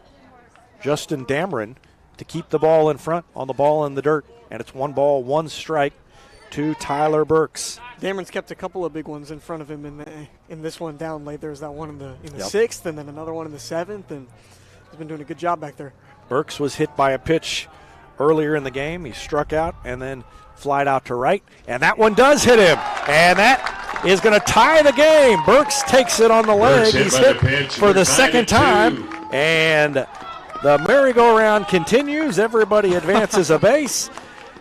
Justin Dameron, to keep the ball in front on the ball in the dirt. And it's 1 ball, 1 strike to Tyler Burks. Dameron's kept a couple of big ones in front of him in this one down late. There's that one in the 6th and then another one in the 7th, and he's been doing a good job back there. Burks was hit by a pitch earlier in the game. He struck out and then flied out to right, and that one does hit him, and that is going to tie the game. Burks takes it on the leg. He's hit for the second time, and the merry-go-round continues. Everybody advances a base,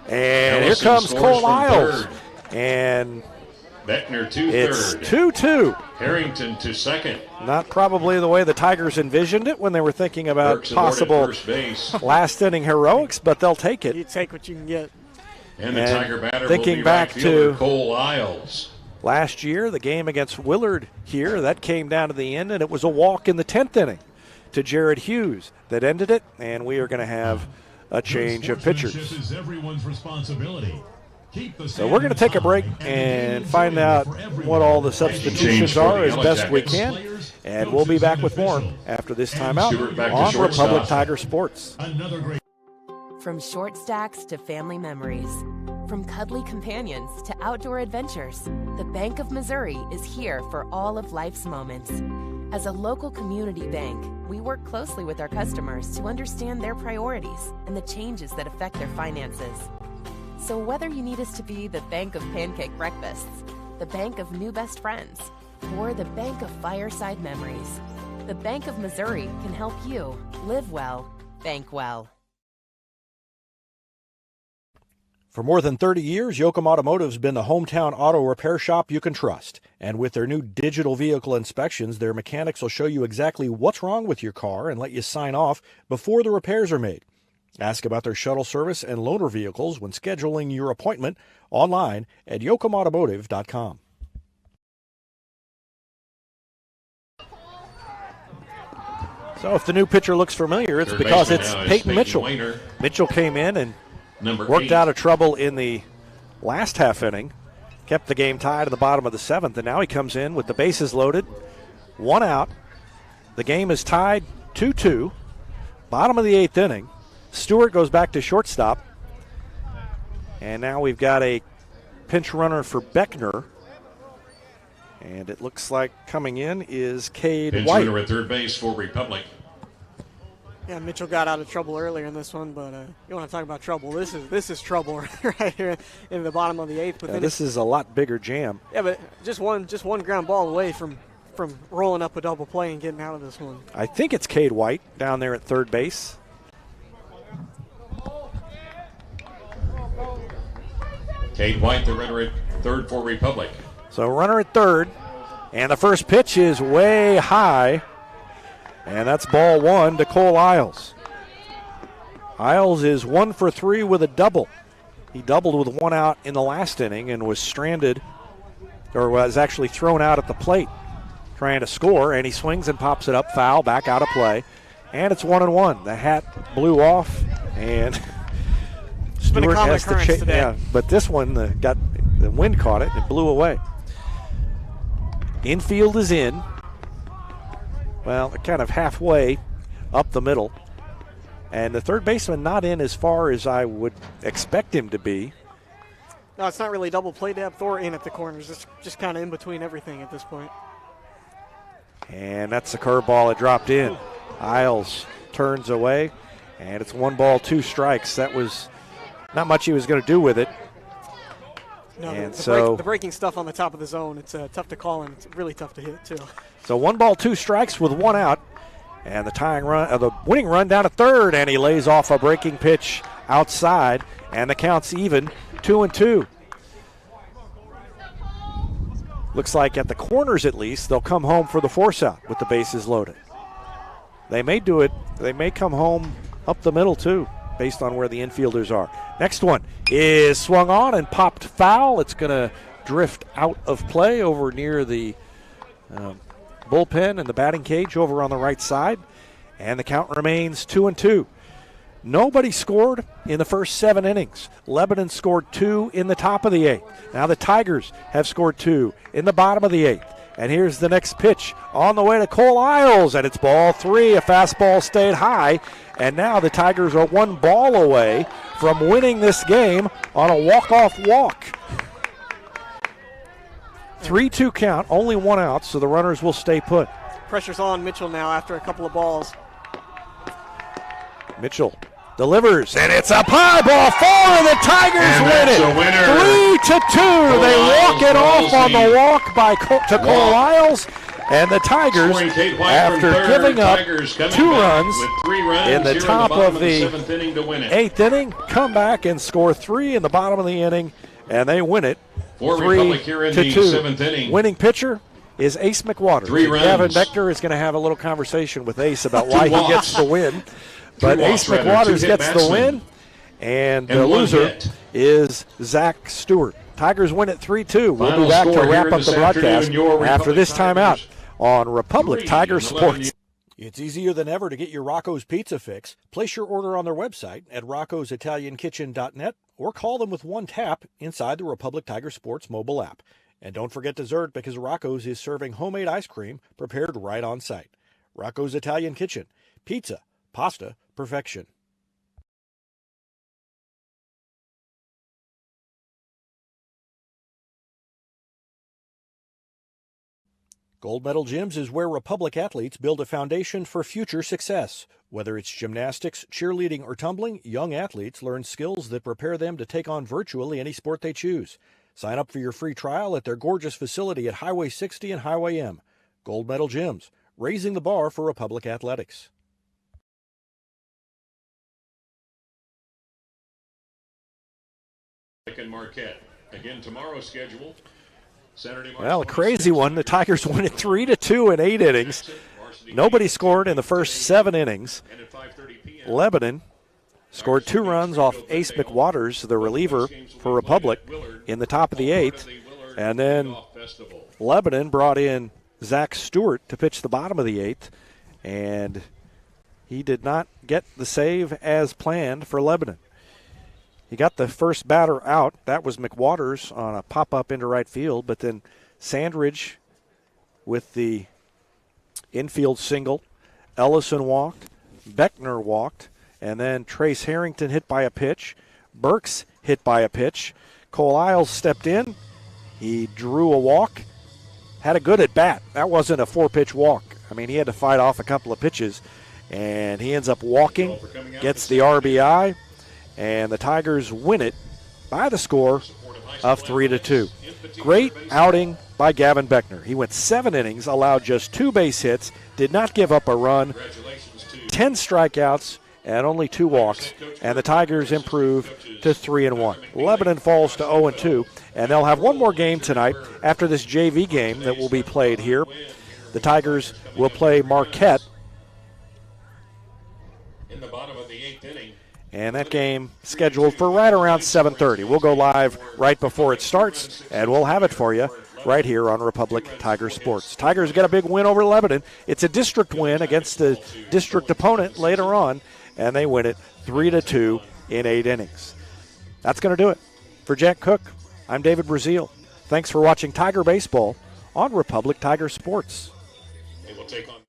and here comes Cole Isles, and Beckner to it's third. 2-2. Harrington to second. Not probably the way the Tigers envisioned it when they were thinking about Burks aboard at possible first base. last-inning heroics, but they'll take it. You take what you can get. And the Tiger batter thinking will be back right fielder to Cole Isles. last year, the game against Willard here, that came down to the end, and it was a walk in the 10th inning to Jared Hughes that ended it, and we are going to have a change of pitchers. Is everyone's responsibility. So we're going to take a break and find out what all the substitutions are as best we can, and we'll be back with more after this timeout on Republic Tiger Sports. From short stacks to family memories, from cuddly companions to outdoor adventures, the Bank of Missouri is here for all of life's moments. As a local community bank, we work closely with our customers to understand their priorities and the changes that affect their finances. So whether you need us to be the bank of pancake breakfasts, the bank of new best friends, or the bank of fireside memories, the Bank of Missouri can help you live well, bank well. For more than 30 years, Yoakum Automotive's been the hometown auto repair shop you can trust. And with their new digital vehicle inspections, their mechanics will show you exactly what's wrong with your car and let you sign off before the repairs are made. Ask about their shuttle service and loaner vehicles when scheduling your appointment online at yoakumautomotive.com. So if the new pitcher looks familiar, it's because it's Peyton Mitchell. Mitchell came in and worked out of trouble in the last half inning, kept the game tied in the bottom of the 7th, and now he comes in with the bases loaded, 1 out. The game is tied 2-2, bottom of the 8th inning. Stewart goes back to shortstop, and now we've got a pinch runner for Beckner, and it looks like coming in is Cade Pinch White. runner at third base for Republic. Yeah, Mitchell got out of trouble earlier in this one, but you want to talk about trouble. This is trouble right here in the bottom of the 8th. But This is a lot bigger jam. Yeah, but just one ground ball away from rolling up a double play and getting out of this one. I think it's Cade White down there at third base. Cade White, the runner at third for Republic. So runner at third, and the first pitch is way high, and that's ball 1 to Cole Isles. Isles is 1 for 3 with a double. He doubled with 1 out in the last inning and was stranded, or was actually thrown out at the plate trying to score, and he swings and pops it up, foul, back out of play, and it's 1-1. The hat blew off, and Stewart has to chase. Yeah, but this one got the wind caught it and it blew away. Infield is in. Well, kind of halfway up the middle. And the third baseman not in as far as I would expect him to be. No, it's not really double play depth or in at the corners. It's just kind of in between everything at this point. And that's the curveball that dropped in. Isles turns away, and it's 1 ball, 2 strikes. That was not much he was going to do with it. No, and the breaking stuff on the top of the zone, it's tough to call, and it's really tough to hit, too. So 1 ball, 2 strikes with 1 out. And the tying run, the winning run down to third, and he lays off a breaking pitch outside, and the count's even, 2-2. Looks like at the corners at least, they'll come home for the force out with the bases loaded. They may do it. They may come home up the middle too, based on where the infielders are. Next one is swung on and popped foul. It's going to drift out of play over near the bullpen and the batting cage over on the right side. And the count remains 2-2. Nobody scored in the first 7 innings. Lebanon scored 2 in the top of the 8th. Now the Tigers have scored 2 in the bottom of the 8th. And here's the next pitch on the way to Cole Isles, and it's ball 3. A fastball stayed high, and now the Tigers are 1 ball away from winning this game on a walk-off walk. 3-2 count, only 1 out, so the runners will stay put. Pressure's on Mitchell now after a couple of balls. Mitchell delivers, and it's up high, ball 4, and the Tigers win it. 3-2. They walk it off on the walk to Cole Isles, and the Tigers, after giving up 2 runs in the top of the 8th inning, come back and score 3 in the bottom of the inning, and they win it 3-2. Winning pitcher is Ace McWaters. Gavin Beckner is going to have a little conversation with Ace about why he gets the win. But Ace McWaters gets the win, and the loser is Zac Stewart. Tigers win at 3-2. We'll be back to wrap up the broadcast after this timeout on Republic Tiger Sports. It's easier than ever to get your Rocco's Pizza fix. Place your order on their website at roccositaliankitchen.net or call them with 1 tap inside the Republic Tiger Sports mobile app. And don't forget dessert, because Rocco's is serving homemade ice cream prepared right on site. Rocco's Italian Kitchen. Pizza, pasta, perfection. Gold Medal Gyms is where Republic athletes build a foundation for future success. Whether it's gymnastics, cheerleading, or tumbling, young athletes learn skills that prepare them to take on virtually any sport they choose. Sign up for your free trial at their gorgeous facility at Highway 60 and Highway M. Gold Medal Gyms, raising the bar for Republic athletics. And Marquette. Again, tomorrow's schedule. Saturday, well, a crazy one. The Tigers win it 3-2 in 8 innings. Nobody scored in the first 7 innings. Lebanon scored 2 runs off Ace McWaters, the reliever for Republic, in the top of the 8th. And then Lebanon brought in Zac Stewart to pitch the bottom of the 8th. And he did not get the save as planned for Lebanon. He got the first batter out. That was McWaters on a pop-up into right field. But then Sandridge with the infield single. Ellison walked. Beckner walked. And then Trace Harrington hit by a pitch. Burks hit by a pitch. Cole Isles stepped in. He drew a walk. Had a good at-bat. That wasn't a 4-pitch walk. I mean, he had to fight off a couple of pitches. And he ends up walking, gets the RBI. And the Tigers win it by the score of 3-2. Great outing by Gavin Beckner. He went 7 innings, allowed just 2 base hits, did not give up a run, 10 strikeouts, and only 2 walks. And the Tigers improve to 3-1. Lebanon falls to 0-2, and they'll have one more game tonight after this JV game that will be played here. The Tigers will play Marquette in the bottom of the 8th inning. And that game scheduled for right around 7:30. We'll go live right before it starts, and we'll have it for you right here on Republic Tiger Sports. Tigers get a big win over Lebanon. It's a district win against the district opponent later on, and they win it 3-2 in 8 innings. That's going to do it. For Jack Cook, I'm David Brazil. Thanks for watching Tiger Baseball on Republic Tiger Sports. They will take on